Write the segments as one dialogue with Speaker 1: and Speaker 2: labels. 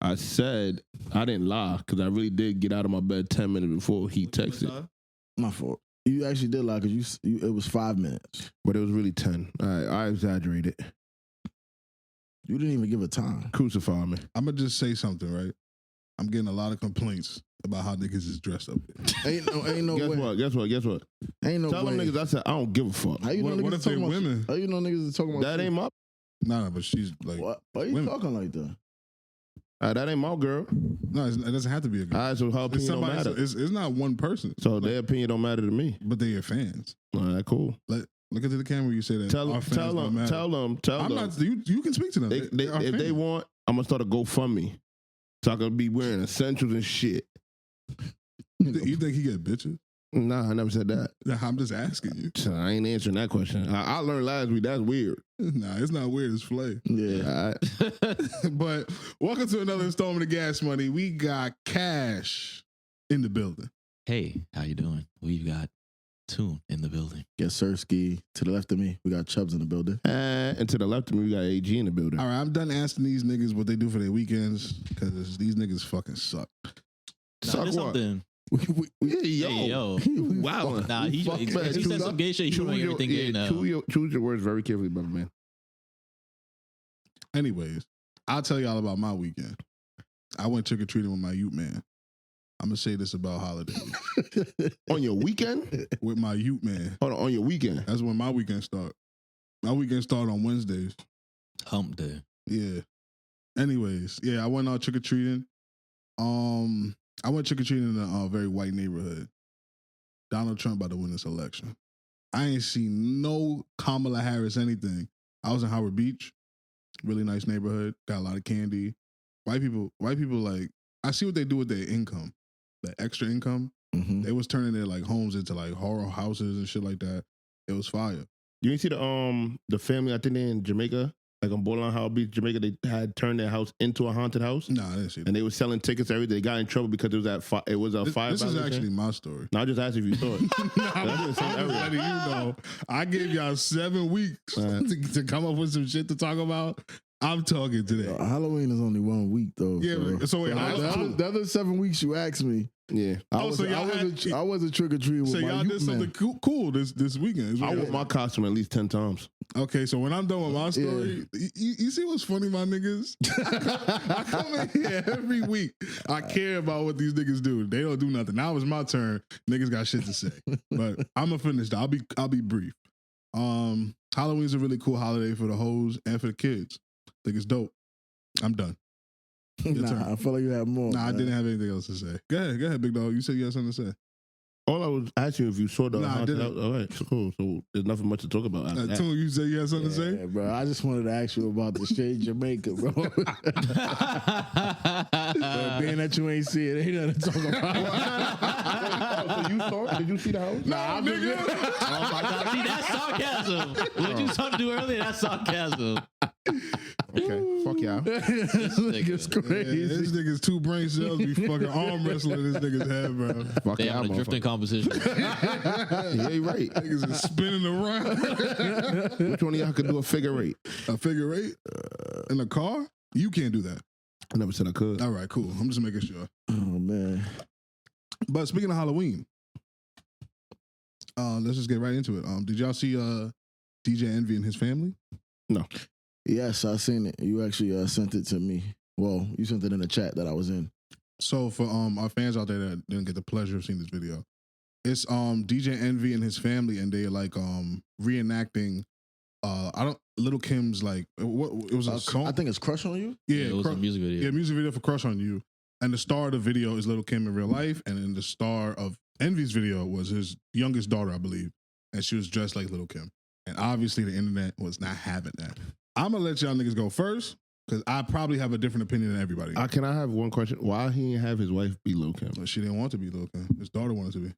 Speaker 1: I said I didn't lie because I really did get out of my bed 10 minutes before he texted.
Speaker 2: My fault. You actually did lie because it was 5 minutes.
Speaker 1: But it was really 10. I exaggerated.
Speaker 2: You didn't even give a time.
Speaker 1: Crucify me.
Speaker 3: I'm going to just say something, right? I'm getting a lot of complaints about how niggas is dressed up here.
Speaker 2: Ain't no way.
Speaker 1: Guess what?
Speaker 2: Ain't no
Speaker 1: Tell
Speaker 2: way.
Speaker 1: them niggas I said I don't give a fuck.
Speaker 2: How you know
Speaker 3: What
Speaker 2: niggas
Speaker 3: if they
Speaker 2: talking about
Speaker 3: women?
Speaker 2: How you know niggas is talking about
Speaker 1: That ain't my...
Speaker 3: Nah, but she's like...
Speaker 2: What? Why you
Speaker 3: women.
Speaker 2: talking like that?
Speaker 1: That ain't my girl.
Speaker 3: No, it doesn't have to be a girl.
Speaker 1: All right, so her opinion don't matter.
Speaker 3: It's not one person.
Speaker 1: So their opinion don't matter to me.
Speaker 3: But they're your fans.
Speaker 1: All right, cool.
Speaker 3: Look into the camera. You say that.
Speaker 1: Tell
Speaker 3: our
Speaker 1: them.
Speaker 3: fans
Speaker 1: Tell
Speaker 3: don't
Speaker 1: them.
Speaker 3: matter.
Speaker 1: Tell them. Tell
Speaker 3: I'm
Speaker 1: them.
Speaker 3: not. You can speak to them.
Speaker 1: If
Speaker 3: They're our
Speaker 1: they
Speaker 3: fans.
Speaker 1: want, I'm gonna start a GoFundMe. So I can be wearing essentials and shit.
Speaker 3: You think he get bitches?
Speaker 1: Nah, I never said that.
Speaker 3: I'm just asking you.
Speaker 1: So I ain't answering that question. I learned last week. That's weird.
Speaker 3: Nah, it's not weird. It's flay.
Speaker 2: Yeah.
Speaker 1: All right.
Speaker 3: But welcome to another installment of Gas Money. We got Cash in the building.
Speaker 4: Hey, how you doing? We've got Toon in the building.
Speaker 2: Yes, sir, Ski. To the left of me, we got Chubbz in the building.
Speaker 1: And to the left of me, we got AG in the building.
Speaker 3: All right, I'm done asking these niggas what they do for their weekends because these niggas fucking suck.
Speaker 1: Suck
Speaker 4: there's
Speaker 1: what?
Speaker 4: something.
Speaker 1: Yo.
Speaker 4: Hey, yo.
Speaker 1: Wow.
Speaker 4: Nah, he
Speaker 1: Fuck, man.
Speaker 4: said
Speaker 1: Choose
Speaker 4: some gay shit. He doing everything gay now.
Speaker 1: Choose your words very carefully, brother man.
Speaker 3: Anyways, I'll tell y'all about my weekend. I went trick-or-treating with my youth man. I'm going to say this about holidays.
Speaker 1: On your weekend?
Speaker 3: With my youth man.
Speaker 1: Hold on your weekend.
Speaker 3: That's when my weekend start. My weekend start on Wednesdays.
Speaker 4: Hump day.
Speaker 3: Yeah. Anyways, yeah, I went out trick-or-treating. I went trick-or-treating in a very white neighborhood. Donald Trump about to win this election. I ain't seen no Kamala Harris anything. I was in Howard Beach. Really nice neighborhood. Got a lot of candy. White people like, I see what they do with their income. That extra income.
Speaker 2: Mm-hmm.
Speaker 3: They was turning their like homes into like horror houses and shit like that. It was fire.
Speaker 1: You didn't see the family, I think they in Jamaica, like on borderline Howard Beach, Jamaica, they had turned their house into a haunted house.
Speaker 3: Nah, I didn't see that.
Speaker 1: And they were selling tickets every day. They got in trouble because it was a fire
Speaker 3: This is
Speaker 1: violation.
Speaker 3: actually my story.
Speaker 1: No, I just asked if you saw it.
Speaker 3: I'm just letting you know. I gave y'all 7 weeks to come up with some shit to talk about. I'm talking today.
Speaker 2: Halloween is only 1 week though.
Speaker 3: Yeah, so wait,
Speaker 2: the other 7 weeks you asked me.
Speaker 1: Yeah.
Speaker 2: I wasn't trick or treating with
Speaker 3: so
Speaker 2: my
Speaker 3: y'all
Speaker 2: youth
Speaker 3: did something
Speaker 2: man.
Speaker 3: cool this weekend.
Speaker 1: I wore my costume at least 10 times.
Speaker 3: Okay, so when I'm done with my story, you see what's funny, my niggas? I come in here every week. I care about what these niggas do. They don't do nothing. Now it's my turn. Niggas got shit to say. But I'm gonna finish that. I'll be brief. Halloween's a really cool holiday for the hoes and for the kids. I think it's dope. I'm done.
Speaker 2: Nah, I feel like you have more.
Speaker 3: Nah, I didn't have anything else to say. Go ahead, big dog. You said you had something to say.
Speaker 1: All I was asking if you saw the
Speaker 3: Nah, I
Speaker 1: haunted
Speaker 3: didn't.
Speaker 1: house. All right, so cool. So there's nothing much to talk about after that.
Speaker 3: Toon, you said you had something to say?
Speaker 2: Yeah, bro. I just wanted to ask you about the shade Jamaica, bro. But being that you ain't see it, ain't nothing to talk about.
Speaker 1: So you saw it? Did you see the house?
Speaker 3: Nah, nigga.
Speaker 4: Oh my God. See, that's sarcasm. What you trying to do earlier, that's sarcasm.
Speaker 1: Okay, fuck y'all.
Speaker 2: This nigga's crazy.
Speaker 3: Yeah, this nigga's 2 brain cells be fucking arm wrestling this nigga's head, bro.
Speaker 1: Fuck
Speaker 4: They
Speaker 1: y'all,
Speaker 4: having a drifting competition.
Speaker 1: Yeah, you right.
Speaker 3: Niggas is spinning around.
Speaker 1: Which one of y'all could do a figure eight?
Speaker 3: A figure eight? In a car? You can't do that.
Speaker 1: I never said I could.
Speaker 3: All right, cool. I'm just making sure.
Speaker 2: Oh man.
Speaker 3: But speaking of Halloween, let's just get right into it. Did y'all see DJ Envy and his family?
Speaker 1: No.
Speaker 2: Yes, I seen it. You actually sent it to me. Well, you sent it in the chat that I was in.
Speaker 3: So for our fans out there that didn't get the pleasure of seeing this video, it's DJ Envy and his family, and they're like reenacting Little Kim's like what it was a song.
Speaker 2: I think it's Crush on You.
Speaker 3: Yeah,
Speaker 4: It was a music video.
Speaker 3: Yeah, music video for Crush on You. And the star of the video is Little Kim in real life, and then the star of Envy's video was his youngest daughter, I believe, and she was dressed like Little Kim. And obviously the internet was not having that. I'm gonna let y'all niggas go first, because I probably have a different opinion than everybody.
Speaker 1: Can I have one question? Why he didn't have his wife be Lil Kim?
Speaker 3: But she didn't want to be Little Kim. His daughter wanted to be.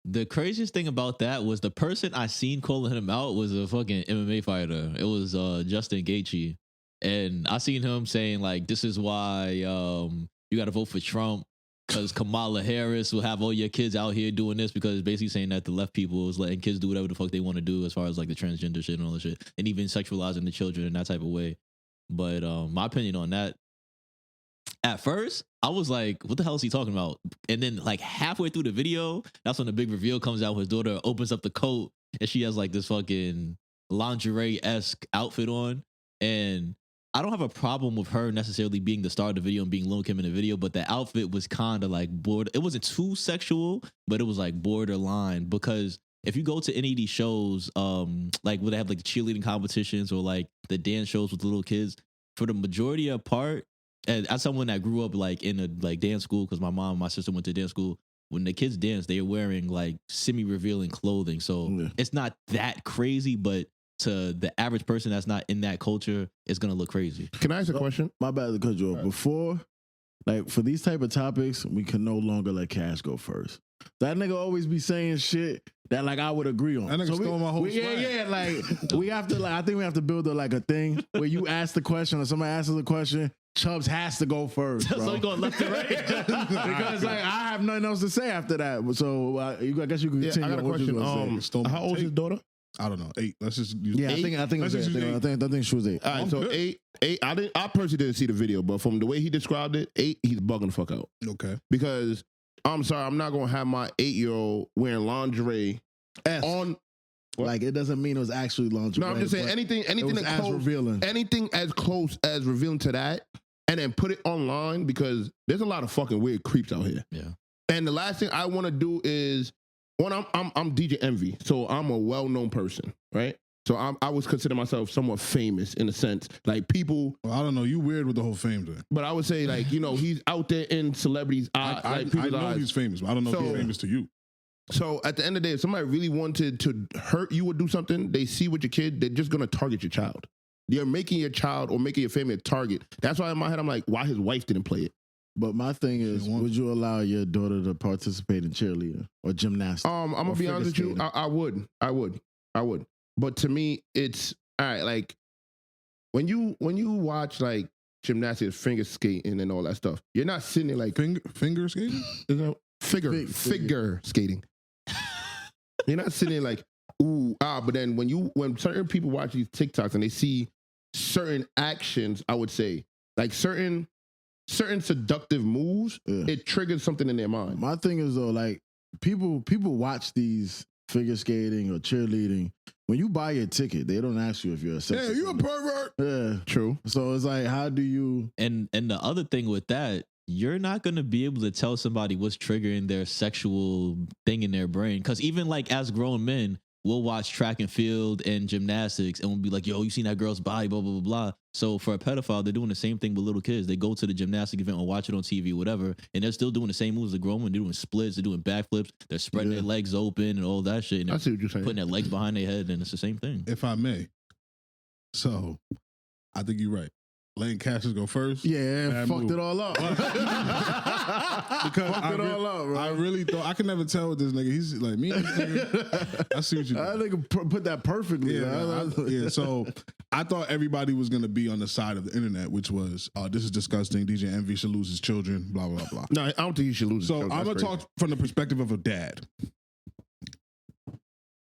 Speaker 4: The craziest thing about that was the person I seen calling him out was a fucking MMA fighter. It was Justin Gaethje. And I seen him saying like, this is why you got to vote for Trump, because Kamala Harris will have all your kids out here doing this, because basically saying that the left people is letting kids do whatever the fuck they want to do as far as like the transgender shit and all that shit, and even sexualizing the children in that type of way. But my opinion on that, at first, I was like, what the hell is he talking about? And then like halfway through the video, that's when the big reveal comes out. His daughter opens up the coat and she has like this fucking lingerie-esque outfit on. And I don't have a problem with her necessarily being the star of the video and being Lil Kim in the video, but the outfit was kind of like it wasn't too sexual, but it was like borderline. Because if you go to any of these shows, like where they have like the cheerleading competitions or like the dance shows with the little kids, for the majority of part, and as someone that grew up like in a like dance school, because my mom and my sister went to dance school, when the kids dance, they're wearing like semi-revealing clothing. So it's not that crazy, but to the average person that's not in that culture, it's gonna look crazy.
Speaker 1: Can I ask a question?
Speaker 2: My bad to cut you off. Before, like for these type of topics, we can no longer let Cash go first. That nigga always be saying shit that like I would agree on.
Speaker 3: That nigga stole my whole swag.
Speaker 2: Yeah, like we have to I think we have to build a thing where you ask the question or somebody asks the question, Chubbz has to go first, bro.
Speaker 4: So you going left to right?
Speaker 2: Because like I have nothing else to say after that. So I guess you can continue.
Speaker 1: I got a question. How old is his daughter?
Speaker 3: I don't know. 8. Let's just use
Speaker 2: 8. I think she was 8.
Speaker 1: All right, so 8. I personally didn't see the video, but from the way he described it, 8, he's bugging the fuck out.
Speaker 3: Okay.
Speaker 1: Because I'm sorry, I'm not gonna have my 8-year-old wearing lingerie on.
Speaker 2: Like it doesn't mean it was actually lingerie.
Speaker 1: No, I'm just saying anything
Speaker 2: as revealing.
Speaker 1: Anything as close as revealing to that, and then put it online, because there's a lot of fucking weird creeps out here.
Speaker 4: Yeah.
Speaker 1: And the last thing I want to do is, one, I'm DJ Envy, so I'm a well-known person, right? So I was consider myself somewhat famous in a sense, like people.
Speaker 3: Well, I don't know. You weird with the whole fame thing.
Speaker 1: But I would say, like, he's out there in celebrities' eyes.
Speaker 3: I know he's famous, but I don't know if he's famous to you.
Speaker 1: So at the end of the day, if somebody really wanted to hurt you or do something, they see with your kid, they're just gonna target your child. You're making your child or making your family a target. That's why in my head I'm like, why his wife didn't play it?
Speaker 2: But my thing is, would you allow your daughter to participate in cheerleading or gymnastics?
Speaker 1: I'm gonna be honest with you, I would. But to me, it's all right. Like when you watch like gymnastics, finger skating, and all that stuff, you're not sitting there like
Speaker 3: finger skating.
Speaker 1: Figure skating. You're not sitting there like ooh ah. But then when certain people watch these TikToks and they see certain actions, I would say like certain seductive moves, it triggers something in their mind.
Speaker 2: My thing is though, like people watch these figure skating or cheerleading. When you buy your ticket, they don't ask you if you're a sex offender.
Speaker 3: You a pervert.
Speaker 2: Yeah,
Speaker 1: true.
Speaker 2: So it's like, how do you?
Speaker 4: And the other thing with that, you're not gonna be able to tell somebody what's triggering their sexual thing in their brain. Because even like as grown men, we'll watch track and field and gymnastics and we'll be like, yo, you seen that girl's body, blah, blah, blah, blah. So for a pedophile, they're doing the same thing with little kids. They go to the gymnastic event or watch it on TV, whatever, and they're still doing the same moves as a grown man. They're doing splits, they're doing backflips, they're spreading their legs open and all that shit. And
Speaker 1: I see what you're saying.
Speaker 4: Putting their legs behind their head, and it's the same thing.
Speaker 3: If I may. So, I think you're right. Letting Cassius go first.
Speaker 2: Yeah, fucked it all up.
Speaker 3: Because I really thought I could never tell with this nigga. He's like me. I see what you.
Speaker 2: I think put that perfectly.
Speaker 3: Yeah. So I thought everybody was gonna be on the side of the internet, which was, this is disgusting. DJ Envy should lose his children. Blah blah blah.
Speaker 1: No, I don't think he should lose.
Speaker 3: So I'm gonna talk from the perspective of a dad.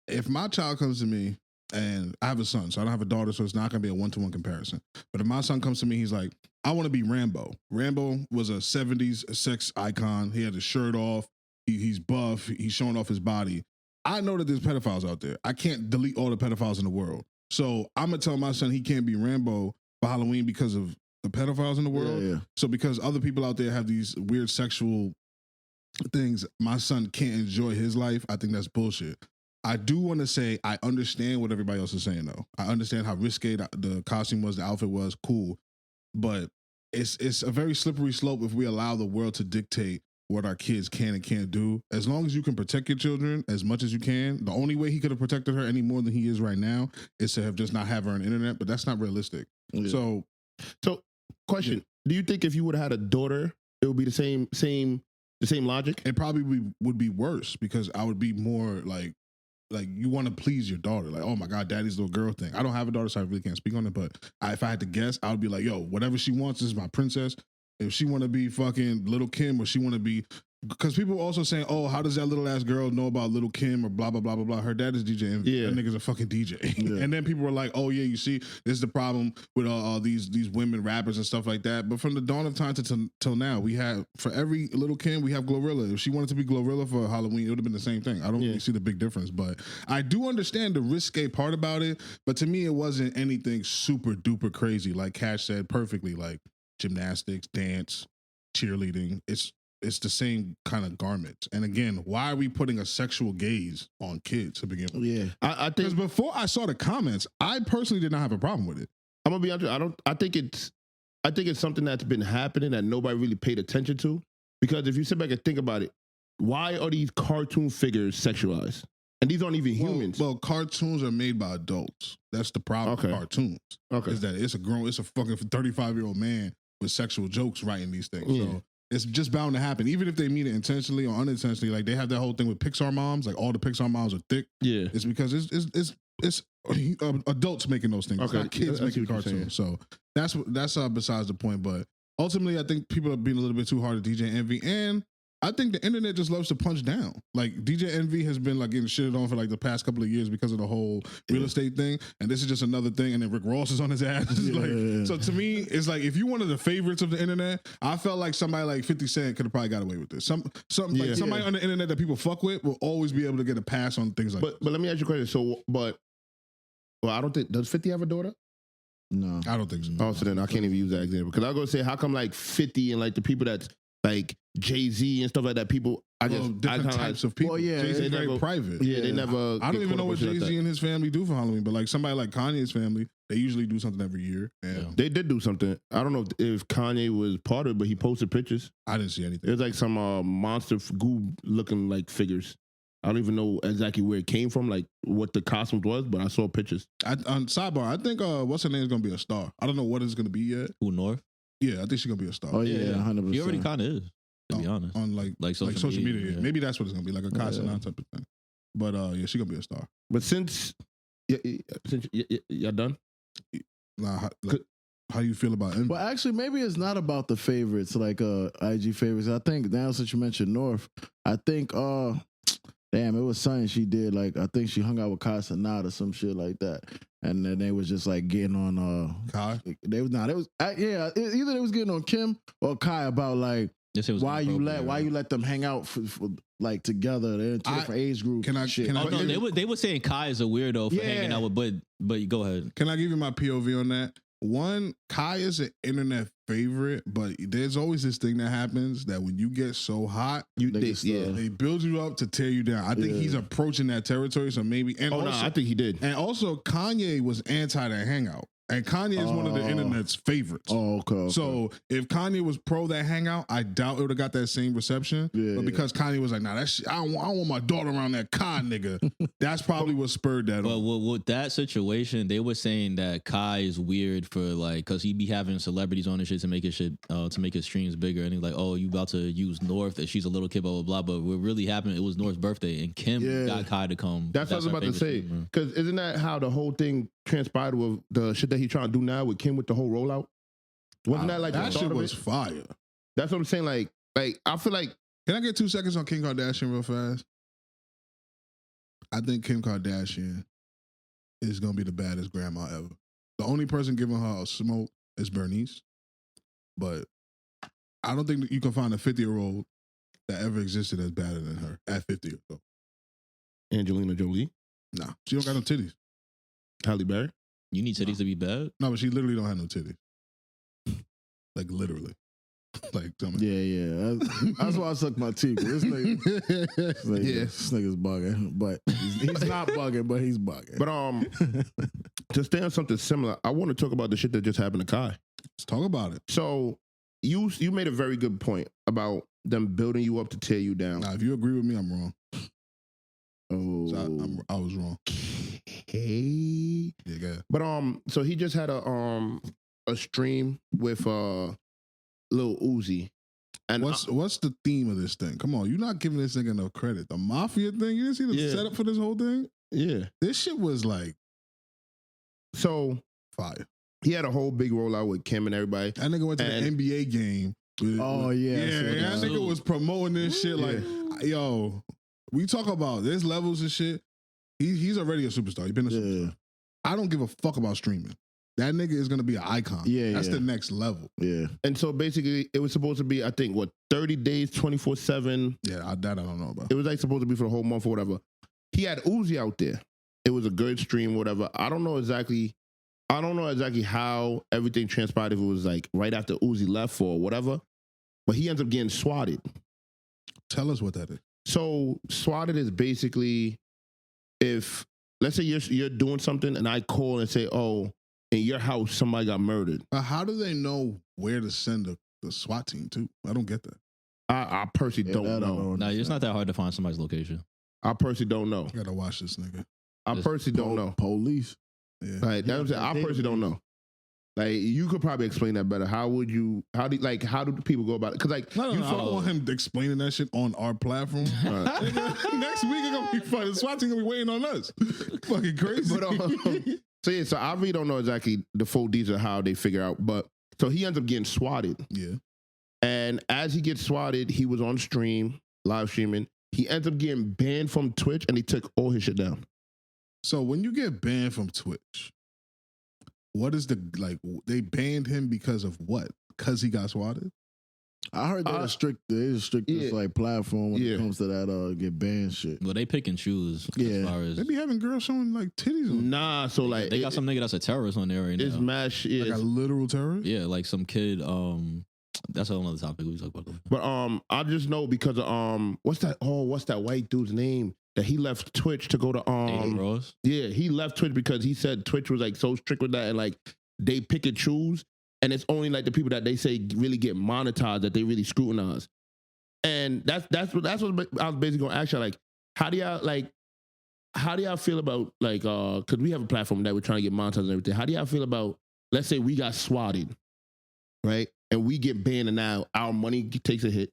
Speaker 3: If my child comes to me. And I have a son, so I don't have a daughter, so it's not going to be a one-to-one comparison. But if my son comes to me, he's like, I want to be Rambo. Rambo was a 70s sex icon. He had his shirt off. He's buff. He's showing off his body. I know that there's pedophiles out there. I can't delete all the pedophiles in the world. So I'm going to tell my son he can't be Rambo for Halloween because of the pedophiles in the world.
Speaker 2: Yeah.
Speaker 3: So because other people out there have these weird sexual things, my son can't enjoy his life. I think that's bullshit. I do want to say I understand what everybody else is saying, though. I understand how risque the costume was, the outfit was, cool. But it's a very slippery slope if we allow the world to dictate what our kids can and can't do. As long as you can protect your children as much as you can, the only way he could have protected her any more than he is right now is to have just not have her on the internet, but that's not realistic. Yeah. So
Speaker 1: question, do you think if you would have had a daughter, it would be the same logic?
Speaker 3: It probably would be worse because I would be more like you want to please your daughter. Like, oh my God, daddy's little girl thing. I don't have a daughter, so I really can't speak on it. But if I had to guess, I would be like, yo, whatever she wants, this is my princess. If she want to be fucking Little Kim or she want to be because people were also saying, "Oh, how does that little ass girl know about Little Kim or blah blah blah blah blah?" Her dad is DJ Envy.
Speaker 1: Yeah.
Speaker 3: That nigga's a fucking DJ.
Speaker 2: Yeah.
Speaker 3: And then people were like, "Oh yeah, you see, this is the problem with these women rappers and stuff like that." But from the dawn of time till now, we have for every Little Kim, we have Glorilla. If she wanted to be Glorilla for Halloween, it would have been the same thing. I don't really see the big difference, but I do understand the risque part about it. But to me, it wasn't anything super duper crazy. Like Cash said perfectly, like gymnastics, dance, cheerleading. It's the same kind of garment. And again, why are we putting a sexual gaze on kids to begin with?
Speaker 2: Yeah.
Speaker 1: I
Speaker 3: Because
Speaker 1: think
Speaker 3: before I saw the comments, I personally did not have a problem with it.
Speaker 1: I'm gonna be honest. I think it's something that's been happening that nobody really paid attention to. Because if you sit back and think about it, why are these cartoon figures sexualized? And these aren't even humans.
Speaker 3: Well, cartoons are made by adults. That's the problem with cartoons.
Speaker 1: Okay.
Speaker 3: Is that it's a fucking 35-year-old man with sexual jokes writing these things.
Speaker 1: Yeah.
Speaker 3: So it's just bound to happen. Even if they mean it intentionally or unintentionally, like they have that whole thing with Pixar moms, like all the Pixar moms are thick.
Speaker 1: Yeah.
Speaker 3: It's because it's adults making those things. It's
Speaker 1: Okay.
Speaker 3: not kids
Speaker 1: I see
Speaker 3: making
Speaker 1: what you're
Speaker 3: cartoons. So that's besides the point. But ultimately, I think people are being a little bit too hard to DJ Envy, and I think the internet just loves to punch down. Like DJ Envy has been like getting shitted on for like the past couple of years because of the whole real estate thing, and this is just another thing. And then Rick Ross is on his ass. Like, so to me, it's like if you one of the favorites of the internet, I felt like somebody like 50 Cent could have probably got away with this. Somebody on the internet that people fuck with will always be able to get a pass on things like.
Speaker 1: But let me ask you a question. So, I don't think does 50 have a daughter?
Speaker 2: No.
Speaker 3: I don't think so.
Speaker 1: Oh, so then I can't even use that example because I was gonna say how come like 50 and like the people that's like Jay-Z and stuff like that, people
Speaker 3: different types of people.
Speaker 2: Well, yeah,
Speaker 3: Jay-Z
Speaker 1: they
Speaker 3: very
Speaker 1: never-
Speaker 3: private.
Speaker 1: Yeah, they never.
Speaker 3: I don't
Speaker 1: get
Speaker 3: even
Speaker 1: caught
Speaker 3: know
Speaker 1: up
Speaker 3: what
Speaker 1: with shit like
Speaker 3: Jay-Z
Speaker 1: that.
Speaker 3: and his family do for Halloween, but like somebody like Kanye's family, they usually do something every year. And
Speaker 1: They did do something. I don't know if Kanye was part of it, but he posted pictures.
Speaker 3: I didn't see
Speaker 1: It
Speaker 3: anything.
Speaker 1: was like some monster goo looking like figures. I don't even know exactly where it came from, like what the costume was, but I saw pictures.
Speaker 3: On sidebar, I think what's her name is gonna be a star. I don't know what it's gonna be yet.
Speaker 4: Who North?
Speaker 3: Yeah, I think she's gonna be a star.
Speaker 2: Oh yeah, 100%.
Speaker 4: He already kind of is, to be honest.
Speaker 3: On like social media.
Speaker 4: yeah.
Speaker 3: Maybe that's what it's gonna be, like a Casa type of thing. But yeah, she's gonna be a star.
Speaker 1: But since y'all done?
Speaker 3: Nah, how you feel about Envy?
Speaker 2: Well, actually, maybe it's not about the favorites, like IG favorites. I think now since you mentioned North, I think damn, it was something she did. Like I think she hung out with Casanat or some shit like that, and then they was just like getting on
Speaker 3: Kai?
Speaker 2: either they was getting on Kim or Kai about like
Speaker 4: This shit was
Speaker 2: why you
Speaker 4: inappropriate.
Speaker 2: let them hang out for like together. They're in two different age groups.
Speaker 3: Can I
Speaker 4: Oh no, they were saying Kai is a weirdo for
Speaker 2: Yeah.
Speaker 4: hanging out with, but go ahead.
Speaker 3: Can I give you my POV on that? One, Kai is an internet favorite, but there's always this thing that happens that when you get so hot, they build you up to tear you down. I think he's approaching that territory, so maybe. And
Speaker 1: I think he did.
Speaker 3: And also, Kanye was anti that hangout. And Kanye is one of the internet's favorites.
Speaker 2: Oh, okay.
Speaker 3: So if Kanye was pro that hangout, I doubt it would have got that same reception.
Speaker 2: Yeah,
Speaker 3: but because Kanye was like, nah, that shit, I don't want my daughter around that con nigga. That's probably what spurred that on.
Speaker 4: Well, with that situation, they were saying that Kai is weird for like, because he be having celebrities on his shit to make his streams bigger, and he's like, oh, you about to use North, that she's a little kid, blah blah blah. But what really happened, it was North's birthday, and Kim got Kai to come.
Speaker 1: That's what I was about to say. Because isn't that how the whole thing transpired with the shit that he's trying to do now with Kim with the whole rollout? Wasn't that like
Speaker 3: that
Speaker 1: the
Speaker 3: shit
Speaker 1: start of
Speaker 3: was
Speaker 1: it?
Speaker 3: fire.
Speaker 1: That's what I'm saying. Like I feel like
Speaker 3: Can I get 2 seconds on Kim Kardashian real fast? I think Kim Kardashian is gonna be the baddest grandma ever. The only person giving her a smoke is Bernice, but I don't think that you can find a 50-year-old that ever existed as badder than her at 50 or so.
Speaker 1: Angelina Jolie,
Speaker 3: Nah, she don't got no titties.
Speaker 1: Halle Berry.
Speaker 4: You need titties to be bad.
Speaker 3: No, but she literally don't have no titties. Like literally. Like tell me.
Speaker 2: Yeah. That's why I suck my teeth. This nigga's bugging, but he's not bugging, but he's bugging.
Speaker 1: But to stay on something similar, I want to talk about the shit that just happened to Kai.
Speaker 3: Let's talk about it.
Speaker 1: So you made a very good point about them building you up to tear you down.
Speaker 3: Now, if you agree with me, I'm wrong.
Speaker 1: Oh,
Speaker 3: So I was wrong.
Speaker 1: okay.
Speaker 3: Yeah, go ahead.
Speaker 1: But so he just had a stream with Lil Uzi, and
Speaker 3: What's the theme of this thing? Come on, you're not giving this nigga enough credit. The mafia thing, you didn't see the setup for this whole thing?
Speaker 1: yeah.
Speaker 3: This shit was like
Speaker 1: So
Speaker 3: fire.
Speaker 1: he had a whole big rollout with Kim and everybody.
Speaker 3: That nigga went to the NBA game
Speaker 2: Oh, yeah.
Speaker 3: That nigga was promoting this shit like, yo, we talk about there's levels and shit. He's already a superstar. He's been a superstar. I don't give a fuck about streaming. That nigga is gonna be an icon. That's the next level.
Speaker 2: Yeah.
Speaker 1: And so basically, it was supposed to be, I think, 30 days, 24/7.
Speaker 3: Yeah, that I don't know about.
Speaker 1: It was like supposed to be for the whole month or whatever. He had Uzi out there. It was a good stream, whatever. I don't know exactly how everything transpired. If it was like right after Uzi left or whatever, but he ends up getting swatted.
Speaker 3: Tell us what that is.
Speaker 1: So swatted is basically if, let's say you're doing something and I call and say, oh, in your house somebody got murdered.
Speaker 3: How do they know where to send the SWAT team to? I don't get that.
Speaker 1: I personally don't know.
Speaker 4: Nah, it's not that hard to find somebody's location.
Speaker 1: I personally don't know.
Speaker 3: I gotta watch this nigga.
Speaker 1: I personally don't know.
Speaker 2: Police.
Speaker 1: Yeah. Like, that's what I'm saying. I personally don't know. Like, you could probably explain that better. How do people go about it? Because like,
Speaker 3: I don't want him explaining that shit on our platform. Next week it's gonna be fun. The SWAT team gonna be waiting on us. Fucking crazy.
Speaker 1: But, so I really don't know exactly the full details of how they figure out. But so he ends up getting swatted.
Speaker 3: Yeah.
Speaker 1: And as he gets swatted, he was on stream, live streaming. He ends up getting banned from Twitch, and he took all his shit down.
Speaker 3: So when you get banned from Twitch, what is they banned him because of what? Because he got swatted?
Speaker 2: I heard they're strict this like platform when it comes to that get banned shit.
Speaker 4: Well, they pick and choose as far as
Speaker 3: they be having girls showing like titties on.
Speaker 1: Nah, so like
Speaker 4: they got some nigga that's a terrorist on there right now.
Speaker 1: It's mash.
Speaker 3: Like a literal terrorist?
Speaker 4: Yeah, like some kid. That's a whole other topic we talk about.
Speaker 1: But I just know because of what's that white dude's name that he left Twitch to go to
Speaker 4: Rose?
Speaker 1: Yeah, he left Twitch because he said Twitch was like so strict with that and like they pick and choose. And it's only like the people that they say really get monetized that they really scrutinize. And that's what I was basically gonna ask you, like, how do y'all feel about like because we have a platform that we're trying to get monetized and everything. How do y'all feel about, let's say we got swatted, right? And we get banned and now our money takes a hit.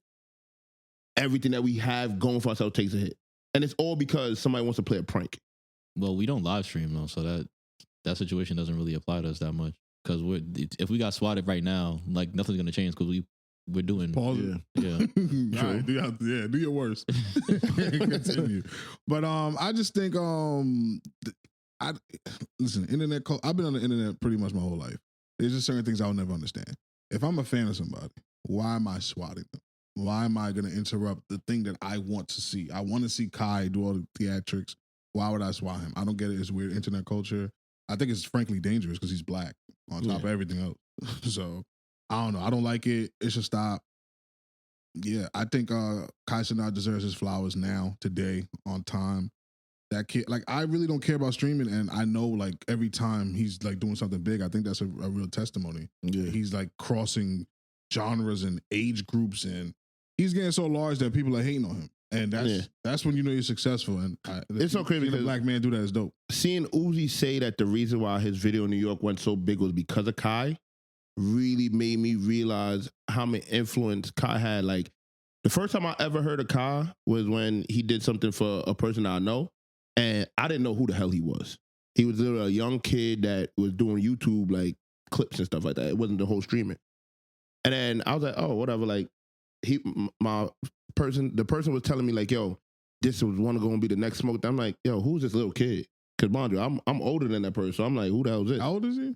Speaker 1: Everything that we have going for ourselves takes a hit. And it's all because somebody wants to play a prank.
Speaker 4: Well, we don't live stream though, so that situation doesn't really apply to us that much. Because if we got swatted right now, like nothing's gonna change because we're doing.
Speaker 3: Pause.
Speaker 4: Yeah.
Speaker 3: All right, do your worst. Continue. But I just think listen, internet. I've been on the internet pretty much my whole life. There's just certain things I'll never understand. If I'm a fan of somebody, why am I swatting them? Why am I gonna interrupt the thing that I want to see? I want to see Kai do all the theatrics. Why would I swat him? I don't get it. It's weird internet culture. I think it's frankly dangerous because he's black on top of everything else. So I don't know. I don't like it. It should stop. Yeah, I think Kai Cenat deserves his flowers now, today, on time. That kid, like, I really don't care about streaming, and I know, like, every time he's like doing something big, I think that's a real testimony. Yeah, he's like crossing genres and age groups, and he's getting so large that people are hating on him. And that's when you know you're successful. And
Speaker 1: it's so crazy because
Speaker 3: a black man do that is dope.
Speaker 1: Seeing Uzi say that the reason why his video in New York went so big was because of Kai really made me realize how much influence Kai had. Like, the first time I ever heard of Kai was when he did something for a person I know, and I didn't know who the hell he was. He was literally a young kid that was doing YouTube like clips and stuff like that. It wasn't the whole streaming. And then I was like, oh, whatever. Like, the person was telling me like, yo, this was going to be the next smoke. I'm like, yo, who's this little kid? Because mind you, I'm older than that person. So I'm like, who the hell is this?
Speaker 3: How old is he?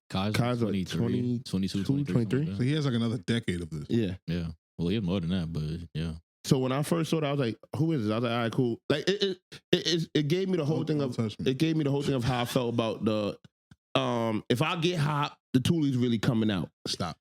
Speaker 4: Kai's like 22, 23.
Speaker 3: So he has like another decade of this.
Speaker 1: Yeah.
Speaker 4: Yeah. Well, he had more than that, but yeah.
Speaker 1: So when I first saw it, I was like, who is this? I was like, all right, cool. Like it gave me the whole thing of how I felt about the if I get hot, the Toolie's really coming out.
Speaker 3: Stop.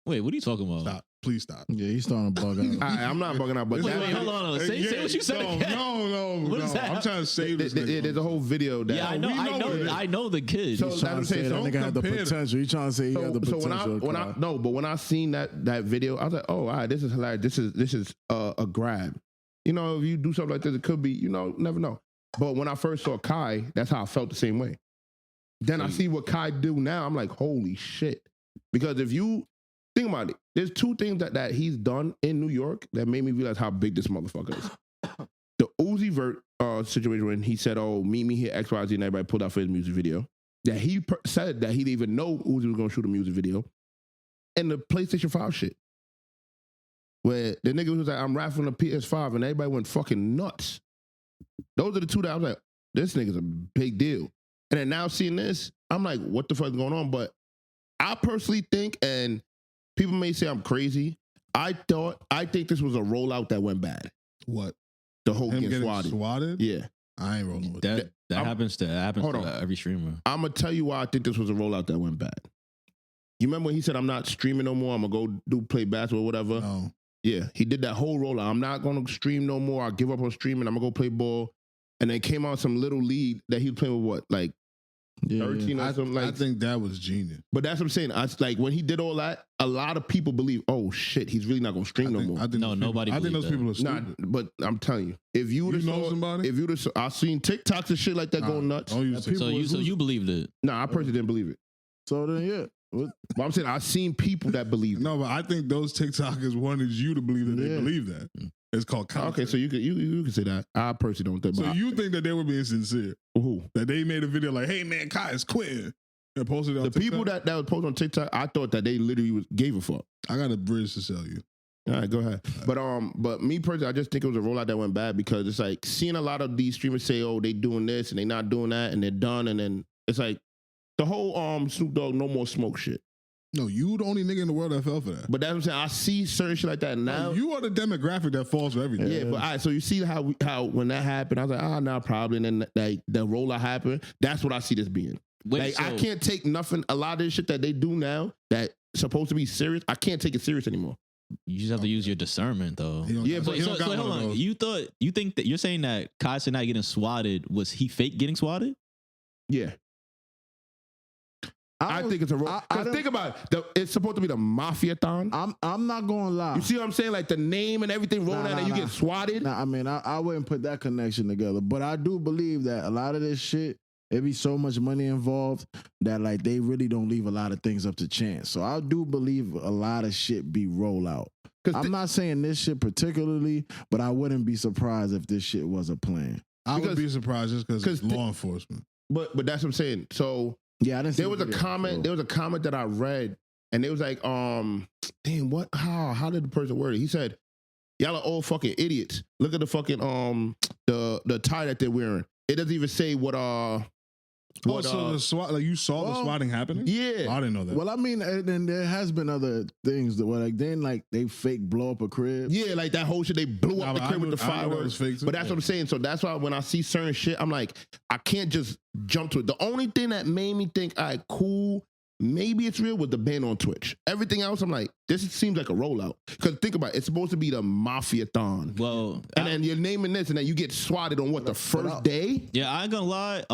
Speaker 4: Wait, what are you talking about?
Speaker 3: Stop. Please stop.
Speaker 2: Yeah, he's starting to bug out.
Speaker 1: I'm not bugging out, but
Speaker 4: wait, hold on. Say what you said.
Speaker 3: No.
Speaker 4: What is that?
Speaker 3: I'm trying to save this.
Speaker 1: There's a whole video that.
Speaker 4: Yeah, I know the kid.
Speaker 1: So
Speaker 2: he's trying to say that nigga had the potential. He's trying to say he had the potential.
Speaker 1: But when I seen that video, I was like, oh, all right, this is hilarious. This is a grab. You know, if you do something like this, it could be, you know, never know. But when I first saw Kai, that's how I felt the same way. Then I see what Kai do now. I'm like, holy shit. Because if you think about it, there's two things that he's done in New York that made me realize how big this motherfucker is. The Uzi Vert situation when he said, oh, meet me here, XYZ, and everybody pulled out for his music video. That he said that he didn't even know Uzi was going to shoot a music video. and the PlayStation 5 shit. Where the nigga was like, I'm raffling a PS5 and everybody went fucking nuts. Those are the two that I was like, this nigga's a big deal. And then now seeing this, I'm like, what the fuck is going on? But I personally think, and people may say I'm crazy, I think this was a rollout that went bad.
Speaker 3: What?
Speaker 1: The whole
Speaker 3: Him
Speaker 1: getting
Speaker 3: getting swatted?
Speaker 1: Yeah.
Speaker 3: I ain't rolling with
Speaker 4: That happens to every streamer.
Speaker 1: I'm going to tell you why I think this was a rollout that went bad. You remember when he said, I'm not streaming no more, I'm going to go play basketball or whatever?
Speaker 3: No.
Speaker 1: Yeah, he did that whole rollout. I'm not going to stream no more. I'll give up on streaming. I'm going to go play ball. And then came out some little league that he was playing with what? Like 13 or something?
Speaker 3: I think that was genius.
Speaker 1: But that's what I'm saying. Like when he did all that, a lot of people believe, oh shit, he's really not going to stream no more.
Speaker 4: Nobody.
Speaker 3: I think those people are stupid.
Speaker 1: But I'm telling you, if you would
Speaker 3: know somebody,
Speaker 1: I've seen TikToks and shit like that going nuts.
Speaker 4: So you believed it?
Speaker 1: I personally didn't believe it.
Speaker 2: So then, yeah.
Speaker 1: But I'm saying I've seen people that believe it.
Speaker 3: No, but I think those TikTokers wanted you to believe that they believe that. It's called content.
Speaker 1: Okay, so you could say that. I personally don't think.
Speaker 3: So you think that they were being sincere?
Speaker 1: Who?
Speaker 3: That they made a video like, "Hey man, Kai is quitting," and posted it on
Speaker 1: the
Speaker 3: TikTok?
Speaker 1: people that was posted on TikTok. I thought that they literally gave a fuck.
Speaker 3: I got a bridge to sell you.
Speaker 1: All right, go ahead. But me personally, I just think it was a rollout that went bad because it's like seeing a lot of these streamers say, "Oh, they doing this and they not doing that," and they're done, and then it's like the whole Snoop Dogg no more smoke shit.
Speaker 3: No, you the only nigga in the world that fell for that.
Speaker 1: But that's what I'm saying. I see certain shit like that now.
Speaker 3: You are the demographic that falls for everything.
Speaker 1: Yeah, but all right, so you see how when that happened, I was like, nah, probably. And then like the rollout happened. That's what I see this being. I can't take nothing. A lot of this shit that they do now that's supposed to be serious, I can't take it serious anymore.
Speaker 4: You just have to use your discernment, though.
Speaker 1: Yeah, but
Speaker 4: so hold on. You think that you're saying that Kai not getting swatted, was he fake getting swatted?
Speaker 1: Yeah. I think it's a roll. Think about it. It's supposed to be the mafia-thon.
Speaker 2: I'm not gonna lie.
Speaker 1: You see what I'm saying? Like the name and everything rolled out and you get swatted.
Speaker 2: I mean, I wouldn't put that connection together. But I do believe that a lot of this shit, it be so much money involved that like they really don't leave a lot of things up to chance. So I do believe a lot of shit be roll out. I'm not saying this shit particularly, but I wouldn't be surprised if this shit was a plan.
Speaker 3: I would be surprised just because it's law enforcement.
Speaker 1: But that's what I'm saying. So
Speaker 2: yeah, I didn't see
Speaker 1: there was a comment. So. There was a comment that I read, and it was like, damn, what? How did the person word it? He said, "Y'all are all fucking idiots. Look at the fucking the tie that they're wearing. It doesn't even say what
Speaker 3: so the SWAT, like you saw the swatting happening?
Speaker 1: Yeah,
Speaker 3: I didn't know that.
Speaker 2: Well, I mean, and there has been other things that were like then like they fake blow up a crib.
Speaker 1: Yeah, like that whole shit. They blew up the crib with the fireworks. But that's what I'm saying. So that's why when I see certain shit, I'm like, I can't just jump to it. The only thing that made me think, all right, cool, maybe it's real, was the ban on Twitch. Everything else, I'm like, this seems like a rollout. Because think about it, it's supposed to be the mafia-thon.
Speaker 4: Well,
Speaker 1: and then you're naming this, and then you get swatted on what, the first day?
Speaker 4: Yeah, I ain't gonna lie.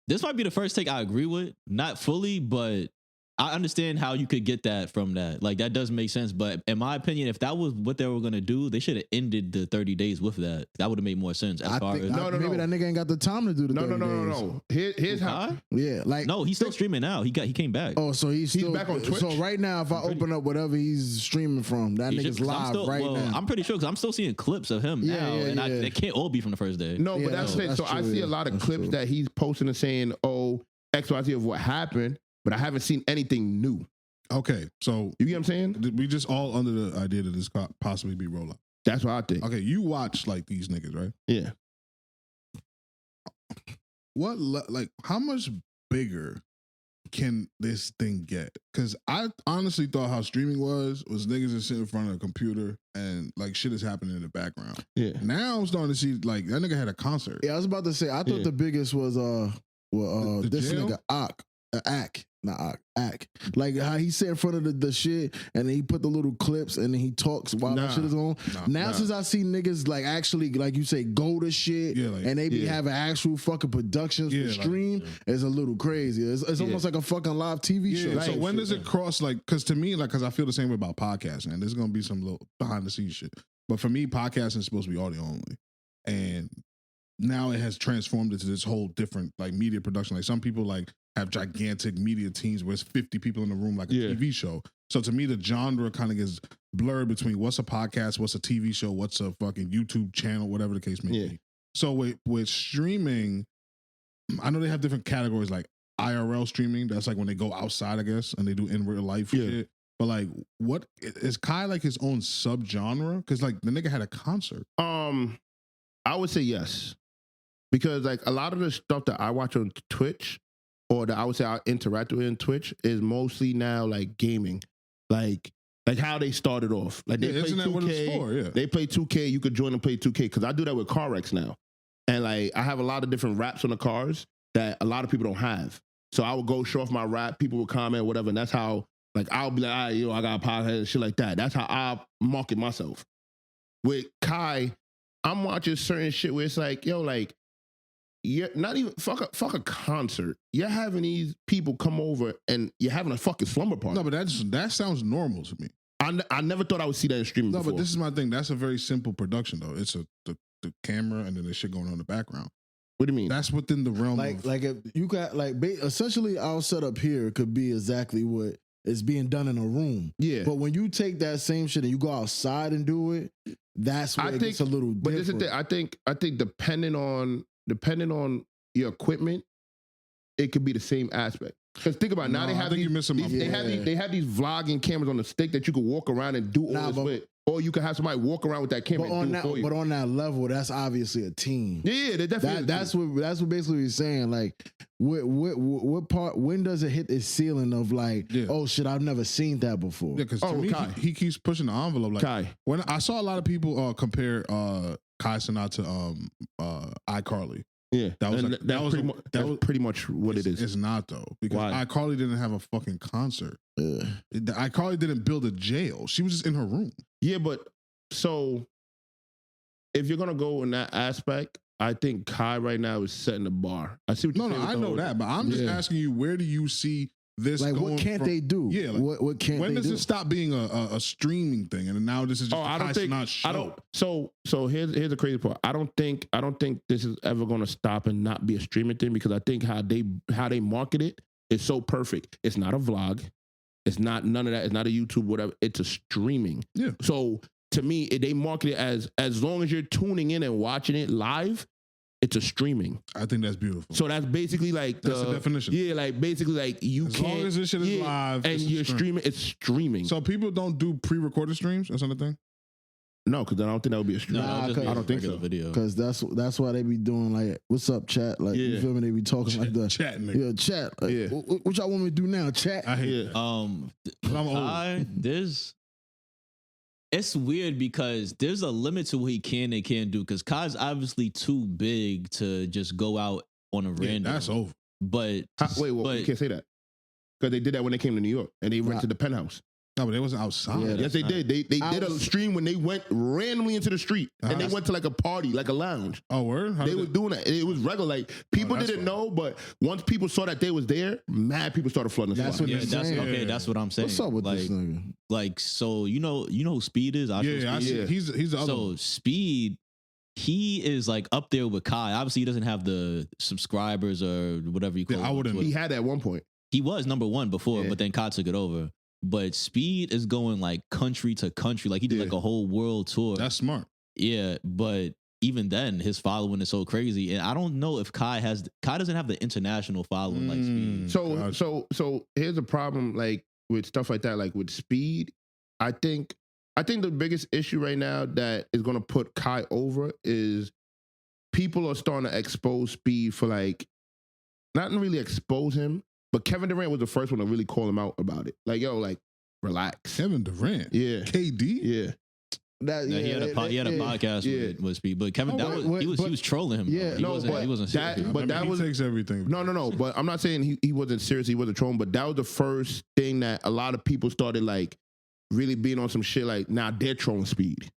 Speaker 4: This might be the first take I agree with. Not fully, but I understand how you could get that from that. Like, that does make sense. But in my opinion, if that was what they were going to do, they should have ended the 30 days with that. That would have made more sense.
Speaker 2: Maybe that nigga ain't got the time to do the 30 days.
Speaker 1: No. Here's how.
Speaker 2: Yeah, like.
Speaker 4: No, he's still streaming now. He came back.
Speaker 2: Oh, so he's
Speaker 1: back on Twitch?
Speaker 2: So right now, if I open up whatever he's streaming from, that nigga's live now.
Speaker 4: I'm pretty sure because I'm still seeing clips of him now. And they can't all be from the first day.
Speaker 1: No, but that's it. So I see a lot of clips that he's posting and saying, oh, XYZ of what happened, but I haven't seen anything new.
Speaker 3: Okay, so
Speaker 1: you get what I'm saying?
Speaker 3: We just all under the idea that this could possibly be rollout.
Speaker 1: That's what I think.
Speaker 3: Okay, you watch like these niggas, right?
Speaker 1: Yeah.
Speaker 3: How much bigger can this thing get? Because I honestly thought how streaming was niggas is sitting in front of a computer and like shit is happening in the background.
Speaker 1: Yeah.
Speaker 3: Now I'm starting to see like that nigga had a concert.
Speaker 2: Yeah, I was about to say I thought the biggest was this
Speaker 3: jail?
Speaker 2: nigga Ak. Like how he sat in front of the shit and then he put the little clips and then he talks while that shit is on. Since I see niggas like actually, like you say, go to shit and they be having actual fucking productions for stream, it's a little crazy. It's almost like a fucking live TV show.
Speaker 3: So when does it cross like, because to me, like, because I feel the same way about podcasting, and there's going to be some little behind the scenes shit. But for me, podcasting is supposed to be audio only. And now it has transformed into this whole different like media production. Like some people like have gigantic media teams where it's 50 people in the room like a TV show. So to me, the genre kind of gets blurred between what's a podcast, what's a TV show, what's a fucking YouTube channel, whatever the case may be. So with streaming, I know they have different categories like IRL streaming. That's like when they go outside, I guess, and they do in real life shit. But like, what is Kai like his own subgenre? Because like the nigga had a concert.
Speaker 1: I would say yes, because like a lot of the stuff that I watch on Twitch, or that I would say I interact with in Twitch, is mostly now like gaming, like how they started off. Like they play
Speaker 3: isn't that
Speaker 1: 2K,
Speaker 3: what it's for? Yeah,
Speaker 1: they play 2K. You could join and play 2K because I do that with car wrecks now, and like I have a lot of different raps on the cars that a lot of people don't have. So I would go show off my rap, people would comment, whatever, and that's how like I'll be like, all right, I got a podcast and shit like that. That's how I market myself. With Kai, I'm watching certain shit where it's like, like, you're not even fuck a concert. You're having these people come over and you're having a fucking slumber party.
Speaker 3: no, but that sounds normal to me.
Speaker 1: I never thought I would see that in streaming.
Speaker 3: No,
Speaker 1: before.
Speaker 3: but this is my thing. That's a very simple production, though. It's the camera and then the shit going on in the background.
Speaker 1: What do you mean?
Speaker 3: That's within the realm of
Speaker 2: Like if you got like essentially our setup here could be exactly what is being done in a room.
Speaker 1: Yeah.
Speaker 2: But when you take that same shit and you go outside and do it, that's where it gets a little
Speaker 1: But
Speaker 2: different.
Speaker 1: this is the thing. I think depending on your equipment, it could be the same aspect. Because think about it, now
Speaker 3: No,
Speaker 1: they
Speaker 3: I
Speaker 1: have
Speaker 3: think
Speaker 1: these,
Speaker 3: you're missing my
Speaker 1: they have these vlogging cameras on the stick that you could walk around and do all this with. Or you could have somebody walk around with that camera and do it for you.
Speaker 2: But on that level, that's obviously a team.
Speaker 1: Yeah, they definitely.
Speaker 2: That's what basically he's saying. Like, what part? When does it hit this ceiling of like, oh shit, I've never seen that before?
Speaker 3: Yeah, because to me, he keeps pushing the envelope. Like
Speaker 1: Kai.
Speaker 3: When I saw a lot of people compare Kai Cenat to iCarly.
Speaker 1: Yeah,
Speaker 3: that's
Speaker 1: pretty much what it is.
Speaker 3: It's not though, because
Speaker 1: Why?
Speaker 3: iCarly didn't have a fucking concert. iCarly didn't build a jail. She was just in her room.
Speaker 1: Yeah, but so if you're gonna go in that aspect, I think Kai right now is setting the bar. I see what you're saying.
Speaker 3: I know that, but I'm just asking you, where do you see this?
Speaker 2: Like, what can't they do?
Speaker 3: Yeah, like,
Speaker 2: what can't they do?
Speaker 3: When does it stop being a streaming thing, and now this is just
Speaker 1: I don't think.
Speaker 3: show?
Speaker 1: I don't. So here's the crazy part. I don't think this is ever gonna stop and not be a streaming thing, because I think how they market it is so perfect. It's not a vlog. It's not none of that. It's not a YouTube, whatever. It's a streaming.
Speaker 3: Yeah.
Speaker 1: So to me, they market it as long as you're tuning in and watching it live, it's a streaming.
Speaker 3: I think that's beautiful.
Speaker 1: So that's basically like
Speaker 3: that's the definition.
Speaker 1: Yeah, like basically like you
Speaker 3: as
Speaker 1: can't.
Speaker 3: As long as this shit is live
Speaker 1: and you're streaming, it's streaming.
Speaker 3: So people don't do pre-recorded streams. That's another thing.
Speaker 1: No, because I don't think that would be a stream.
Speaker 2: Nah,
Speaker 1: I don't think so.
Speaker 4: Video.
Speaker 2: Because that's why they be doing like, what's up, chat? Like, you feel me? They be talking like that.
Speaker 3: Chat, nigga.
Speaker 2: Yeah, chat. Like, what y'all want me to do now? Chat.
Speaker 3: I hate it.
Speaker 4: I'm old. It's weird because there's a limit to what he can and can't do, because Kai's obviously too big to just go out on a random.
Speaker 3: That's over.
Speaker 1: Wait,
Speaker 4: But
Speaker 1: you can't say that, because they did that when they came to New York and they rented the penthouse.
Speaker 3: No, but they wasn't outside.
Speaker 1: Yeah, yes, they did. They did a stream when they went randomly into the street and they went to like a party, like a lounge.
Speaker 3: Oh, word?
Speaker 1: They were doing that. It was regular. Like people didn't know, but once people saw that they was there, mad people started flooding the
Speaker 2: That's
Speaker 1: spot.
Speaker 2: what they're saying.
Speaker 4: Okay, that's what I'm saying.
Speaker 2: What's up with
Speaker 4: like,
Speaker 2: this nigga?
Speaker 4: Like, so you know who Speed is?
Speaker 3: I see. He's the other.
Speaker 4: So Speed, he is like up there with Kai. Obviously, he doesn't have the subscribers or whatever you call it.
Speaker 3: I wouldn't.
Speaker 1: He had at one point.
Speaker 4: He was number one before, but then Kai took it over. But Speed is going like country to country. Like he did like a whole world tour.
Speaker 3: That's smart.
Speaker 4: Yeah, but even then, his following is so crazy, and I don't know if Kai doesn't have the international following like Speed.
Speaker 1: So here's a problem, like with stuff like that, like with Speed. I think the biggest issue right now that is going to put Kai over is people are starting to expose Speed for like, not really expose him, but Kevin Durant was the first one to really call him out about it. Like, yo, like, relax.
Speaker 3: Kevin Durant?
Speaker 1: Yeah.
Speaker 3: KD?
Speaker 1: Yeah.
Speaker 4: He had a podcast with Speed, but Kevin, he was trolling him.
Speaker 2: Yeah,
Speaker 4: he wasn't serious.
Speaker 3: He takes everything.
Speaker 1: No. But I'm not saying he wasn't serious. He wasn't trolling. But that was the first thing that a lot of people started like really being on some shit. Like, now they're trolling Speed,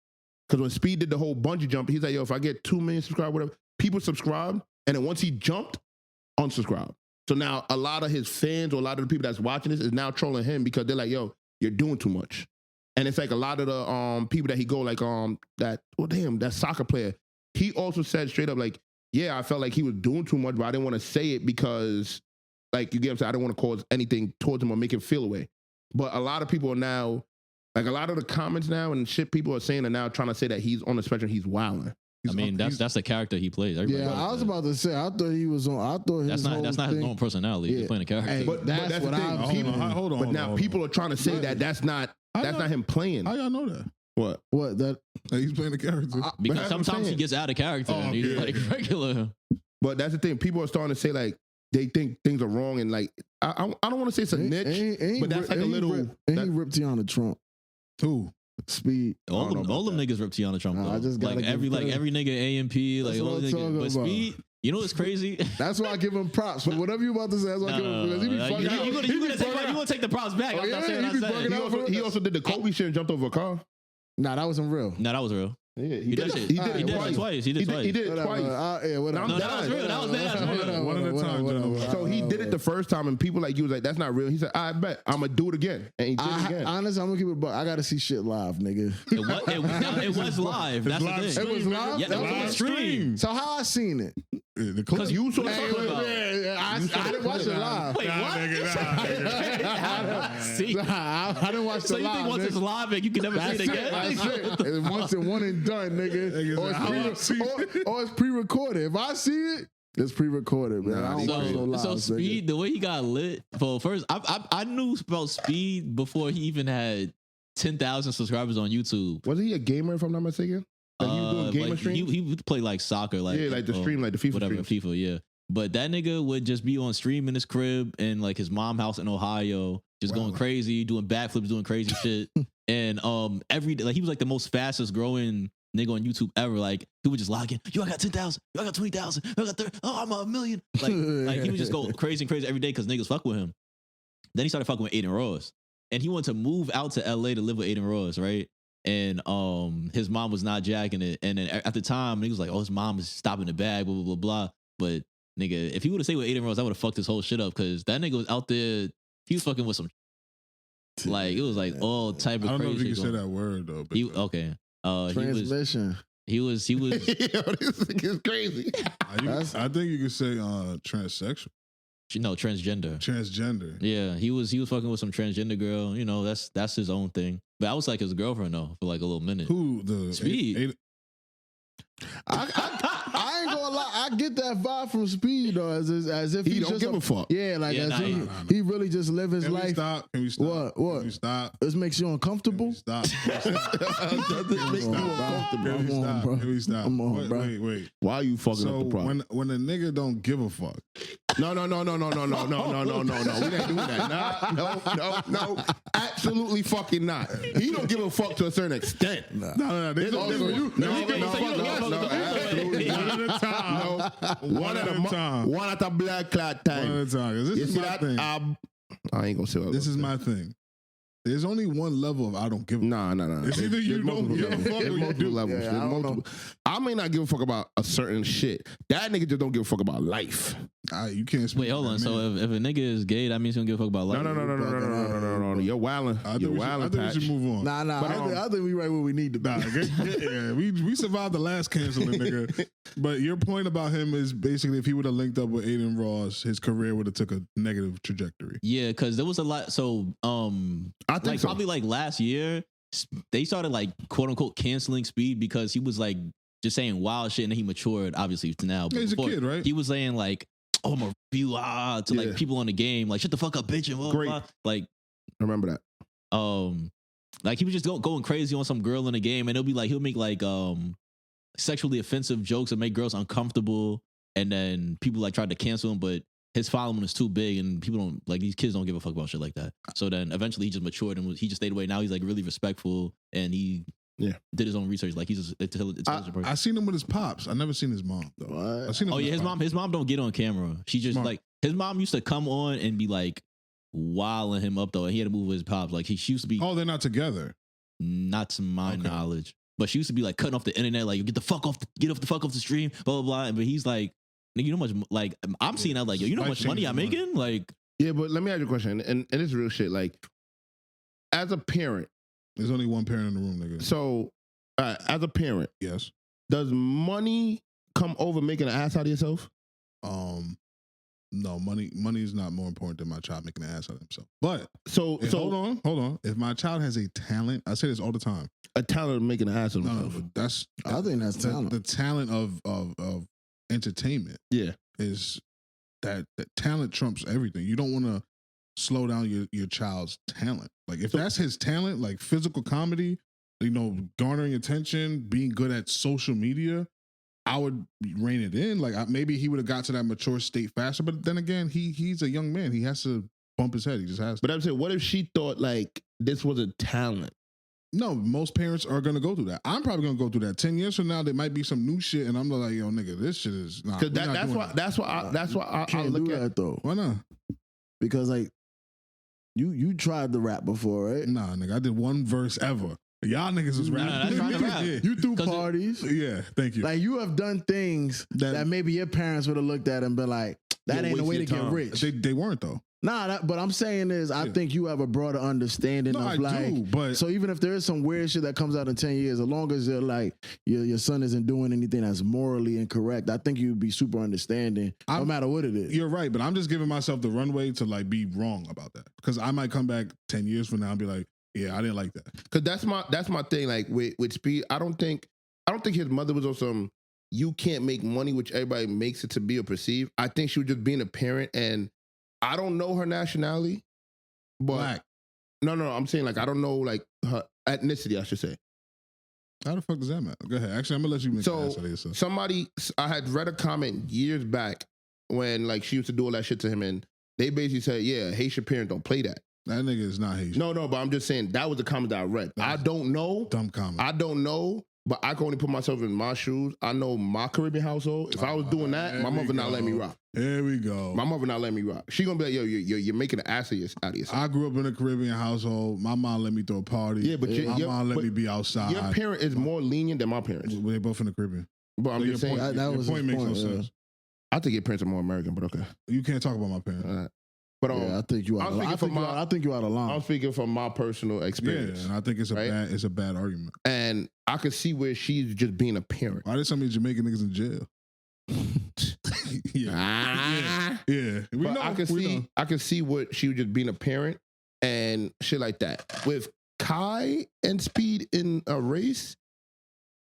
Speaker 1: because when Speed did the whole bungee jump, he's like, yo, if I get 2 million subscribers, whatever, people subscribe, and then once he jumped, unsubscribe. So now a lot of his fans, or a lot of the people that's watching this, is now trolling him because they're like, yo, you're doing too much. And it's like a lot of the people that he go like that soccer player, he also said straight up like, yeah, I felt like he was doing too much, but I didn't want to say it because, like, you get what I'm saying, I didn't want to cause anything towards him or make him feel away. But a lot of people are now, like, a lot of the comments now and shit people are saying are now trying to say that he's on the spectrum, he's wilding.
Speaker 4: I mean, that's the character he plays. Everybody
Speaker 2: Yeah,
Speaker 4: knows
Speaker 2: I was
Speaker 4: that.
Speaker 2: about to say. I thought he was on. I thought
Speaker 4: That's not his normal personality. He's
Speaker 2: Yeah.
Speaker 4: playing a character.
Speaker 2: Hey,
Speaker 1: But
Speaker 2: that's
Speaker 1: that's
Speaker 2: what
Speaker 1: the thing.
Speaker 2: I'm
Speaker 1: People-
Speaker 2: saying.
Speaker 3: Hold on.
Speaker 1: But now people are trying to say that that's not him playing.
Speaker 3: How y'all know that?
Speaker 1: What?
Speaker 2: What that?
Speaker 3: Like, he's playing a character.
Speaker 1: But
Speaker 4: Because
Speaker 1: that's what I'm
Speaker 4: sometimes he
Speaker 1: saying.
Speaker 4: gets out of character
Speaker 3: Oh,
Speaker 4: and he's
Speaker 3: okay.
Speaker 4: like regular.
Speaker 1: But that's the thing. People are starting to say like they think things are wrong and like I don't want to say it's a niche, but that's like a little.
Speaker 2: And he ripped Tiana Trump.
Speaker 3: Who?
Speaker 2: Speed.
Speaker 4: All
Speaker 1: don't know
Speaker 4: them
Speaker 1: about
Speaker 4: niggas rip Tiana Trump.
Speaker 2: Nah, I
Speaker 4: though.
Speaker 2: just gotta
Speaker 4: like
Speaker 2: give
Speaker 4: every
Speaker 2: credit.
Speaker 4: nigga AMP, like
Speaker 2: That's
Speaker 4: all
Speaker 2: what
Speaker 4: the
Speaker 2: I'm
Speaker 4: niggas.
Speaker 2: talking
Speaker 4: But
Speaker 2: about.
Speaker 4: Speed, you know what's crazy?
Speaker 2: That's why I give him props. But whatever you about to say, that's why I give him because he be
Speaker 4: Like,
Speaker 2: fucking out.
Speaker 4: you gonna take the props back.
Speaker 2: Oh,
Speaker 4: I'm not
Speaker 2: yeah?
Speaker 4: saying
Speaker 2: He
Speaker 4: what
Speaker 2: be
Speaker 4: I
Speaker 2: bugging
Speaker 4: said.
Speaker 2: out.
Speaker 1: He also did the Kobe shit and jumped over a car.
Speaker 2: Nah, that wasn't real.
Speaker 4: No, that was real.
Speaker 1: Yeah,
Speaker 4: He did it.
Speaker 1: He did
Speaker 4: He
Speaker 1: it
Speaker 4: did
Speaker 1: twice.
Speaker 4: it twice. He did it twice.
Speaker 1: He did it
Speaker 2: Whatever.
Speaker 1: twice.
Speaker 2: Yeah, whatever.
Speaker 1: No,
Speaker 4: that was real. That was real.
Speaker 3: One at a time, gentlemen.
Speaker 1: So he did it the first time, and people like you was like, "That's not real." He said, "I bet I'm gonna do it again," and he did it again.
Speaker 2: Honestly, I'm gonna keep it. But I gotta see shit live, nigga.
Speaker 4: It was live. That's the
Speaker 3: live
Speaker 4: thing.
Speaker 2: It was live.
Speaker 4: Yeah, it was on stream.
Speaker 2: So how I seen it?
Speaker 3: The clip.
Speaker 1: Because you saw the
Speaker 2: Hey,
Speaker 1: clip.
Speaker 2: I didn't watch it live.
Speaker 4: Wait,
Speaker 3: Nah,
Speaker 4: what?
Speaker 3: nigga, nah.
Speaker 4: See?
Speaker 2: I didn't watch
Speaker 4: So
Speaker 2: the
Speaker 4: you
Speaker 2: live.
Speaker 4: think once it's
Speaker 2: nigga.
Speaker 4: live and you can never see
Speaker 2: That's
Speaker 4: it
Speaker 2: it.
Speaker 4: again?
Speaker 2: That's it. It's once and one and done, nigga.
Speaker 3: Niggas
Speaker 2: Or
Speaker 3: how I
Speaker 2: it's,
Speaker 3: see
Speaker 2: or it's pre-recorded. If I see it, it's pre-recorded, man. I don't watch no live.
Speaker 4: So Speed, the way he got lit. For first, I knew about Speed before he even had 10,000 subscribers on YouTube.
Speaker 1: Wasn't he a gamer, if I'm not mistaken? Like he was doing gamer
Speaker 4: Like,
Speaker 1: streams?
Speaker 4: he would play like soccer, like
Speaker 1: Yeah, like the stream, like the FIFA
Speaker 4: whatever,
Speaker 1: streams.
Speaker 4: FIFA, yeah. But that nigga would just be on stream in his crib in like his mom house in Ohio, just going crazy, doing backflips, doing crazy shit. And every day, like he was like the most fastest growing nigga on YouTube ever. Like he would just log in, yo, I got 10,000, yo, I got 20,000, yo, I got 30, oh, I'm a million. Like he would just go crazy and crazy every day because niggas fuck with him. Then he started fucking with Aiden Ross. And he wanted to move out to LA to live with Aiden Ross, right? And his mom was not jacking it. And then at the time, niggas was like, oh, his mom is stopping the bag, blah, blah, blah, blah. But nigga, if he would have stayed with Aiden Ross, I would have fucked this whole shit up because that nigga was out there, he was fucking with some, like, it was like all type of
Speaker 3: I don't know if
Speaker 4: crazy
Speaker 3: you
Speaker 4: shit
Speaker 3: can say
Speaker 4: going.
Speaker 3: that word though. But
Speaker 4: Okay.
Speaker 2: Transmission.
Speaker 4: He was
Speaker 1: Yo, this thing is crazy.
Speaker 3: I think you could say transsexual,
Speaker 4: no, transgender.
Speaker 3: transgender.
Speaker 4: Yeah, he was fucking with some transgender girl. You know, that's his own thing. But I was like his girlfriend though for like a little minute.
Speaker 3: Who the
Speaker 4: Speed.
Speaker 2: I ain't gonna lie. I get that vibe from Speed though, as if
Speaker 1: He
Speaker 2: he's
Speaker 1: don't
Speaker 2: just
Speaker 1: give a fuck.
Speaker 2: Yeah, like
Speaker 4: Yeah,
Speaker 2: as
Speaker 4: nah,
Speaker 2: he,
Speaker 4: nah,
Speaker 2: he really just live his
Speaker 3: Can we
Speaker 2: life.
Speaker 3: stop? Can we stop?
Speaker 2: What?
Speaker 3: Can we stop?
Speaker 2: This makes you
Speaker 3: Can
Speaker 2: uncomfortable.
Speaker 3: we stop? Can we stop?
Speaker 1: This makes me
Speaker 2: Come on,
Speaker 1: uncomfortable.
Speaker 3: Can we
Speaker 2: Come on,
Speaker 3: stop?
Speaker 2: bro.
Speaker 3: Can we stop?
Speaker 2: Come on, bro.
Speaker 3: Wait.
Speaker 1: Why are you fucking
Speaker 3: So
Speaker 1: up the problem?
Speaker 3: when a nigga don't give a fuck,
Speaker 1: No. We ain't doing that. No. Absolutely fucking not. He don't give a fuck to a certain extent.
Speaker 3: no, there's a
Speaker 2: Also,
Speaker 3: difference.
Speaker 1: No, absolutely
Speaker 3: One
Speaker 1: not.
Speaker 3: at a time.
Speaker 1: No,
Speaker 3: One at a time.
Speaker 1: One at a black clot
Speaker 3: One
Speaker 1: time.
Speaker 3: at a time. 'Cause
Speaker 1: You
Speaker 3: This is
Speaker 1: see
Speaker 3: my
Speaker 1: that?
Speaker 3: thing.
Speaker 1: I ain't gonna say what I
Speaker 3: This
Speaker 1: was
Speaker 3: is
Speaker 1: gonna
Speaker 3: my thing. There's only one level of I don't give a
Speaker 1: say. Nah.
Speaker 3: It's either you
Speaker 1: There's
Speaker 3: don't
Speaker 1: multiple
Speaker 3: give a
Speaker 1: levels.
Speaker 3: fuck or
Speaker 1: There's
Speaker 3: you
Speaker 1: multiple
Speaker 3: do.
Speaker 1: levels.
Speaker 2: Yeah,
Speaker 1: There's
Speaker 2: I don't
Speaker 1: multiple. I may not give a fuck about a certain shit. That nigga just don't give a fuck about life.
Speaker 3: You can't speak
Speaker 4: Wait, hold
Speaker 3: for
Speaker 4: on.
Speaker 3: that
Speaker 4: So
Speaker 3: man.
Speaker 4: if a nigga is gay, that means he don't give a fuck about life.
Speaker 1: No. You're wildin'.
Speaker 3: I think
Speaker 1: You're
Speaker 3: we should- I
Speaker 1: wildin',
Speaker 3: think we
Speaker 1: Patch.
Speaker 3: should move on.
Speaker 2: Nah.
Speaker 1: But,
Speaker 2: I think we right where we need to be.
Speaker 3: Nah, yeah, we survived the last canceling, nigga. But your point about him is basically if he would have linked up with Aiden Ross, his career would have took a negative trajectory.
Speaker 4: Yeah, because there was a lot. So
Speaker 1: I think
Speaker 4: like
Speaker 1: so.
Speaker 4: probably like last year, they started like quote unquote canceling Speed because he was like just saying wild shit and then he matured obviously to now. But
Speaker 3: Yeah, he's a
Speaker 4: before,
Speaker 3: kid, right?
Speaker 4: He was saying like, "Oh, I'm a review to
Speaker 1: Yeah.
Speaker 4: like people on the game, like shut the fuck up, bitch." And blah,
Speaker 1: Great.
Speaker 4: blah. Like
Speaker 1: Remember that.
Speaker 4: like he was just going crazy on some girl in the game, and he'll make like sexually offensive jokes that make girls uncomfortable, and then people like tried to cancel him, but his following is too big, and people don't like these kids don't give a fuck about shit like that. So then eventually he just matured and he just stayed away. Now he's like really respectful, and he did his own research. Like he's a intelligent person.
Speaker 3: I seen him with his pops. I never seen his mom though.
Speaker 2: What?
Speaker 3: I seen him
Speaker 4: Oh
Speaker 3: with
Speaker 4: yeah, his mom don't get on camera. She just
Speaker 3: Smart.
Speaker 4: like his mom used to come on and be like wilding him up though, and he had to move with his pops. Like she used to be
Speaker 3: Oh, they're not together.
Speaker 4: not to my
Speaker 3: Okay.
Speaker 4: knowledge, but she used to be like cutting off the internet, like get the fuck off the stream, blah blah blah. But he's like, nigga, you know how much like I'm seeing that like yo, you know how much money I'm
Speaker 3: Life-changing
Speaker 4: making? Like
Speaker 1: Yeah, but let me ask you a question, and it's real shit. Like, as a parent,
Speaker 3: There's only one parent in the room, nigga.
Speaker 1: so as a parent,
Speaker 3: Yes.
Speaker 1: does money come over making an ass out of yourself?
Speaker 3: No, money is not more important than my child making an ass out of himself. But
Speaker 1: So
Speaker 3: hold on. If my child has a talent, I say this all the time.
Speaker 1: a talent of making an ass of
Speaker 3: No,
Speaker 1: himself.
Speaker 3: that's
Speaker 2: I think that's talent.
Speaker 3: the talent of entertainment
Speaker 1: Yeah.
Speaker 3: is that talent trumps everything. You don't want to slow down your child's talent. Like if that's his talent, like physical comedy, garnering attention, being good at social media, I would rein it in. Like maybe he would have got to that mature state faster. But then again, he's a young man. He has to bump his head. He just has to.
Speaker 1: But I'm saying, what if she thought like this was a talent?
Speaker 3: No, most parents are gonna go through that. I'm probably gonna go through that. 10 years from now, there might be some new shit, and I'm like, yo, nigga, this shit is not.
Speaker 1: Because that's why I
Speaker 2: Can't
Speaker 1: look
Speaker 2: do
Speaker 1: at
Speaker 2: that though,
Speaker 3: Why not?
Speaker 2: because like you tried to rap before, right?
Speaker 3: Nah, nigga, I did one verse ever. Y'all niggas was rapping.
Speaker 4: that's not a rap.
Speaker 3: Yeah.
Speaker 2: You threw
Speaker 4: 'Cause
Speaker 2: parties.
Speaker 3: Yeah, thank you.
Speaker 2: Like you have done things that maybe your parents would have looked at and been like, that
Speaker 1: Yo,
Speaker 2: ain't the way to
Speaker 1: waste your
Speaker 2: get
Speaker 1: time.
Speaker 2: rich.
Speaker 3: They weren't though.
Speaker 2: Nah, but I'm saying is, I think you have a broader understanding
Speaker 3: No,
Speaker 2: of
Speaker 3: I
Speaker 2: like.
Speaker 3: do, but
Speaker 2: So even if there is some weird shit that comes out in 10 years, as long as you're like your son isn't doing anything that's morally incorrect, I think you'd be super understanding, no matter what it is.
Speaker 3: you're right. But I'm just giving myself the runway to like be wrong about that because I might come back 10 years from now and be like, yeah, I didn't like that.
Speaker 1: because that's my thing. Like with Speed, I don't think his mother was on some you can't make money, which everybody makes it to be or perceive. I think she was just being a parent, and I don't know her nationality, but
Speaker 3: Black.
Speaker 1: no, I'm saying like I don't know like her ethnicity, I should say.
Speaker 3: How the fuck does that matter? Go ahead. Actually, I'm gonna let you make
Speaker 1: So
Speaker 3: an ass out of yourself.
Speaker 1: somebody, I had read a comment years back when like she used to do all that shit to him, and they basically said, yeah, Haitian parents don't play that.
Speaker 3: That nigga is not Haitian.
Speaker 1: No, but I'm just saying that was the comment that I read. I don't know.
Speaker 3: Dumb comment.
Speaker 1: I don't know, but I can only put myself in my shoes. I know my Caribbean household. If I was doing that,
Speaker 3: There
Speaker 1: my
Speaker 3: we
Speaker 1: mother not
Speaker 3: go.
Speaker 1: letting me rock.
Speaker 3: Here we go.
Speaker 1: My mother not letting me rock. She gonna be like, yo, you're making an ass of yourself.
Speaker 3: I grew up in a Caribbean household. My mom let me throw a party.
Speaker 1: Yeah, but
Speaker 3: my mom let me be outside.
Speaker 1: Your parent is more lenient than my parents.
Speaker 3: They're both in the Caribbean.
Speaker 1: But I'm
Speaker 3: So
Speaker 1: just
Speaker 3: your
Speaker 1: saying,
Speaker 3: point,
Speaker 2: that
Speaker 3: your
Speaker 2: was
Speaker 3: point
Speaker 2: his
Speaker 3: makes no
Speaker 2: point, yeah.
Speaker 3: sense.
Speaker 1: I think your parents are more American, but okay.
Speaker 3: You can't talk about my parents.
Speaker 1: But
Speaker 2: Yeah, I think you out.
Speaker 1: I'm speaking from
Speaker 2: I think you out of line.
Speaker 1: I'm speaking from my personal
Speaker 3: Yeah,
Speaker 1: experience.
Speaker 3: and I think it's a bad argument.
Speaker 1: And I could see where she's just being a parent.
Speaker 3: Why did some of these Jamaican niggas in jail? yeah.
Speaker 1: Ah.
Speaker 3: Yeah. We
Speaker 1: But
Speaker 3: know.
Speaker 1: I can see what she was just being a parent and shit like that. With Kai and Speed in a race,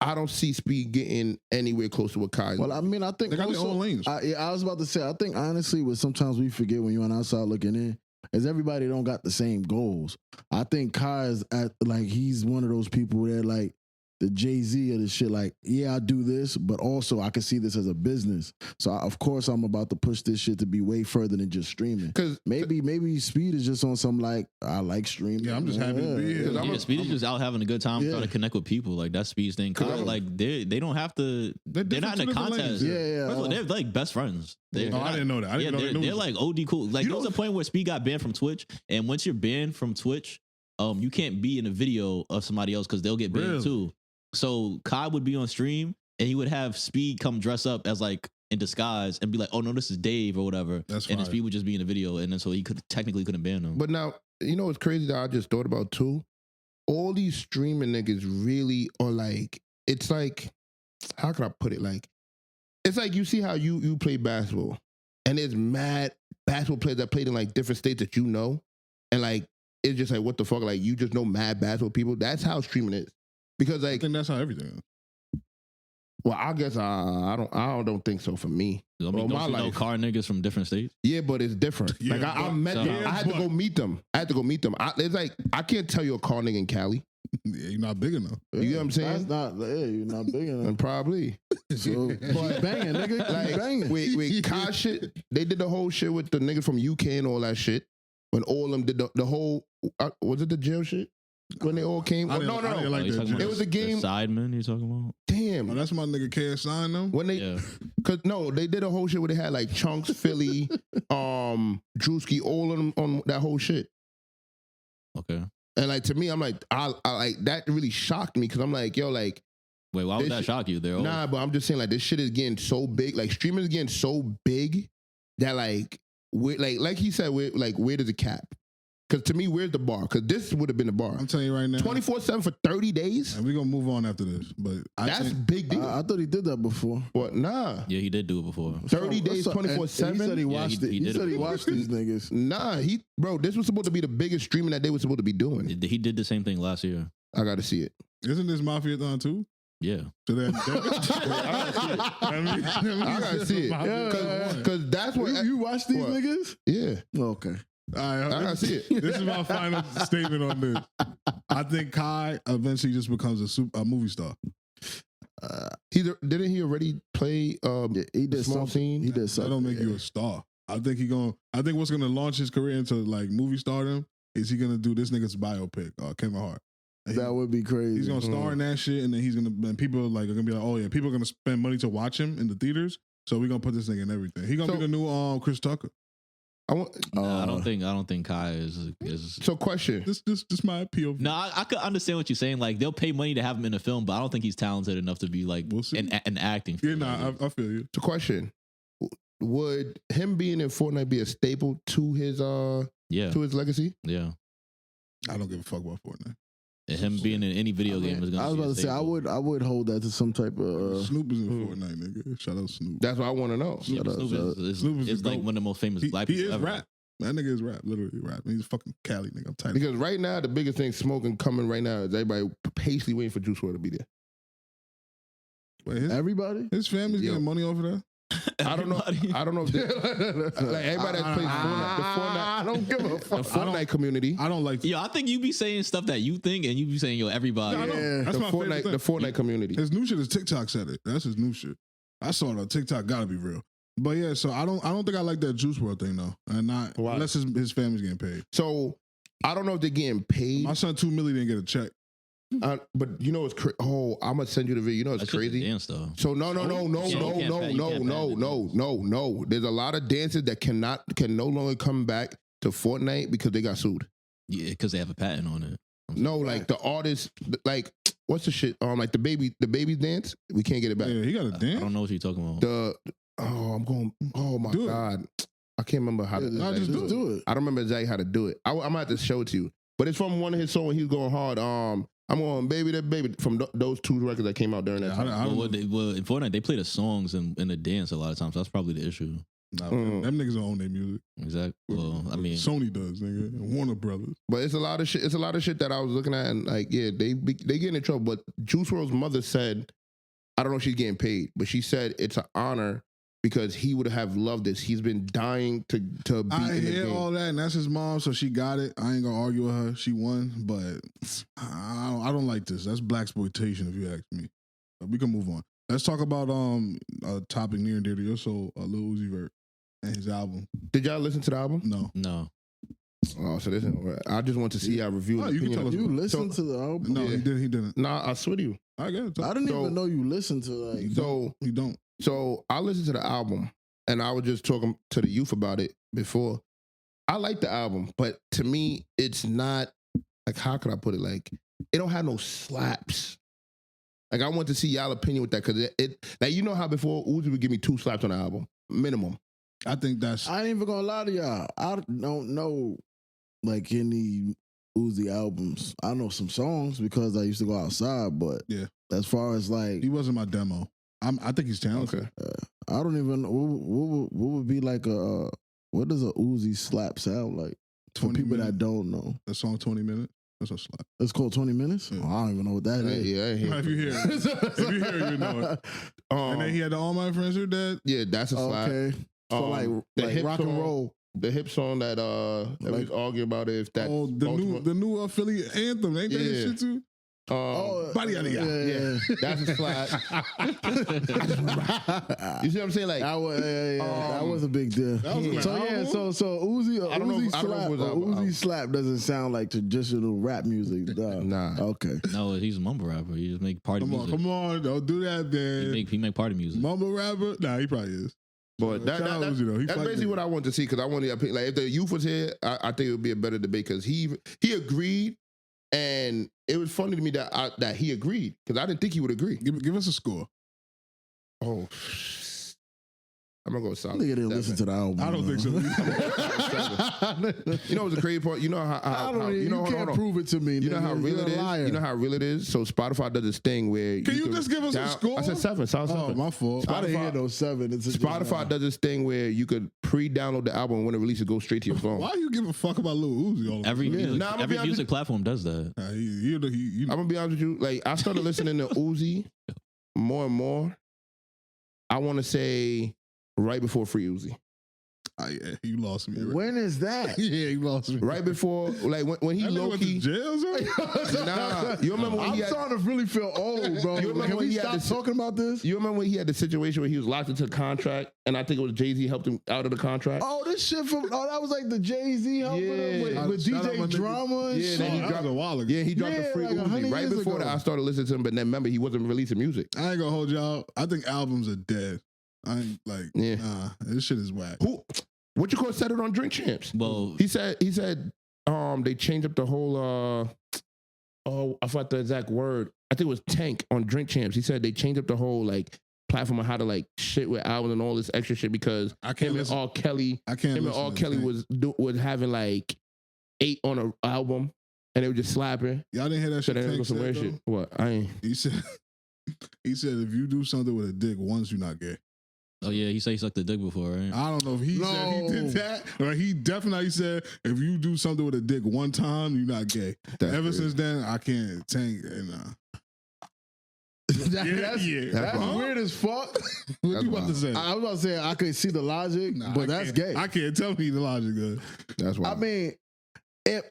Speaker 1: I don't see Speed getting anywhere close to what Kai.
Speaker 2: Well, I mean, I think
Speaker 3: They got their
Speaker 2: also-
Speaker 3: own lanes.
Speaker 2: I was about to say, I think honestly, what sometimes we forget when you're on outside looking in is everybody don't got the same goals. I think Kai is he's one of those people that like the Jay-Z of the shit. Like, yeah, I do this, but also I can see this as a business. So of course I'm about to push this shit to be way further than just streaming.
Speaker 1: Because
Speaker 2: Maybe Speed is just on some like I like streaming.
Speaker 3: Yeah, I'm just happy to be here.
Speaker 4: Yeah, Speed is just out having a good time, trying to connect with people. Like that's Speed's thing.
Speaker 1: Correct.
Speaker 4: Like they don't have to. They're not in a contest.
Speaker 2: Yeah.
Speaker 4: First of all, they're like best friends. They're
Speaker 3: I didn't know that. I didn't know that.
Speaker 4: they're like OD cool. Like there was a point where Speed got banned from Twitch, and once you're banned from Twitch, you can't be in a video of somebody else because they'll get banned
Speaker 3: Really?
Speaker 4: too. So Kai would be on stream, and he would have Speed come dress up as like in disguise and be like, "Oh no, this is Dave" or whatever.
Speaker 3: That's
Speaker 4: and then
Speaker 3: fire.
Speaker 4: Speed would just be in the video, and then so he couldn't ban him.
Speaker 1: But now, you know what's crazy that I just thought about too? All these streaming niggas really are like, it's like, how can I put it? Like, it's like you see how you play basketball, and there's mad basketball players that played in like different states that you know, and like, it's just like, what the fuck? Like, you just know mad basketball people. That's how streaming is. Because
Speaker 3: I
Speaker 1: like,
Speaker 3: think that's how everything is.
Speaker 1: well, I guess I don't think so for me.
Speaker 4: I mean,
Speaker 1: Well,
Speaker 4: don't
Speaker 1: my
Speaker 4: you know
Speaker 1: life.
Speaker 4: car niggas from different states?
Speaker 1: Yeah, but it's different.
Speaker 3: Yeah,
Speaker 1: like I
Speaker 3: but-
Speaker 1: met them.
Speaker 4: Yeah,
Speaker 1: I had to go meet them. It's like I can't tell you a car nigga in Cali.
Speaker 3: Yeah, you're not big enough.
Speaker 1: You get what I'm saying?
Speaker 2: That's not. Yeah, you're not big enough.
Speaker 1: And probably.
Speaker 2: So keep banging, nigga. Keep
Speaker 1: Like
Speaker 2: banging.
Speaker 1: with Kai shit, they did the whole shit with the niggas from UK and all that shit. When all of them did the whole, was it the jail shit? When they all came?
Speaker 3: I
Speaker 1: Oh,
Speaker 3: didn't- I didn't
Speaker 1: no.
Speaker 3: like
Speaker 4: you
Speaker 3: that
Speaker 4: talking about
Speaker 1: It was a
Speaker 4: the
Speaker 1: game.
Speaker 4: Sidemen you talking about?
Speaker 1: Damn.
Speaker 3: Oh, that's my nigga KSI them.
Speaker 1: When they,
Speaker 4: Yeah.
Speaker 1: cause no, they did a whole shit where they had like Chunks, Philly, Drewski, all of them on that whole shit.
Speaker 4: Okay.
Speaker 1: And like to me, I'm like, I like that really shocked me because I'm like, yo, like,
Speaker 4: Wait, why would
Speaker 1: This
Speaker 4: that
Speaker 1: shit-
Speaker 4: shock you? There.
Speaker 1: nah, but I'm just saying like this shit is getting so big, like streaming is getting so big that like he said, where does it cap? Because to me, where's the bar? Because this would have been the bar.
Speaker 3: I'm telling you right now.
Speaker 1: 24/7 for 30 days?
Speaker 3: And we're going to move on after this. But
Speaker 1: That's big deal.
Speaker 2: I thought he did that before.
Speaker 1: But nah.
Speaker 4: Yeah, he did do it before.
Speaker 1: 30 days,
Speaker 2: And
Speaker 1: 24/7?
Speaker 2: he said he
Speaker 4: Yeah,
Speaker 2: watched
Speaker 4: he
Speaker 2: it. He
Speaker 4: did
Speaker 2: said
Speaker 4: it
Speaker 2: he watched these niggas.
Speaker 1: Nah, bro, this was supposed to be the biggest streaming that they were supposed to be doing.
Speaker 4: He did the same thing last year.
Speaker 1: I got to see it.
Speaker 3: Isn't this Mafia-thon too?
Speaker 4: Yeah.
Speaker 3: So that
Speaker 1: I gotta see it. Because that's what.
Speaker 2: You watch these
Speaker 1: What?
Speaker 2: niggas?
Speaker 1: Yeah.
Speaker 2: Okay.
Speaker 3: All right,
Speaker 1: I gotta see it.
Speaker 3: This is my final statement on this. I think Kai eventually just becomes a movie star.
Speaker 1: Didn't he already play
Speaker 2: He did
Speaker 1: small
Speaker 2: something.
Speaker 1: scene?
Speaker 2: He did
Speaker 3: That
Speaker 2: something.
Speaker 3: don't make you a star. I think what's gonna launch his career into like movie stardom is he gonna do this nigga's biopic, Kevin Hart. And
Speaker 2: That would be crazy.
Speaker 3: he's gonna star in that shit, and then and people are gonna be like, oh yeah, people are gonna spend money to watch him in the theaters. So we're gonna put this nigga in everything. He gonna be the new Chris Tucker.
Speaker 1: I
Speaker 4: don't think Kai is.
Speaker 1: So question.
Speaker 3: This my appeal.
Speaker 4: No, I could understand what you're saying. Like they'll pay money to have him in a film, but I don't think he's talented enough to be like
Speaker 3: We'll see.
Speaker 4: an acting.
Speaker 3: Yeah, nah, I feel you.
Speaker 1: So question. Would him being in Fortnite be a staple to his legacy?
Speaker 4: Yeah.
Speaker 3: I don't give a fuck about Fortnite.
Speaker 4: And him being in any video game is gonna.
Speaker 2: I was
Speaker 4: be a
Speaker 2: about to say
Speaker 4: staple.
Speaker 2: I would hold that to some type of.
Speaker 3: Snoop is in Fortnite, nigga. Shout out Snoop.
Speaker 1: That's what I want to know.
Speaker 4: Yeah, but Snoop is like
Speaker 3: dope.
Speaker 4: one of the most famous black
Speaker 3: He
Speaker 4: people
Speaker 3: is
Speaker 4: ever.
Speaker 3: rap. That nigga is rap, literally rap. He's a fucking Cali nigga. I'm tired.
Speaker 1: Because right now, the biggest thing smoking coming right now is everybody patiently waiting for Juice WRLD to be there.
Speaker 3: Wait,
Speaker 2: Everybody?
Speaker 3: his family's
Speaker 1: Yo.
Speaker 3: getting money off of that?
Speaker 1: I don't know. I don't know if like everybody that plays Fortnite, the Fortnite. I don't give a fuck. The Fortnite community.
Speaker 3: I don't like.
Speaker 4: Yo, I think you be saying stuff that you think, and you be saying, yo, everybody.
Speaker 3: I know.
Speaker 2: Yeah.
Speaker 3: That's
Speaker 1: The
Speaker 3: my favorite
Speaker 1: Fortnite,
Speaker 3: thing.
Speaker 1: the Fortnite community.
Speaker 3: His new shit is TikTok said it. That's his new shit. I saw it on TikTok. Gotta be real. But yeah, so I don't think I like that Juice WRLD thing though, and not
Speaker 1: Why?
Speaker 3: unless his family's getting paid.
Speaker 1: So I don't know if they're getting paid.
Speaker 3: My son $2 million didn't get a check.
Speaker 1: But you know it's crazy. Oh, I'm gonna send you the video. You know it's
Speaker 4: That's just a
Speaker 1: crazy.
Speaker 4: dance though.
Speaker 1: So no.
Speaker 4: You can't pat- you can't
Speaker 1: No. There's a lot of dancers that can no longer come back to Fortnite because they got sued.
Speaker 4: Yeah, because they have a patent on it.
Speaker 1: No, like the artists, like what's the shit? Like the baby dance. We can't get it back.
Speaker 3: Yeah, he got a
Speaker 4: I
Speaker 3: dance.
Speaker 4: don't know what you're talking about.
Speaker 1: Oh my
Speaker 3: Do it.
Speaker 1: god, I can't remember how to
Speaker 3: No,
Speaker 1: exactly
Speaker 3: just
Speaker 2: do it.
Speaker 1: I don't remember exactly how to do it. I'm gonna have to show it to you. But it's from one of his songs when he was going hard. I'm going baby that baby from those two records that came out during that
Speaker 3: Yeah,
Speaker 1: time.
Speaker 3: I don't
Speaker 4: Well, in Fortnite, they play the songs and the dance a lot of times. That's probably the issue.
Speaker 3: Nah,
Speaker 1: Mm.
Speaker 3: them niggas don't own their music.
Speaker 4: Exactly. Well, I mean,
Speaker 3: Sony does, nigga. And Warner Brothers.
Speaker 1: But it's a lot of shit. It's a lot of shit that I was looking at, and like, yeah, they get in trouble. But Juice WRLD's mother said, I don't know if she's getting paid, but she said it's an honor because he would have loved this. He's been dying to be
Speaker 3: I
Speaker 1: in the
Speaker 3: hear
Speaker 1: game.
Speaker 3: all that, and that's his mom, so she got it. I ain't gonna argue with her. She won, but I don't like this. That's blaxploitation, if you ask me. But we can move on. Let's talk about a topic near and dear to your soul, Lil Uzi Vert and his album.
Speaker 1: Did y'all listen to the album?
Speaker 3: No.
Speaker 4: no.
Speaker 1: Oh, so this. I just want to see y'all review.
Speaker 3: Oh,
Speaker 1: and
Speaker 3: you can
Speaker 1: opinion
Speaker 3: tell
Speaker 1: of
Speaker 3: us.
Speaker 1: it.
Speaker 2: You listen
Speaker 1: So-
Speaker 2: to the album?
Speaker 3: No,
Speaker 1: Yeah.
Speaker 3: he didn't.
Speaker 1: Nah, I swear to you.
Speaker 3: I get it.
Speaker 2: I didn't
Speaker 1: So-
Speaker 2: even know you listened to like.
Speaker 1: So
Speaker 3: He don't.
Speaker 1: So I listened to the album, and I was just talking to the youth about it before. I like the album, but to me, it's not like, how could I put it? Like, it don't have no slaps. Like, I want to see y'all opinion with that because it like, you know how before Uzi would give me 2 slaps on the album minimum.
Speaker 3: I think that's.
Speaker 2: I ain't even gonna lie to y'all. I don't know like any Uzi albums. I know some songs because I used to go outside, but
Speaker 3: Yeah.
Speaker 2: as far as like,
Speaker 3: He wasn't my demo. I think he's talented.
Speaker 1: Okay,
Speaker 2: I don't even know what would be like what does a Uzi slap sound like for
Speaker 3: 20
Speaker 2: people that
Speaker 3: minutes.
Speaker 2: don't know?
Speaker 3: That song 20 minutes. That's a slap.
Speaker 2: It's called 20 Minutes.
Speaker 3: Yeah.
Speaker 2: Oh, I don't even know what that is.
Speaker 1: yeah, I ain't hear
Speaker 3: If you hear it, if you hear it, you know it. And then he had the All My Friends Are Dead.
Speaker 1: yeah, that's a slap.
Speaker 2: Okay, so
Speaker 1: Um,
Speaker 2: like
Speaker 1: the hip
Speaker 2: rock and
Speaker 1: song-
Speaker 2: roll.
Speaker 1: The hip song that we
Speaker 2: Like-
Speaker 1: was arguing about if that
Speaker 3: Oh, the new Philly anthem. Ain't that his
Speaker 1: Yeah.
Speaker 3: shit too? Body out of ya.
Speaker 1: yeah, that's a slap. You see what I'm saying? Like,
Speaker 2: That was, that was a big deal.
Speaker 3: That was an
Speaker 2: So yeah,
Speaker 3: album?
Speaker 2: so Uzi,
Speaker 1: I don't know
Speaker 2: Uzi
Speaker 1: if- I don't know if
Speaker 2: slap,
Speaker 1: it was album.
Speaker 2: Uzi slap doesn't sound like traditional rap music.
Speaker 1: Nah.
Speaker 2: Okay.
Speaker 4: No, he's a mumble rapper. He just make party music.
Speaker 3: Come on, don't do that, man.
Speaker 4: He make party music.
Speaker 3: Mumble rapper? Nah, he probably is.
Speaker 1: But
Speaker 3: Shout out Uzi, though. He
Speaker 1: that's
Speaker 3: fight
Speaker 1: basically
Speaker 3: niggas.
Speaker 1: what I want to see because I want to like if the youth was here, I think it would be a better debate because he agreed, and it was funny to me that he agreed because I didn't think he would agree.
Speaker 3: Give us a score.
Speaker 1: Oh, I'm gonna go solid.
Speaker 2: Nigga didn't listen to the album.
Speaker 3: I don't think so.
Speaker 1: You know what's the crazy part? You know how
Speaker 2: I don't.
Speaker 1: you know,
Speaker 2: you can't prove it to me.
Speaker 1: You know
Speaker 2: nigga.
Speaker 1: how real
Speaker 2: You're
Speaker 1: it
Speaker 2: a
Speaker 1: is.
Speaker 2: liar.
Speaker 1: You know how real it is. So Spotify does this thing where
Speaker 3: Can you just give us a score?
Speaker 1: I said 7. Solid 7.
Speaker 3: Oh, my fault.
Speaker 2: I didn't hear no 7. It's
Speaker 1: Spotify does this thing where you could pre-download the album and when it releases, it goes straight to your phone.
Speaker 3: Why you give a fuck about Lil Uzi? All
Speaker 4: Every music,
Speaker 1: Nah, I'm
Speaker 4: every
Speaker 1: gonna be
Speaker 4: music platform does that.
Speaker 1: I'm gonna be honest with you. Like I started listening to Uzi more and more. I want to say right before Free Uzi.
Speaker 3: Yeah, you lost me.
Speaker 2: When is that?
Speaker 3: Yeah, you lost me.
Speaker 1: Right before, like when he
Speaker 3: That nigga
Speaker 1: low
Speaker 3: went to
Speaker 1: key.
Speaker 3: jail, sir?
Speaker 1: Nah, you remember when
Speaker 2: I'm
Speaker 1: he had?
Speaker 2: starting to really feel old, bro.
Speaker 1: You remember
Speaker 2: Can
Speaker 1: when
Speaker 2: we
Speaker 1: he had
Speaker 2: stop talking about this?
Speaker 1: You remember when he had the situation where he was locked into a contract, and I think it was Jay-Z helped him out of the contract.
Speaker 2: Oh, this shit from that was like the Jay-Z helping him with
Speaker 3: Shout out my
Speaker 2: DJ
Speaker 3: nigga.
Speaker 2: Drama and
Speaker 1: Yeah,
Speaker 2: shit.
Speaker 1: then he
Speaker 3: That
Speaker 1: dropped
Speaker 3: was a while ago.
Speaker 1: Yeah, he dropped
Speaker 2: Yeah,
Speaker 1: the Free
Speaker 2: like 100
Speaker 1: Uzi right
Speaker 2: years
Speaker 1: before
Speaker 2: ago.
Speaker 1: that. I started listening to him, but then remember he wasn't releasing music.
Speaker 3: I ain't gonna hold y'all. I think albums are dead. I ain't like,
Speaker 1: Yeah.
Speaker 3: nah, this shit is whack.
Speaker 1: Who? What you call said it on Drink Champs?
Speaker 4: Well,
Speaker 1: He said they changed up the whole I forgot the exact word. I think it was Tank on Drink Champs. He said they changed up the whole like platform on how to like shit with albums and all this extra shit because
Speaker 3: I can't
Speaker 1: him and
Speaker 3: listen.
Speaker 1: R. Kelly
Speaker 3: I can't
Speaker 1: him and
Speaker 3: listen
Speaker 1: R.
Speaker 3: to
Speaker 1: Kelly
Speaker 3: Tank.
Speaker 1: was having like 8 on an album and they were just slapping.
Speaker 3: Y'all didn't hear that
Speaker 1: So
Speaker 3: shit
Speaker 1: then it
Speaker 3: Tank
Speaker 1: was some
Speaker 3: said,
Speaker 1: weird
Speaker 3: though?
Speaker 1: shit. What? I ain't.
Speaker 3: He said if you do something with a dick once, you're not gay.
Speaker 4: oh yeah, he said he sucked the dick before, right?
Speaker 3: I don't know if he said he did that, or he definitely said if you do something with a dick one time, you're not gay.
Speaker 1: That's
Speaker 3: Ever
Speaker 1: weird.
Speaker 3: since then, I can't Tank.
Speaker 2: That's
Speaker 1: wild.
Speaker 2: weird as fuck.
Speaker 3: What
Speaker 1: That's
Speaker 3: you about to say?
Speaker 2: I was about to say I could see the logic,
Speaker 3: Nah,
Speaker 2: but
Speaker 3: I
Speaker 2: that's
Speaker 3: can't-
Speaker 2: gay.
Speaker 3: I can't tell me the logic good.
Speaker 1: That's why.
Speaker 2: I mean,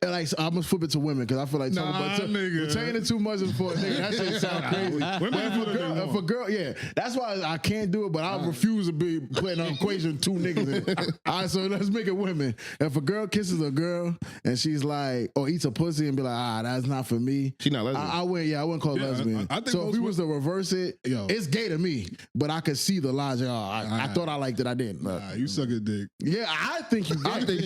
Speaker 2: like I'm gonna flip it to women because I feel like talking
Speaker 3: Nah,
Speaker 2: about
Speaker 3: nigga.
Speaker 2: pertaining it too much for a nigga. That shit sound crazy.
Speaker 3: Women
Speaker 2: But
Speaker 3: do what they
Speaker 2: if a
Speaker 3: want.
Speaker 2: girl, yeah, that's why I can't do it. But I refuse to be putting an equation with 2 niggas in it. All right, so let's make it women. If a girl kisses a girl and she's like, or eats a pussy and be like, that's not for me.
Speaker 1: She not lesbian.
Speaker 2: I wouldn't call it
Speaker 3: Yeah,
Speaker 2: lesbian.
Speaker 3: I think
Speaker 2: So if
Speaker 3: most
Speaker 2: we was to reverse it,
Speaker 3: Yo.
Speaker 2: it's gay to me. But I could see the logic. I thought I liked it. I didn't.
Speaker 3: Nah, you suck a dick.
Speaker 2: Yeah, I think you.
Speaker 1: I think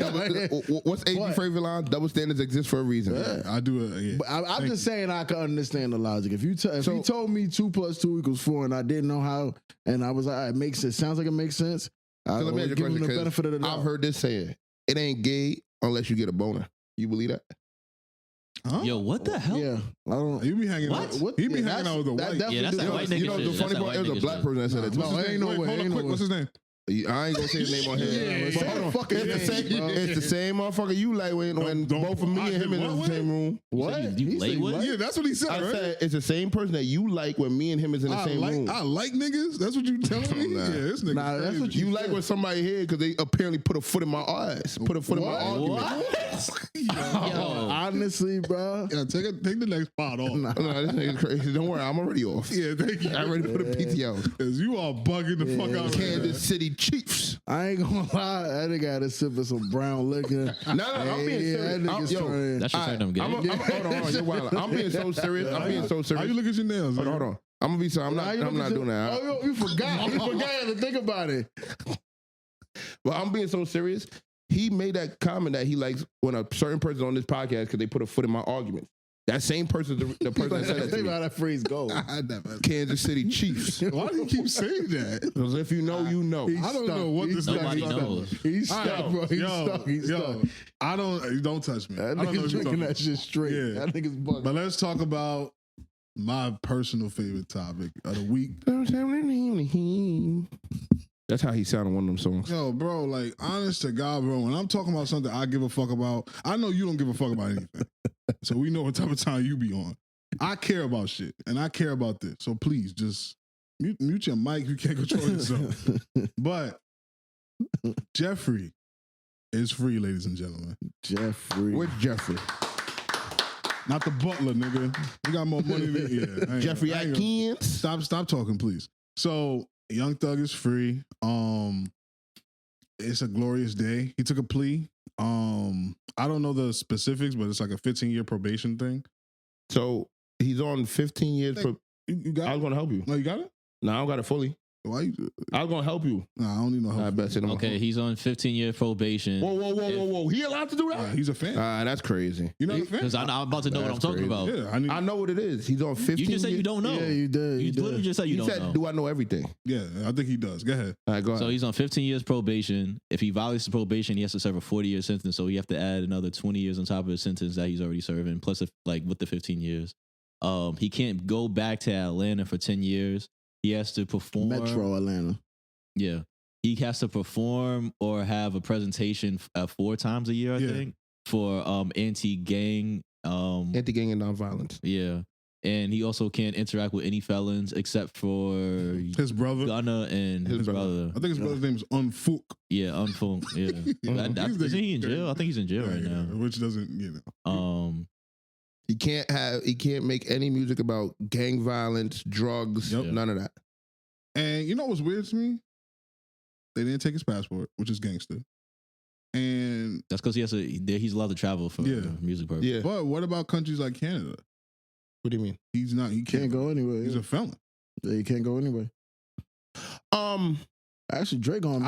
Speaker 1: what's AG
Speaker 2: What?
Speaker 1: favorite line? Double standards exist for a reason.
Speaker 3: I do it. Yeah.
Speaker 2: But I'm
Speaker 3: Thank
Speaker 2: just saying I can understand the logic. If you told me 2 + 2 = 4 and I didn't know how, and I was like, it sounds like it makes sense. I
Speaker 1: So let me ask you
Speaker 2: would
Speaker 1: a
Speaker 2: give him
Speaker 1: question,
Speaker 2: the
Speaker 1: 'cause
Speaker 2: benefit of the doubt.
Speaker 1: I've heard this saying, it ain't gay unless you get a boner. You believe that?
Speaker 3: Huh?
Speaker 4: Yo, what the hell?
Speaker 2: Yeah, I don't.
Speaker 3: You be hanging
Speaker 4: What?
Speaker 3: out. He be hanging out with a white.
Speaker 4: Yeah, that's that white nigga
Speaker 1: You know,
Speaker 4: shit.
Speaker 1: the
Speaker 4: That's
Speaker 1: funny
Speaker 4: that
Speaker 1: part,
Speaker 4: white
Speaker 1: it was a
Speaker 4: nigga
Speaker 1: black
Speaker 4: shit.
Speaker 1: person that said it.
Speaker 2: No,
Speaker 3: What's his
Speaker 2: ain't
Speaker 3: name?
Speaker 2: no
Speaker 3: Wait,
Speaker 2: way,
Speaker 3: hold
Speaker 2: ain't
Speaker 3: on,
Speaker 2: no
Speaker 3: quick.
Speaker 2: way.
Speaker 3: What's his name?
Speaker 1: I ain't gonna say his name on here.
Speaker 2: Yeah,
Speaker 1: But
Speaker 2: say
Speaker 1: hold
Speaker 2: the
Speaker 1: on.
Speaker 2: fucking
Speaker 1: It's the
Speaker 2: name,
Speaker 1: same-
Speaker 2: bro.
Speaker 1: It's the same motherfucker you like when
Speaker 3: Don't-
Speaker 1: both of me
Speaker 3: I
Speaker 1: and him
Speaker 3: did
Speaker 1: in the
Speaker 3: what?
Speaker 1: same room.
Speaker 2: What?
Speaker 4: You
Speaker 2: He
Speaker 4: lay
Speaker 2: said
Speaker 4: with?
Speaker 2: what?
Speaker 3: Yeah, that's what he said,
Speaker 1: I
Speaker 3: right?
Speaker 1: said it's the same person that you like when me and him is in the
Speaker 3: I
Speaker 1: same
Speaker 3: like
Speaker 1: room.
Speaker 3: niggas. That's what you telling me?
Speaker 1: Nah.
Speaker 3: Yeah, this nigga.
Speaker 2: Nah, that's
Speaker 3: crazy.
Speaker 2: what
Speaker 1: You like when somebody here because they apparently put a foot in my eyes, put a foot in my argument.
Speaker 4: What?
Speaker 2: Oh, honestly, bro.
Speaker 3: Yeah, take the next spot off.
Speaker 2: Nah.
Speaker 1: No, this nigga crazy. Don't worry, I'm already off.
Speaker 3: Yeah, thank you.
Speaker 1: I already put a PTO.
Speaker 3: Cause you are bugging the fuck out of me.
Speaker 1: Kansas City Chiefs.
Speaker 2: I ain't gonna lie. That nigga had a sip of some brown liquor.
Speaker 1: No, I'm being serious.
Speaker 2: That nigga's trying.
Speaker 4: That should turn them gay.
Speaker 1: hold on, you're wild. I'm being so serious. I'm being so
Speaker 3: How
Speaker 1: serious.
Speaker 3: you look at your nails?
Speaker 1: Hold on. I'm gonna be so. I'm not doing that.
Speaker 2: Oh, you forgot. You forgot to think about it.
Speaker 1: Well, I'm being so serious. He made that comment that he likes when a certain person on this podcast because they put a foot in my arguments. That same person, the person that said that to
Speaker 2: Think
Speaker 1: me.
Speaker 2: about how that phrase goes.
Speaker 3: I never.
Speaker 1: Kansas City Chiefs.
Speaker 3: Why do you keep saying that?
Speaker 1: Because if you know, you know.
Speaker 2: He's
Speaker 3: I don't
Speaker 2: stuck.
Speaker 3: know what
Speaker 2: He's
Speaker 3: this
Speaker 2: stuck.
Speaker 4: Nobody
Speaker 2: He's stuck.
Speaker 4: knows.
Speaker 2: He's stuck, bro. He's stuck. He's stuck.
Speaker 3: I don't touch me.
Speaker 2: That
Speaker 3: I don't know
Speaker 2: nigga's
Speaker 3: what you're
Speaker 2: drinking
Speaker 3: talking
Speaker 2: that shit straight.
Speaker 3: Yeah.
Speaker 2: That nigga's bugging.
Speaker 3: But let's talk about my personal favorite topic of the week.
Speaker 1: That's how he sounded on one of them songs.
Speaker 3: Yo, bro, like, honest to God, bro, when I'm talking about something I give a fuck about, I know you don't give a fuck about anything. So we know what type of time you be on. I care about shit, and I care about this. So please, just mute your mic. You can't control yourself. But Jeffrey is free, ladies and gentlemen.
Speaker 2: Jeffrey.
Speaker 1: Where's Jeffrey?
Speaker 3: Not the butler, nigga. You got more money than I ain't
Speaker 1: Jeffrey
Speaker 3: gonna- I ain't gonna-
Speaker 1: Atkins.
Speaker 3: Stop talking, please. So Young Thug is free. It's a glorious day. He took a plea. I don't know the specifics, but it's like a 15-year probation thing.
Speaker 1: So he's on 15 years.
Speaker 3: You got
Speaker 1: I
Speaker 3: it?
Speaker 1: was going to help you.
Speaker 3: No, you got it?
Speaker 1: No, I don't got it fully.
Speaker 3: Why you?
Speaker 1: I was gonna help you.
Speaker 3: Nah, I don't need no help.
Speaker 1: I bet you.
Speaker 4: Okay, he's on 15-year probation.
Speaker 1: Whoa. He allowed to do that?
Speaker 3: He's a fan.
Speaker 1: That's crazy.
Speaker 3: You know the fan?
Speaker 4: Because I'm about to know what I'm talking about.
Speaker 3: Yeah,
Speaker 1: I know what it is. He's on 15.
Speaker 4: You just said you don't know.
Speaker 2: Yeah, you did.
Speaker 4: You literally just said you don't know.
Speaker 1: Do I know everything?
Speaker 3: Yeah, I think he does. Go ahead.
Speaker 1: All right, go ahead.
Speaker 4: So he's on 15 years probation. If he violates the probation, he has to serve a 40-year sentence. So you have to add another 20 years on top of the sentence that he's already serving, plus with the 15 years. He can't go back to Atlanta for 10 years. He has to perform.
Speaker 2: Metro Atlanta.
Speaker 4: Yeah. He has to perform or have a presentation 4 times a year, I think, for anti-gang.
Speaker 1: Anti-gang and nonviolence.
Speaker 4: Yeah. And he also can't interact with any felons except for
Speaker 3: His brother.
Speaker 4: Gunna and his brother.
Speaker 3: I think his brother's name is Unfook.
Speaker 4: Yeah, Unfunk. Yeah. Isn't he in jail? I think he's in jail right now.
Speaker 3: Which doesn't,
Speaker 1: He can't make any music about gang violence, drugs, none of that.
Speaker 3: And you know what's weird to me? They didn't take his passport, which is gangster. And
Speaker 4: that's because he's allowed to travel for music purposes.
Speaker 1: Yeah.
Speaker 3: But what about countries like Canada?
Speaker 1: What do you mean?
Speaker 3: He
Speaker 2: can't go anywhere.
Speaker 3: He's a felon.
Speaker 2: Yeah, he can't go anywhere. Actually, Drake on.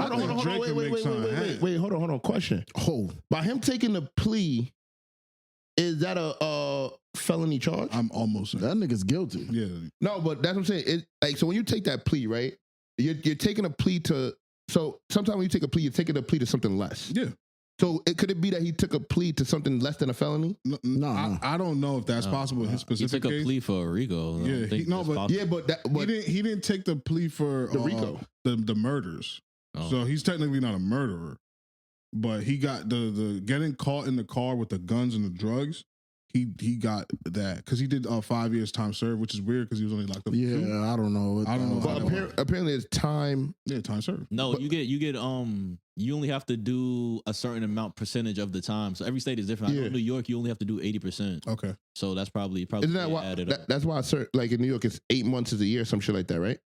Speaker 1: Wait, hold on. Question. By him taking the plea, is that a felony charge?
Speaker 3: I'm almost saying.
Speaker 2: That nigga's guilty.
Speaker 3: Yeah.
Speaker 1: No, but that's what I'm saying. So when you take that plea, right? You're taking a plea to. So sometimes when you take a plea, you're taking a plea to something less.
Speaker 3: Yeah.
Speaker 1: So could it be that he took a plea to something less than a felony?
Speaker 3: No. I don't know if that's possible in his specific case.
Speaker 4: He took a plea for a RICO.
Speaker 3: He didn't take the plea for
Speaker 1: the RICO,
Speaker 3: the murders. Oh. So he's technically not a murderer, but he got the getting caught in the car with the guns and the drugs. He got that because he did 5 years time served, which is weird because he was only locked up.
Speaker 2: Yeah, I don't know.
Speaker 1: But apparently it's time.
Speaker 3: Yeah, time served.
Speaker 4: No, but you get you only have to do a certain percentage of the time. So every state is different. I know in New York you only have to do 80%.
Speaker 3: Okay,
Speaker 4: so that's probably
Speaker 1: isn't that why? That's why like in New York it's 8 months is a year, some shit like that, right?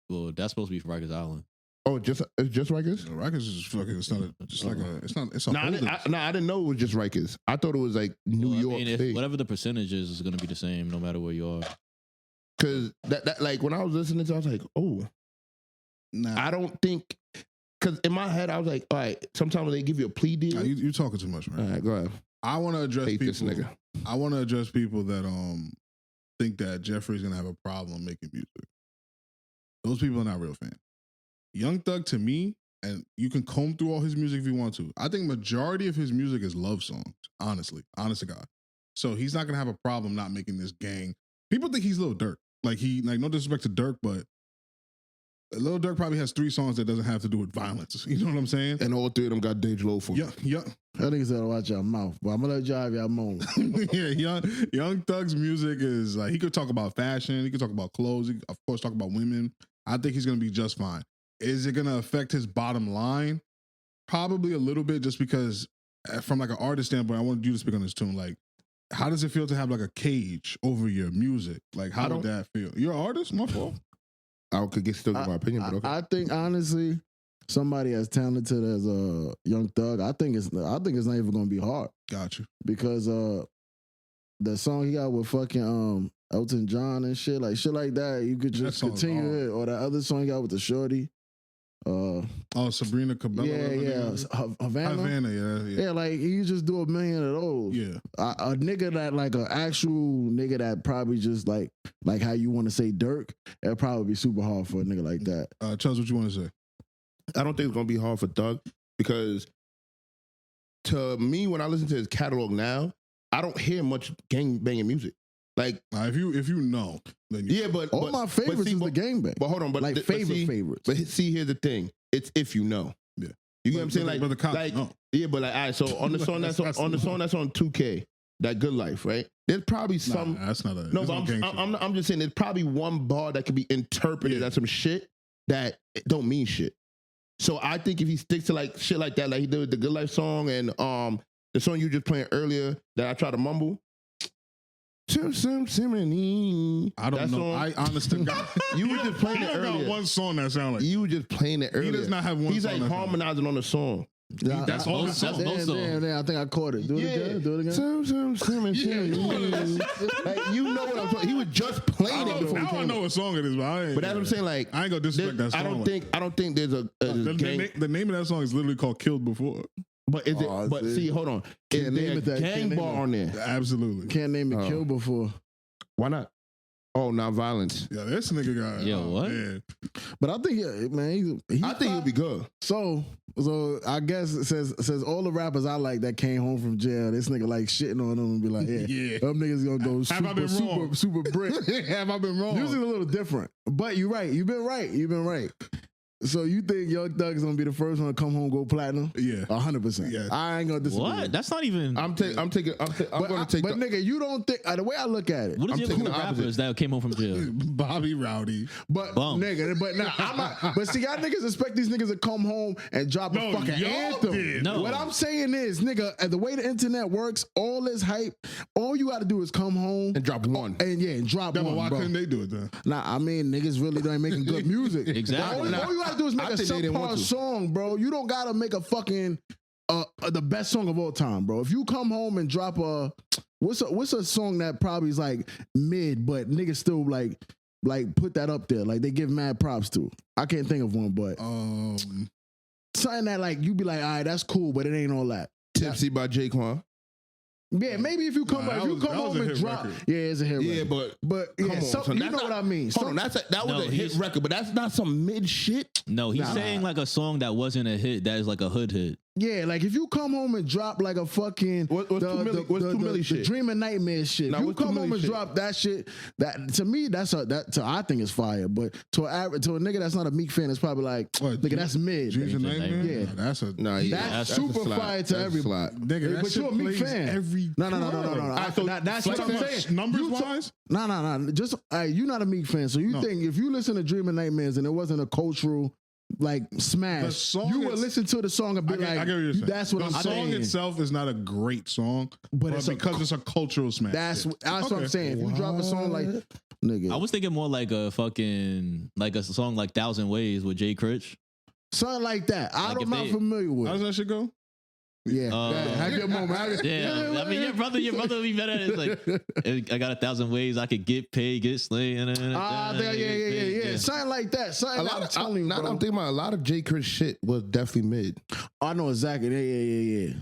Speaker 4: Well, that's supposed to be for Rikers Island.
Speaker 1: Oh, it's just Rikers?
Speaker 3: Rikers is fucking. It's a.
Speaker 1: I didn't know it was just Rikers. I thought it was like New York.
Speaker 4: I mean, whatever the percentage is going to be the same no matter where you are.
Speaker 1: Because that like when I was listening to it, I was like, oh, I don't think. Because in my head I was like, all right. Sometimes they give you a plea deal.
Speaker 3: Nah, you're talking too much, man.
Speaker 1: All right, go ahead.
Speaker 3: I want to address people.
Speaker 1: This nigga.
Speaker 3: I want to address people that think that Jeffrey's gonna have a problem making music. Those people are not real fans. Young Thug, to me, and you can comb through all his music if you want to. I think majority of his music is love songs, honestly. Honest to God. So he's not going to have a problem not making this gang. People think he's Lil Durk. Like no disrespect to Durk, but Lil Durk probably has 3 songs that doesn't have to do with violence. You know what I'm saying?
Speaker 1: And all 3 of them got Dej Low for.
Speaker 3: Yeah.
Speaker 2: That nigga said, watch your mouth. But I'm going to let you have your moment.
Speaker 3: Yeah, Young Thug's music is like, he could talk about fashion. He could talk about clothes. He could, of course, talk about women. I think he's going to be just fine. Is it going to affect his bottom line? Probably a little bit, just because from like an artist standpoint, I want you to speak on this tune. Like, how does it feel to have like a cage over your music? Like, how would that feel? You're an artist? My fault.
Speaker 1: I could still give my opinion, but okay.
Speaker 2: I think honestly, somebody as talented as Young Thug, I think it's not even going to be hard.
Speaker 3: Gotcha.
Speaker 2: Because the song he got with fucking Elton John and shit like that, you could just continue it. Or the other song he got with the shorty.
Speaker 3: Sabrina Cabello.
Speaker 2: Yeah. Havana,
Speaker 3: yeah.
Speaker 2: Yeah, like you just do 1 million of those.
Speaker 3: Yeah.
Speaker 2: A nigga that like an actual nigga that probably just like how you want to say Dirk, it'll probably be super hard for a nigga like that.
Speaker 3: Chubbz, what you want to say?
Speaker 1: I don't think it's gonna be hard for Thug because to me, when I listen to his catalog now, I don't hear much gang banging music. Like
Speaker 3: if you know, then
Speaker 1: but
Speaker 2: all my favorites is the gangbang.
Speaker 1: But hold on, but
Speaker 2: like favorites.
Speaker 1: But see, here's the thing: it's if you know.
Speaker 3: Yeah,
Speaker 1: you get what I'm saying? Like,
Speaker 3: but the cops
Speaker 1: like
Speaker 3: know.
Speaker 1: Yeah, but like, all right. So on the song that's on the song that's on 2K, that Good Life, right? There's probably some.
Speaker 3: Nah, that's not a.
Speaker 1: No, but I'm just saying there's probably one bar that could be interpreted as some shit that don't mean shit. So I think if he sticks to like shit like that, like he did with the Good Life song and the song you just playing earlier that I tried to mumble.
Speaker 3: I don't know.
Speaker 1: Song,
Speaker 3: I honestly got
Speaker 1: you were just playing it earlier.
Speaker 3: Got one song that sound like
Speaker 1: you were just playing it earlier.
Speaker 3: He does not have one.
Speaker 1: He's
Speaker 3: song
Speaker 1: like harmonizing on the song.
Speaker 3: That's all the
Speaker 4: That's
Speaker 3: song.
Speaker 4: most of them.
Speaker 2: Damn, I think I caught it. Do it again. Do it again.
Speaker 1: Like, you know what I'm talking. He was just playing it before.
Speaker 3: Now I know what song it is, but I ain't.
Speaker 1: But that's what I'm saying. Like,
Speaker 3: I ain't gonna disrespect that song.
Speaker 1: I don't think there's a gang.
Speaker 3: The name of that song is literally called "Killed Before."
Speaker 1: But is it?
Speaker 2: Oh,
Speaker 1: But see, hold on. Is
Speaker 2: Can't
Speaker 1: there
Speaker 2: name
Speaker 1: a
Speaker 2: it that.
Speaker 1: gang
Speaker 2: Can't name
Speaker 1: bar
Speaker 2: it.
Speaker 1: on there?
Speaker 3: Absolutely.
Speaker 2: Can't name it. Kill before.
Speaker 1: Why not? Oh, non-violence.
Speaker 3: Yeah, this nigga got.
Speaker 4: Yo, what?
Speaker 3: Man.
Speaker 2: But I think, man,
Speaker 1: I think he'll be good.
Speaker 2: So I guess it says all the rappers I like that came home from jail. This nigga like shitting on them and be like, yeah, them niggas gonna go
Speaker 3: Have I been wrong?
Speaker 2: super brick.
Speaker 3: Have I been wrong?
Speaker 2: Usually a little different, but you're right. You've been right. So you think Young Thug is gonna be the first one to come home and go platinum?
Speaker 3: Yeah.
Speaker 2: 100%.
Speaker 3: Yeah.
Speaker 2: I ain't gonna disagree.
Speaker 4: What? That's not even.
Speaker 1: I'm gonna take.
Speaker 2: But
Speaker 1: the,
Speaker 2: nigga, you don't think the way I look at it.
Speaker 4: What is
Speaker 1: I'm
Speaker 4: your
Speaker 1: taking
Speaker 4: cool
Speaker 1: the opposite.
Speaker 4: rappers that came home from jail?
Speaker 3: Bobby Rowdy.
Speaker 2: But
Speaker 4: Bums.
Speaker 2: nigga, but nah, I'm not. But see, y'all niggas expect these niggas to come home and drop
Speaker 3: No,
Speaker 2: a fucking
Speaker 3: y'all
Speaker 2: anthem.
Speaker 3: did.
Speaker 4: No.
Speaker 2: What I'm saying is, nigga, the way the internet works, all this hype, all you got to do is come home
Speaker 1: and drop one.
Speaker 2: and drop
Speaker 3: Yeah, but
Speaker 2: one.
Speaker 3: why
Speaker 2: bro.
Speaker 3: couldn't they do it then?
Speaker 2: Nah, I mean, niggas really ain't making good music.
Speaker 4: Exactly.
Speaker 2: All you gotta do is make
Speaker 1: I
Speaker 2: a
Speaker 1: think they didn't want
Speaker 2: subpar
Speaker 1: to.
Speaker 2: song, bro. You don't gotta make a fucking the best song of all time, bro. If you come home and drop what's a song that probably is like mid, but niggas still like put that up there, like they give mad props to. I can't think of one, but something that like you be like, all right, that's cool, but it ain't all that.
Speaker 1: Tipsy by Jaquan.
Speaker 2: Yeah, maybe if you come,
Speaker 3: Nah,
Speaker 2: if
Speaker 3: that
Speaker 2: you
Speaker 3: was-
Speaker 2: come
Speaker 3: that was
Speaker 2: home
Speaker 3: a
Speaker 2: and
Speaker 3: hit
Speaker 2: drop,
Speaker 3: record.
Speaker 2: yeah, it's a hit
Speaker 1: Yeah,
Speaker 2: record.
Speaker 1: but
Speaker 2: yeah,
Speaker 1: come on,
Speaker 2: so,
Speaker 1: son,
Speaker 2: you
Speaker 1: that's
Speaker 2: know
Speaker 1: not-
Speaker 2: what I mean.
Speaker 1: Hold on, that was
Speaker 4: No,
Speaker 1: a hit
Speaker 4: he's-
Speaker 1: record, but that's not some mid shit.
Speaker 4: No, he's
Speaker 2: Nah.
Speaker 4: saying like a song that wasn't a hit. That is like a hood hit.
Speaker 2: Yeah, like if you come home and drop like a fucking
Speaker 1: What's 2 Milli shit?
Speaker 2: the Dream and Nightmare shit.
Speaker 1: Nah,
Speaker 2: You
Speaker 1: what's 2
Speaker 2: come home
Speaker 1: Milli
Speaker 2: and
Speaker 1: shit?
Speaker 2: drop that shit. That to me, I think it's fire. But to a nigga that's not a Meek fan, it's probably like,
Speaker 3: What,
Speaker 2: nigga, that's mid.
Speaker 3: Dreams and
Speaker 4: Dreams and
Speaker 3: Nightmares?
Speaker 2: Nightmares?
Speaker 3: Nah, that's a
Speaker 1: Nah, yeah,
Speaker 2: That's
Speaker 1: a
Speaker 2: super
Speaker 1: slide.
Speaker 2: fire to
Speaker 1: That's a
Speaker 2: everybody.
Speaker 1: slide.
Speaker 3: nigga. That
Speaker 2: But
Speaker 3: shit
Speaker 2: you're a Meek
Speaker 3: plays
Speaker 2: fan.
Speaker 3: every
Speaker 2: No.
Speaker 1: Alright, so
Speaker 2: That's what I'm saying.
Speaker 3: Numbers
Speaker 2: You ta-
Speaker 3: wise,
Speaker 2: No. Just you're not a Meek fan, so you
Speaker 3: No.
Speaker 2: think if you listen to Dream and Nightmares and it wasn't a cultural like
Speaker 3: The
Speaker 2: smash,
Speaker 3: song
Speaker 2: you would
Speaker 3: is-
Speaker 2: listen to the song and be
Speaker 3: I get
Speaker 2: like,
Speaker 3: what you're saying.
Speaker 2: that's what
Speaker 3: the
Speaker 2: I'm
Speaker 3: song
Speaker 2: saying.
Speaker 3: itself is not a great song, but
Speaker 2: it's
Speaker 3: because it's a cultural smash.
Speaker 2: That's
Speaker 3: Yeah.
Speaker 2: what I'm
Speaker 3: Okay.
Speaker 2: saying. If you drop a song like, nigga,
Speaker 4: I was thinking more like a song like Thousand Ways with Jay Critch.
Speaker 2: something like that.
Speaker 4: Like
Speaker 2: I'm
Speaker 4: if
Speaker 2: not
Speaker 4: they-
Speaker 2: familiar with.
Speaker 3: How's that shit go?
Speaker 2: Yeah, have your moment.
Speaker 4: Yeah, I mean your brother would be better. It's like I got 1,000 ways I could get paid, get slayed.
Speaker 2: Yeah. Something like that.
Speaker 1: A
Speaker 2: Something
Speaker 1: lot
Speaker 2: I'm
Speaker 1: of,
Speaker 2: telling you,
Speaker 1: now that
Speaker 2: bro.
Speaker 1: I'm thinking about a lot of J. Chris shit was definitely mid.
Speaker 2: I know exactly. Yeah.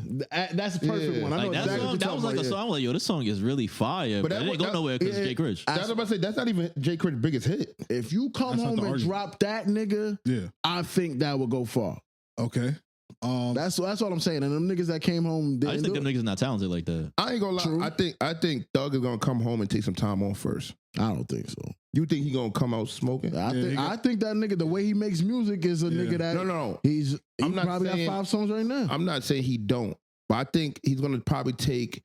Speaker 2: That's the perfect
Speaker 1: Yeah.
Speaker 2: one. I know
Speaker 4: Like that
Speaker 2: exactly
Speaker 4: song,
Speaker 2: what
Speaker 4: that
Speaker 2: you're
Speaker 4: was
Speaker 2: talking
Speaker 4: like a
Speaker 2: about.
Speaker 4: song. I'm like, yo, this song is really fire,
Speaker 1: But
Speaker 4: but
Speaker 1: that
Speaker 4: it didn't
Speaker 1: was-
Speaker 4: go nowhere because
Speaker 2: yeah,
Speaker 4: Jay Critch.
Speaker 1: That's what I'm about to say. That's not even J. Chris' biggest hit.
Speaker 2: If you come
Speaker 3: That's not
Speaker 2: home
Speaker 3: the
Speaker 2: and
Speaker 3: argument.
Speaker 2: drop that, nigga,
Speaker 3: Yeah.
Speaker 2: I think that would go far.
Speaker 3: Okay.
Speaker 2: That's all I'm saying. And them niggas that came home,
Speaker 4: I just think them
Speaker 2: it.
Speaker 4: niggas not talented like that.
Speaker 1: I ain't gonna lie.
Speaker 2: True.
Speaker 1: I think Thug is gonna come home and take some time off first.
Speaker 2: I don't think so.
Speaker 1: You think he gonna come out smoking?
Speaker 2: I think that nigga, the way he makes music is a nigga that
Speaker 1: No.
Speaker 2: he
Speaker 1: I'm not
Speaker 2: probably
Speaker 1: saying-
Speaker 2: got 5 songs right now.
Speaker 1: I'm not saying he don't, but I think he's gonna probably take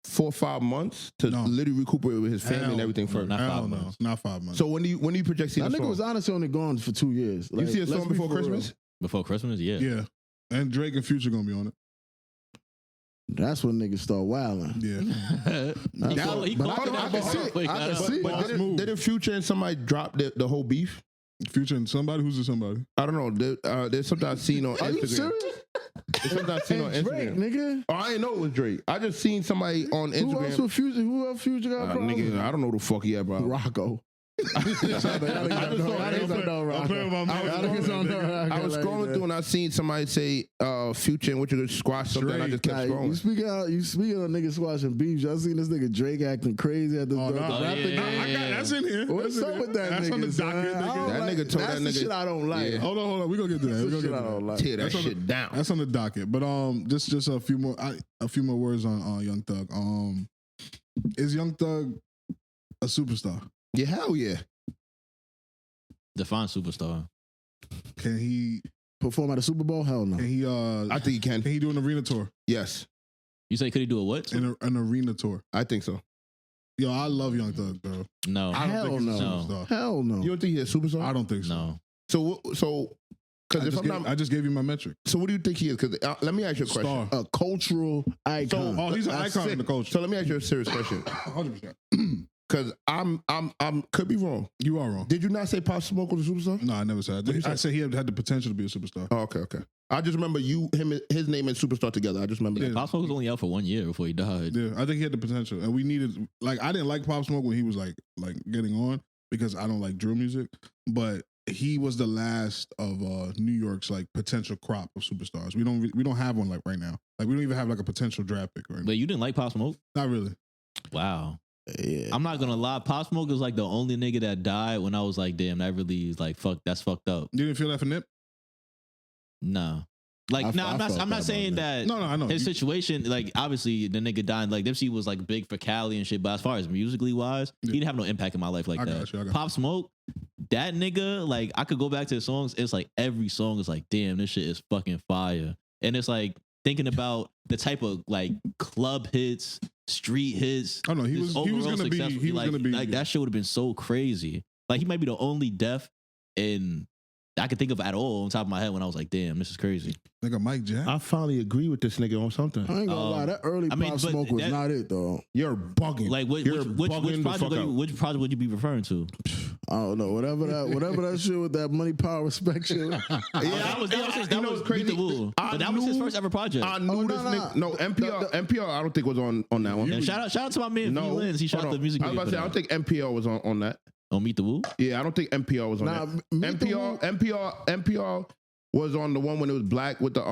Speaker 1: 4 or 5 months to
Speaker 3: No.
Speaker 1: literally recuperate with his family and everything
Speaker 4: no,
Speaker 1: first.
Speaker 4: not
Speaker 3: Hell
Speaker 4: 5
Speaker 3: no,
Speaker 4: months.
Speaker 3: not 5 months.
Speaker 1: So when do you project see
Speaker 2: That
Speaker 1: the
Speaker 2: nigga
Speaker 1: song?
Speaker 2: was honestly only gone for 2 years.
Speaker 1: You see a
Speaker 2: let's
Speaker 1: song
Speaker 2: be
Speaker 1: before
Speaker 2: for real.
Speaker 1: Christmas?
Speaker 4: Before Christmas, yeah.
Speaker 3: yeah, and Drake and Future gonna be on it.
Speaker 2: That's when niggas start wilding.
Speaker 3: Yeah.
Speaker 4: He called it
Speaker 2: but
Speaker 4: out
Speaker 2: I can see it.
Speaker 4: quick.
Speaker 2: I can
Speaker 4: Got
Speaker 2: see
Speaker 4: up.
Speaker 2: it.
Speaker 1: But
Speaker 3: Boss move.
Speaker 1: didn't Future and somebody drop the whole beef?
Speaker 3: Future and somebody. Who's the somebody?
Speaker 1: I don't know. There's something I've seen on
Speaker 2: Are you
Speaker 1: Instagram.
Speaker 2: serious?
Speaker 1: There's something I've seen on
Speaker 2: And Drake,
Speaker 1: Instagram.
Speaker 2: nigga.
Speaker 1: Oh, I didn't know it was Drake. I just seen somebody on
Speaker 2: Who else
Speaker 1: Instagram.
Speaker 2: with Future? Who else Future got problems?
Speaker 1: Nigga, I don't know who the fuck he had, bro.
Speaker 2: Rocco.
Speaker 3: I'm playing with my
Speaker 1: I was scrolling through and I seen somebody say Future and what you could squash something. And I just kept
Speaker 2: You
Speaker 1: scrolling.
Speaker 2: speaking of niggas squashing beefs. I seen this nigga Drake acting crazy at the
Speaker 3: Oh, no.
Speaker 2: rap
Speaker 4: yeah.
Speaker 2: game.
Speaker 3: I got that's in here.
Speaker 2: What's
Speaker 3: That's in
Speaker 2: up
Speaker 3: here.
Speaker 2: with that
Speaker 3: That's
Speaker 2: nigga?
Speaker 3: on the
Speaker 2: son?
Speaker 3: docket.
Speaker 2: I don't
Speaker 3: Nigga.
Speaker 1: That
Speaker 2: like-
Speaker 1: nigga told
Speaker 2: that's
Speaker 1: that
Speaker 2: the
Speaker 1: nigga-
Speaker 2: shit I don't like.
Speaker 1: Yeah.
Speaker 3: Hold on. We gonna get to that.
Speaker 2: That's
Speaker 3: We
Speaker 2: the
Speaker 3: gonna
Speaker 2: shit
Speaker 3: get
Speaker 2: I
Speaker 3: to
Speaker 2: don't
Speaker 3: that.
Speaker 2: like.
Speaker 1: Tear that
Speaker 3: That's on
Speaker 1: shit down.
Speaker 3: That's on the docket. But just a few more words on Young Thug. Is Young Thug a superstar?
Speaker 1: Yeah, hell yeah.
Speaker 4: Define superstar.
Speaker 3: Can he?
Speaker 2: Perform at a Super Bowl? Hell no.
Speaker 3: Can he?
Speaker 1: I think he can.
Speaker 3: Can he do an arena tour?
Speaker 1: Yes,
Speaker 4: You say could he do a what?
Speaker 3: An arena tour.
Speaker 1: I think so.
Speaker 3: Yo, I love Young Thug, bro.
Speaker 4: No.
Speaker 3: I don't
Speaker 2: Hell
Speaker 3: think he's a
Speaker 2: no.
Speaker 3: superstar.
Speaker 2: Hell no.
Speaker 1: You don't think he's a superstar?
Speaker 3: I don't think so.
Speaker 4: No.
Speaker 1: So, because if I'm not,
Speaker 3: I just gave you my metric.
Speaker 1: so what do you think he is? Because let me ask you a question.
Speaker 3: Star.
Speaker 2: A cultural icon.
Speaker 3: Oh, he's an
Speaker 1: That's
Speaker 3: icon
Speaker 1: it.
Speaker 3: in the culture.
Speaker 1: So let me ask you a serious question.
Speaker 3: 100%.
Speaker 1: Because I'm could be wrong.
Speaker 3: You are wrong.
Speaker 1: Did you not say Pop Smoke was a superstar?
Speaker 3: No, I never said that. I said he had the potential to be a superstar.
Speaker 1: Oh, okay. I just remember his name and Superstar together. I just remember that.
Speaker 4: Pop Smoke was only out for 1 year before he died.
Speaker 3: Yeah, I think he had the potential, and we needed. Like, I didn't like Pop Smoke when he was like getting on because I don't like drill music, but he was the last of New York's like potential crop of superstars. We don't have one like right now. Like we don't even have like a potential draft pick right now.
Speaker 4: But you didn't like Pop Smoke?
Speaker 3: Not really.
Speaker 4: Wow.
Speaker 2: Yeah.
Speaker 4: I'm not gonna lie. Pop Smoke was like the only nigga that died when I was like, damn, that really is like fuck. That's fucked up.
Speaker 3: You didn't feel that for Nip?
Speaker 4: Nah. Like, I'm not saying that.
Speaker 3: No, I know
Speaker 4: his situation. Like, obviously, the nigga died. Like, Nipsey was like big for Cali and shit. But as far as musically wise, he didn't have no impact in my life like
Speaker 3: I
Speaker 4: that.
Speaker 3: got you.
Speaker 4: Pop Smoke, that nigga. Like, I could go back to the songs. It's like every song is like, damn, this shit is fucking fire. And it's like thinking about the type of like club hits, street hits.
Speaker 3: Oh no, he was gonna be
Speaker 4: like that shit would have been so crazy. Like, he might be the only deaf in I could think of at all on top of my head when I was like, damn, this is crazy.
Speaker 3: Nigga Mike Jack.
Speaker 1: I finally agree with this nigga on something.
Speaker 2: I ain't gonna lie, that early Pop Smoke was not it though.
Speaker 1: You're bugging.
Speaker 4: Like, which project would you be referring to?
Speaker 2: I don't know. Whatever that shit with that money, power, respect shit.
Speaker 4: That was crazy. But that was his first ever project.
Speaker 1: I knew this nigga. No, NPR. I don't think was on that one.
Speaker 4: And shout out to my man V Lens. He shot the music video.
Speaker 1: I was about to say I don't think NPR was on that.
Speaker 4: On Meet the Woo?
Speaker 1: Yeah, I don't think NPR was on that. NPR was on the one when it was black with the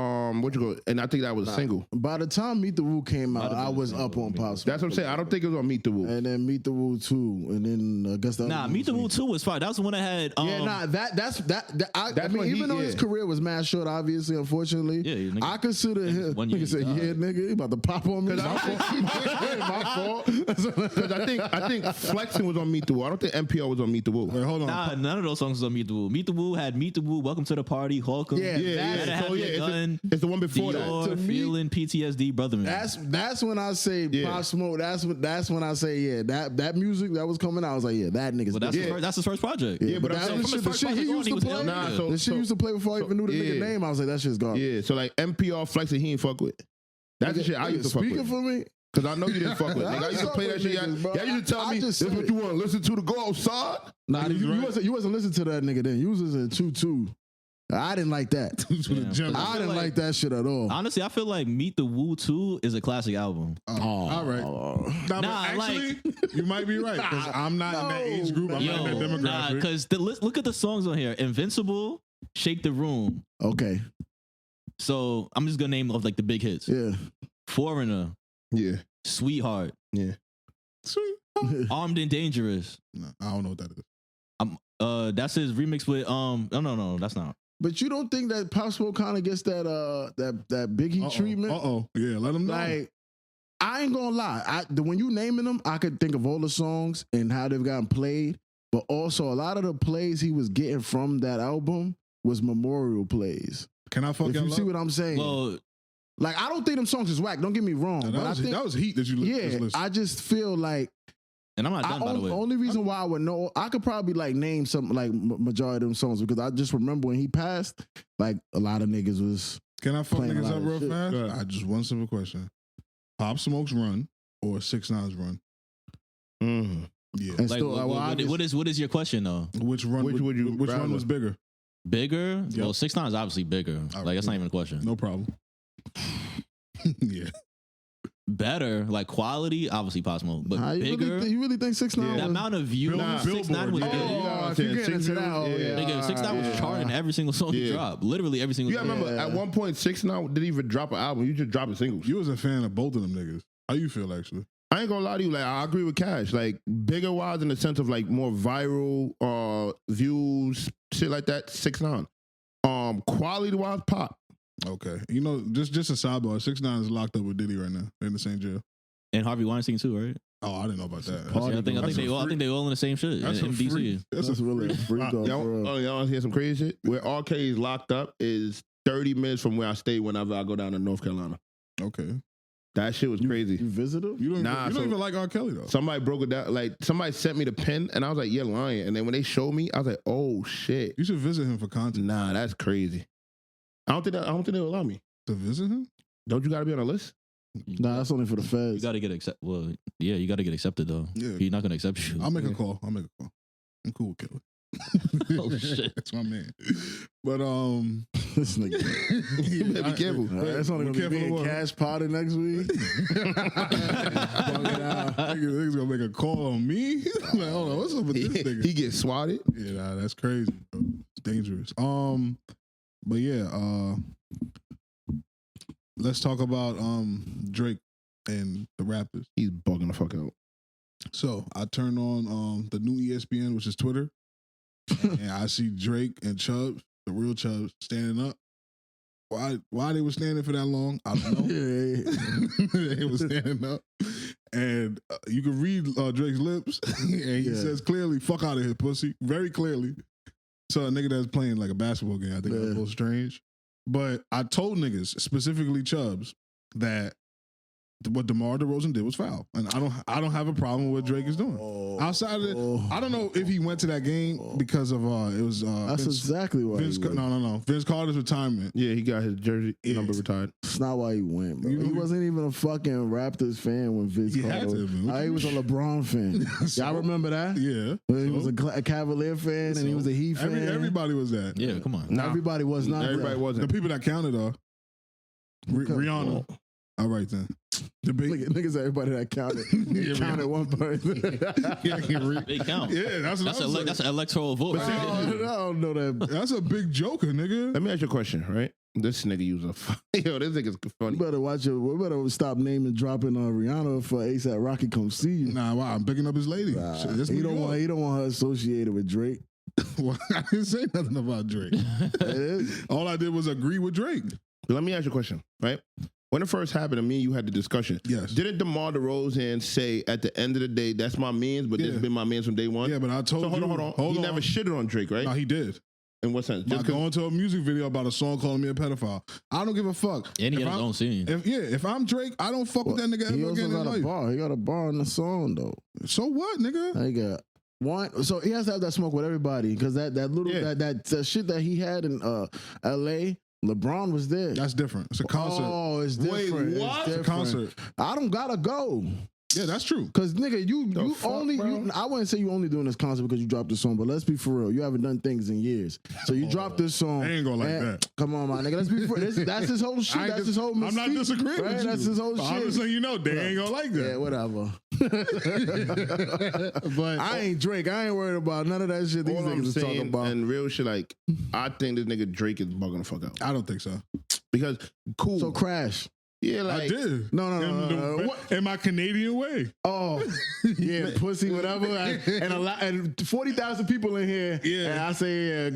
Speaker 1: and I think that was a single.
Speaker 2: By the time Meet the Woo came out, I was up on Pop Smoke.
Speaker 1: That's what I'm saying. I don't think it was on Meet the Woo.
Speaker 2: And then Meet the Woo 2, and then I guess that.
Speaker 4: Meet the Woo 2 was fine. That was the one that had.
Speaker 2: I mean, even though his career was mad short, obviously, unfortunately,
Speaker 4: nigga,
Speaker 2: I consider him. Nigga said, "Yeah, nigga, he about to pop on me."
Speaker 1: My fault. Because I think Flexing was on Meet the Woo. I don't think NPR was on Meet the Woo.
Speaker 3: Wait, hold on.
Speaker 4: Nah, none of those songs was on Meet the Woo. Meet the Woo had Meet the Woo, Welcome to the Party, Holcomb.
Speaker 1: It's the one before
Speaker 4: Dior,
Speaker 1: that.
Speaker 4: Feeling PTSD, brother man.
Speaker 2: That's when I say Pop Smoke. That's when I say that music that was coming out. I was like, yeah, that nigga's.
Speaker 4: Well, that's his first project.
Speaker 2: Yeah, but the shit he used to play. The shit he used to play before I even knew the nigga name. I was like, that shit's garbage.
Speaker 1: Yeah, so like NPR Flexing, he ain't fuck with. That's the shit I used to fuck with.
Speaker 2: Speaking for me.
Speaker 1: Cause I know you didn't fuck with. Nigga, I used to play that shit. Y'all used to tell me this is what you want to listen to go outside.
Speaker 2: Nah, you wasn't listening to that nigga then. You was listening to 2-2. I didn't like that. I didn't like that shit at all.
Speaker 4: Honestly, I feel like Meet the Woo 2 is a classic album.
Speaker 3: All right. Actually, you might be right. Because I'm not in that age group. I'm not in that demographic.
Speaker 4: Because look at the songs on here. Invincible, Shake the Room.
Speaker 2: Okay.
Speaker 3: So
Speaker 4: I'm just going to name off like the big hits.
Speaker 2: Yeah.
Speaker 4: Foreigner.
Speaker 1: Yeah.
Speaker 4: Sweetheart.
Speaker 1: Yeah.
Speaker 3: Sweet.
Speaker 4: Armed and Dangerous.
Speaker 3: No, I don't know what that is.
Speaker 4: That's his remix with no, that's not.
Speaker 2: But you don't think that Pop Smoke kind of gets that Biggie treatment?
Speaker 3: Yeah, let him know.
Speaker 2: Like, I ain't gonna lie. When you naming them, I could think of all the songs and how they've gotten played. But also, a lot of the plays he was getting from that album was memorial plays.
Speaker 3: Can I fuck
Speaker 2: you see what I'm saying?
Speaker 4: Well,
Speaker 2: like, I don't think them songs is whack. Don't get me wrong.
Speaker 3: No, that was heat that you listened.
Speaker 2: Yeah, I just feel like.
Speaker 4: And I'm not done, by the way.
Speaker 2: The only reason why I would know, I could probably like name some like majority of them songs because I just remember when he passed, like a lot of niggas was.
Speaker 3: Can I fuck niggas up real
Speaker 2: shit.
Speaker 3: fast? I just one simple question: Pop Smoke's run or 6ix9ine's run?
Speaker 1: Mm-hmm.
Speaker 3: Yeah.
Speaker 4: Like, so what is your question though?
Speaker 3: Which run? Which run was bigger?
Speaker 4: Bigger?
Speaker 3: Yep.
Speaker 4: Well, 6ix9ine is obviously bigger.
Speaker 3: Right,
Speaker 4: like that's not even a question.
Speaker 3: No problem. Yeah.
Speaker 4: Better, like quality, obviously Pop Smoke, but bigger.
Speaker 2: You really think 6ix9ine?
Speaker 4: The amount of views 6ix9ine was getting.
Speaker 2: If you get into that,
Speaker 4: nigga, 6ix9ine was charting every single song he dropped. Literally every single.
Speaker 1: You remember at one point 6ix9ine didn't even drop an album. You just dropping singles.
Speaker 3: You was a fan of both of them niggas. How you feel actually?
Speaker 1: I ain't gonna lie to you. Like I agree with Cash. Like bigger wise in the sense of like more viral views, shit like that. 6ix9ine. Quality wise, Pop.
Speaker 3: Okay, you know, just a sidebar. 6ix9ine is locked up with Diddy right now. They're in the same jail.
Speaker 4: And Harvey Weinstein too, right?
Speaker 3: Oh, I didn't know about that.
Speaker 4: I think they all in the same shit.
Speaker 3: That's
Speaker 4: in DC.
Speaker 2: That's really a freak off.
Speaker 1: Y'all want to hear some crazy shit? Where R. Kelly's locked up is 30 minutes from where I stay whenever I go down to North Carolina.
Speaker 3: Okay.
Speaker 1: That shit was crazy.
Speaker 2: You visit him?
Speaker 3: You don't even like R. Kelly though.
Speaker 1: Somebody broke it down. Like somebody sent me the pen, and I was like, "You're lying." And then when they showed me, I was like, "Oh shit!"
Speaker 3: You should visit him for content.
Speaker 1: Nah, that's crazy. I don't think they'll allow me
Speaker 3: To visit him?
Speaker 1: Don't you got to be on a list?
Speaker 2: Nah, that's only for the
Speaker 4: You
Speaker 2: feds.
Speaker 4: got to get accepted. Well, yeah, you got to get accepted though.
Speaker 3: Yeah.
Speaker 4: He's not gonna accept you.
Speaker 3: I'll make a call. I'm cool with Killer.
Speaker 4: Oh, shit.
Speaker 3: That's my man. But
Speaker 2: This nigga.
Speaker 1: You better be careful.
Speaker 2: That's only
Speaker 3: Be
Speaker 2: gonna be
Speaker 3: careful
Speaker 2: in
Speaker 3: of what?
Speaker 2: cash potted next week.
Speaker 3: Niggas gonna make a call on me. Like, hold on, what's up with this nigga?
Speaker 1: He gets swatted.
Speaker 3: Yeah, nah, that's crazy, bro. It's dangerous. But yeah, let's talk about Drake and the Raptors.
Speaker 1: He's bugging the fuck out.
Speaker 3: So I turned on the new ESPN, which is Twitter, and I see Drake and Chubbz, the real Chubbz, standing up. Why they were standing for that long, I don't know. They was standing up, and you can read Drake's lips, and he says clearly, "Fuck out of here, pussy," very clearly. So a nigga that's playing like a basketball game, I think that's a little strange. But I told niggas, specifically Chubbz, that what DeMar DeRozan did was foul, and I don't have a problem with what Drake is doing. Outside of it, I don't know if he went to that game because of it was.
Speaker 2: That's exactly why.
Speaker 3: No. Vince Carter's retirement.
Speaker 1: Yeah, he got his jersey number retired.
Speaker 2: That's not why he went, bro.
Speaker 3: You know,
Speaker 2: He wasn't even a fucking Raptors fan when Vince
Speaker 3: He
Speaker 2: Carter
Speaker 3: had to
Speaker 2: was.
Speaker 3: have been. What
Speaker 2: He
Speaker 3: you
Speaker 2: was a
Speaker 3: mean?
Speaker 2: LeBron fan.
Speaker 3: So-
Speaker 2: Y'all remember that?
Speaker 3: Yeah,
Speaker 2: When he was a Cavalier fan and he was a Heat fan.
Speaker 3: Everybody was that.
Speaker 4: Yeah, come on.
Speaker 1: Nah.
Speaker 2: Everybody was not.
Speaker 1: Everybody
Speaker 2: that.
Speaker 1: wasn't.
Speaker 3: The people that counted are Rihanna. All right then. The big
Speaker 2: Niggas, everybody that counted.
Speaker 3: Yeah,
Speaker 2: counted one person.
Speaker 4: They count.
Speaker 3: Yeah, that's what I'm saying.
Speaker 4: That's an electoral vote.
Speaker 2: I don't know that.
Speaker 3: That's a big joker, nigga.
Speaker 1: Let me ask you a question, right? This nigga use a yo. This nigga's funny.
Speaker 2: You better watch it. We better stop naming dropping Rihanna for ASAP Rocky come see you.
Speaker 3: Nah, wow, I'm picking up his lady. Shit, this
Speaker 2: He
Speaker 3: New
Speaker 2: don't
Speaker 3: York.
Speaker 2: want her associated with Drake.
Speaker 3: Well, I didn't say nothing about Drake.
Speaker 2: It is.
Speaker 3: All I did was agree with Drake.
Speaker 1: But let me ask you a question, right? When it first happened to me, you had the discussion.
Speaker 3: Yes.
Speaker 1: Didn't DeMar DeRozan say at the end of the day, that's my mans, but this
Speaker 3: Yeah.
Speaker 1: has been my mans from day one?
Speaker 3: Yeah, but I told
Speaker 1: So
Speaker 3: you.
Speaker 1: hold on. He never shitted on Drake, right?
Speaker 3: No, he did.
Speaker 1: In what sense?
Speaker 3: By
Speaker 1: Just 'cause-
Speaker 3: going to a music video about a song calling me a pedophile. I don't give a fuck.
Speaker 4: And he
Speaker 3: If
Speaker 4: had his
Speaker 3: I'm-
Speaker 4: own scene.
Speaker 3: If I'm Drake, I don't fuck with that nigga
Speaker 2: He
Speaker 3: ever
Speaker 2: also
Speaker 3: again in
Speaker 2: got a
Speaker 3: life.
Speaker 2: bar. He got a bar in the song though.
Speaker 3: So what, nigga?
Speaker 2: He got one. So he has to have that smoke with everybody because that little
Speaker 1: Yeah.
Speaker 2: that shit that he had in L.A. LeBron was there.
Speaker 3: That's different. It's a concert.
Speaker 2: Oh, it's
Speaker 1: Wait,
Speaker 2: different.
Speaker 1: what?
Speaker 2: It's
Speaker 3: It's a
Speaker 2: different.
Speaker 3: concert.
Speaker 2: I don't gotta go.
Speaker 3: Yeah, that's true.
Speaker 2: Cause nigga, you
Speaker 1: fuck,
Speaker 2: only
Speaker 1: bro?
Speaker 2: I wouldn't say you only doing this concert because you dropped the song, but let's be for real. You haven't done things in years. So you dropped this song.
Speaker 3: I ain't gonna like
Speaker 2: and-
Speaker 3: that.
Speaker 2: Come on, my nigga. Let's be for that's his whole shit.
Speaker 3: I ain't
Speaker 2: That's
Speaker 3: dis-
Speaker 2: his whole
Speaker 3: I'm not
Speaker 2: mystique,
Speaker 3: disagreeing
Speaker 2: right?
Speaker 3: with you.
Speaker 2: That's his whole
Speaker 3: But I'm
Speaker 2: shit.
Speaker 3: just letting you know they ain't gonna like
Speaker 2: Yeah,
Speaker 3: that.
Speaker 2: whatever.
Speaker 3: But
Speaker 2: I ain't Drake. I ain't worried about none of that shit these
Speaker 1: all I'm
Speaker 2: niggas is talking
Speaker 1: saying,
Speaker 2: about.
Speaker 1: and real shit, like, I think this nigga Drake is bugging the fuck out.
Speaker 3: I don't think so.
Speaker 1: Because, cool.
Speaker 2: So Crash.
Speaker 1: yeah, like,
Speaker 3: I did.
Speaker 2: No.
Speaker 3: In my Canadian way.
Speaker 2: Oh, yeah, pussy, whatever. And 40,000 people in here.
Speaker 3: Yeah.
Speaker 2: And I say,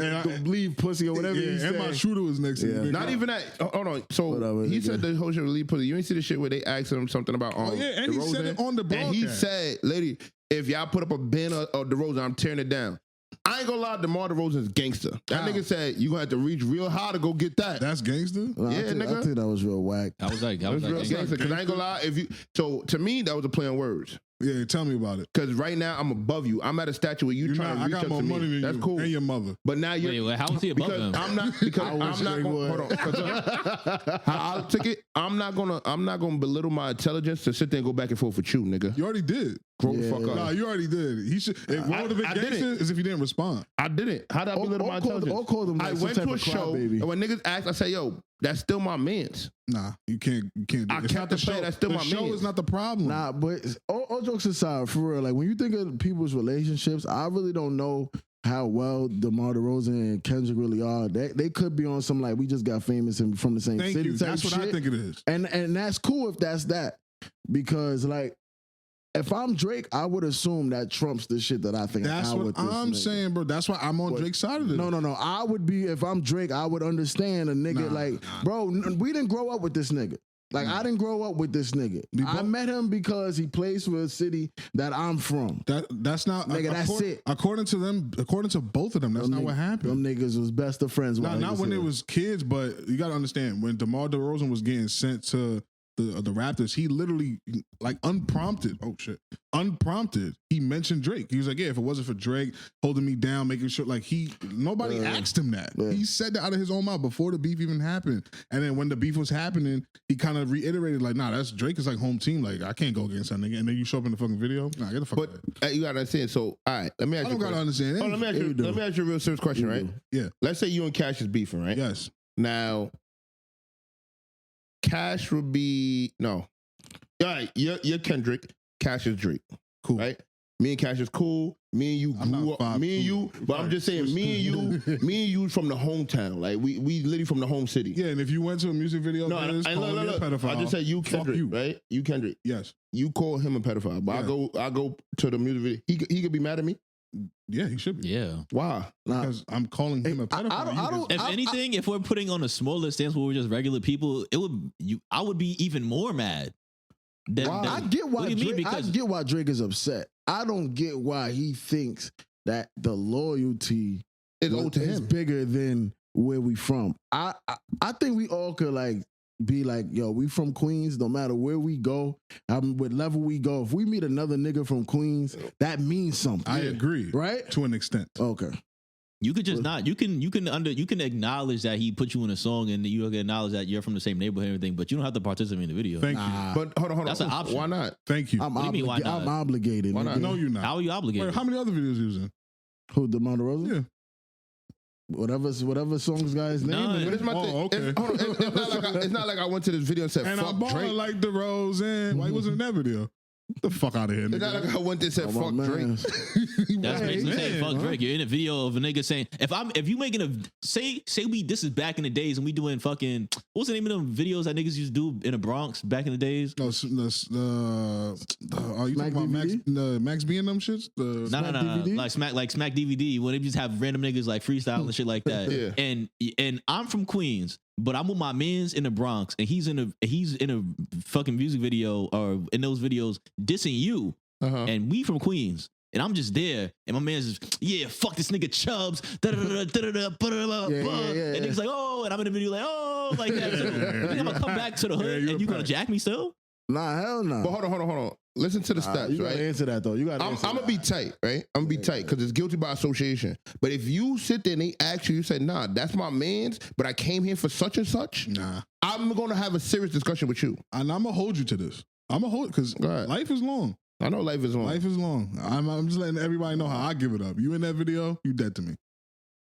Speaker 2: leave pussy or whatever you
Speaker 3: Yeah, and
Speaker 2: say.
Speaker 3: my shooter was next to me.
Speaker 1: not even that. Hold on. So
Speaker 2: Whatever,
Speaker 1: he
Speaker 2: nigga.
Speaker 1: said the whole shit was leave pussy. You ain't see the shit where they asked him something about
Speaker 3: Oh, yeah, and he said
Speaker 1: DeRozan?
Speaker 3: it on the
Speaker 1: And he
Speaker 3: broadcast.
Speaker 1: said, lady, if y'all put up a banner of DeRozan, I'm tearing it down. I ain't gonna lie, DeMar DeRozan's gangster. That
Speaker 3: How?
Speaker 1: nigga said you gonna have to reach real high to go get that.
Speaker 3: That's gangster?
Speaker 2: No,
Speaker 1: Yeah,
Speaker 2: I
Speaker 1: nigga.
Speaker 2: think that was real whack.
Speaker 4: I was like,
Speaker 1: That was real gangster. Cause I ain't gonna lie, so to me that was a play on words.
Speaker 3: Yeah, tell me about it.
Speaker 1: Cause right now I'm above you. I'm at a statue where you
Speaker 3: You're
Speaker 1: trying
Speaker 3: not,
Speaker 1: to
Speaker 3: I
Speaker 1: reach
Speaker 3: got
Speaker 1: up
Speaker 3: more
Speaker 1: to
Speaker 3: money
Speaker 1: me.
Speaker 3: than
Speaker 1: That's
Speaker 3: you
Speaker 1: cool.
Speaker 3: and your mother.
Speaker 1: But now you're
Speaker 4: Wait, how was he above
Speaker 1: because
Speaker 4: him?
Speaker 1: I'm not gonna hold on. 'Cause, how I'll take it. I'm not gonna belittle my intelligence to sit there and go back and forth with you, nigga.
Speaker 3: You already did.
Speaker 1: Grow the
Speaker 2: Yeah.
Speaker 1: fuck up.
Speaker 3: Nah, you already did. He should. What would have been
Speaker 1: I didn't.
Speaker 3: gangster is if he didn't respond.
Speaker 1: I didn't. How did I belittle my intelligence?
Speaker 2: All called him like
Speaker 1: I
Speaker 2: some
Speaker 1: went
Speaker 2: type
Speaker 1: to a
Speaker 2: of
Speaker 1: show,
Speaker 2: baby.
Speaker 1: and when niggas asked, I say, "Yo, that's still my man's."
Speaker 3: Nah, you can't. You can't. Do
Speaker 1: I
Speaker 3: it. It's
Speaker 1: kept
Speaker 3: not the
Speaker 1: the play,
Speaker 3: show.
Speaker 1: that's still
Speaker 3: the
Speaker 1: my
Speaker 3: show
Speaker 1: man.
Speaker 3: is not the problem.
Speaker 2: Nah, but all jokes aside, for real, like when you think of people's relationships, I really don't know how well DeMar DeRozan and Kendrick really are. They could be on some like we just got famous and from the same
Speaker 3: Thank
Speaker 2: city
Speaker 3: you.
Speaker 2: type
Speaker 3: That's what I
Speaker 2: shit.
Speaker 3: think it is.
Speaker 2: And that's cool if that's that. Because like if I'm Drake, I would assume that trumps the shit that I think.
Speaker 3: That's
Speaker 2: I
Speaker 3: what
Speaker 2: with this
Speaker 3: I'm
Speaker 2: nigga.
Speaker 3: saying, bro. That's why I'm on
Speaker 2: What?
Speaker 3: Drake's side of this.
Speaker 2: No. I would be if I'm Drake. I would understand a nigga like, bro. We didn't grow up with this nigga. Like I didn't grow up with this nigga. I met him because he plays for a city that I'm from.
Speaker 3: That's not
Speaker 2: Nigga, that's it.
Speaker 3: According to them, according to both of them, that's
Speaker 2: Them
Speaker 3: not what happened.
Speaker 2: Them niggas was best of friends.
Speaker 3: No,
Speaker 2: while he
Speaker 3: not when
Speaker 2: here.
Speaker 3: it was kids, but you got to understand when DeMar DeRozan was getting sent to the Raptors, he literally like unprompted. Oh shit, unprompted. He mentioned Drake. He was like, yeah, if it wasn't for Drake holding me down, making sure like nobody asked him that.
Speaker 2: Yeah.
Speaker 3: He said that out of his own mouth before the beef even happened. And then when the beef was happening, he kind of reiterated like, nah, that's Drake is like home team. Like I can't go against that nigga. And then you show up in the fucking video. Nah, get the fuck.
Speaker 1: But you gotta understand. So all right, let me ask
Speaker 3: I
Speaker 1: you.
Speaker 3: don't gotta understand.
Speaker 1: Oh, let me ask you a real serious question, right?
Speaker 3: Yeah.
Speaker 1: Let's say you and Cash is beefing, right?
Speaker 3: Yes.
Speaker 1: Now, Cash would be no. All right, you're Kendrick. Cash is Drake.
Speaker 3: Cool.
Speaker 1: Right? Me and Cash is cool. Me and you
Speaker 3: I'm
Speaker 1: grew
Speaker 3: not
Speaker 1: up. Me and you, but I'm just saying, me and you from the hometown. Like we literally from the home city.
Speaker 3: Yeah, and if you went to a music video,
Speaker 1: No,
Speaker 3: look.
Speaker 1: I just said you Kendrick,
Speaker 3: you.
Speaker 1: right? You Kendrick.
Speaker 3: Yes.
Speaker 1: You call him a pedophile, but I go to the music video. He could be mad at me.
Speaker 3: Yeah, he should be.
Speaker 4: Yeah.
Speaker 1: Why?
Speaker 3: Because I'm calling him a pedophile.
Speaker 2: I don't-
Speaker 4: If anything, if we're putting on a smaller stance where we're just regular people, I would be even more mad.
Speaker 2: I get why
Speaker 4: What do you mean?
Speaker 2: Drake,
Speaker 4: Because
Speaker 2: I get why Drake is upset. I don't get why he thinks that the loyalty
Speaker 1: It's owed to
Speaker 2: is
Speaker 1: him.
Speaker 2: bigger than where we from. I think we all could like be like, yo, we from Queens. No matter where we go, what level we go. If we meet another nigga from Queens, that means something.
Speaker 3: I agree.
Speaker 2: Right?
Speaker 3: To an extent.
Speaker 2: Okay.
Speaker 4: you could just not. You can acknowledge that he put you in a song, and you can acknowledge that you're from the same neighborhood and everything, but you don't have to participate in the video.
Speaker 3: Thank you.
Speaker 1: But hold on.
Speaker 4: That's an option.
Speaker 1: Why not?
Speaker 3: Thank you.
Speaker 2: I'm,
Speaker 4: What do you mean, why not?
Speaker 2: I'm obligated.
Speaker 1: Why not?
Speaker 2: nigga.
Speaker 3: No, you're not.
Speaker 4: How are you obligated?
Speaker 3: Wait, how many other videos he was in?
Speaker 2: Who, DeMar DeRozan?
Speaker 3: Yeah.
Speaker 2: Whatever song's guy's name.
Speaker 4: None.
Speaker 1: But it's my
Speaker 3: Oh,
Speaker 1: thing.
Speaker 3: okay.
Speaker 1: It's not like I went to this video and said,
Speaker 3: And I'm
Speaker 1: fuck
Speaker 3: balling
Speaker 1: Drake.
Speaker 3: like Derozan. Why he wasn't in that video? Get the fuck out of here,
Speaker 1: It's not
Speaker 3: nigga.
Speaker 1: like I went there and said,
Speaker 2: Oh, my
Speaker 1: fuck
Speaker 2: man.
Speaker 1: Drake.
Speaker 4: That's
Speaker 3: Hey,
Speaker 4: basically saying
Speaker 3: man.
Speaker 4: fuck Drake. You're in a video of a nigga saying if you making a say this is back in the days and we doing fucking what's the name of them videos that niggas used to do in the Bronx back in the days?
Speaker 3: No, are you
Speaker 2: Smack
Speaker 3: talking about
Speaker 2: DVD?
Speaker 3: Max B and them shits?
Speaker 4: No,
Speaker 2: DVD?
Speaker 4: like Smack DVD when they just have random niggas like freestyle and shit like that.
Speaker 1: Yeah.
Speaker 4: And I'm from Queens, but I'm with my mans in the Bronx, and he's in a fucking music video or in those videos dissing you, and we from Queens. And I'm just there, and my man's just, yeah, fuck this nigga Chubbz, and he's like, oh, and I'm in the video like, oh, like that. So, you think I'm gonna come back to the hood,
Speaker 3: you're
Speaker 4: and you
Speaker 3: a
Speaker 4: gonna
Speaker 3: pack.
Speaker 4: jack me still?
Speaker 2: Nah, hell no.
Speaker 1: But hold on. Listen to the stats,
Speaker 2: You gotta
Speaker 1: right?
Speaker 2: answer that though. You gotta
Speaker 1: I'm
Speaker 2: answer
Speaker 1: gonna
Speaker 2: that.
Speaker 1: be tight, right? I'm gonna be tight because it's guilty by association. But if you sit there and they ask you, you say, nah, that's my man's, but I came here for such and such,
Speaker 3: Nah.
Speaker 1: I'm gonna have a serious discussion with you.
Speaker 3: And I'm going to hold you to this. I'm going to hold it because
Speaker 1: Right.
Speaker 3: life is long.
Speaker 1: I know life is long.
Speaker 3: Life is long. I'm just letting everybody know how I give it up. You in that video, you dead to me.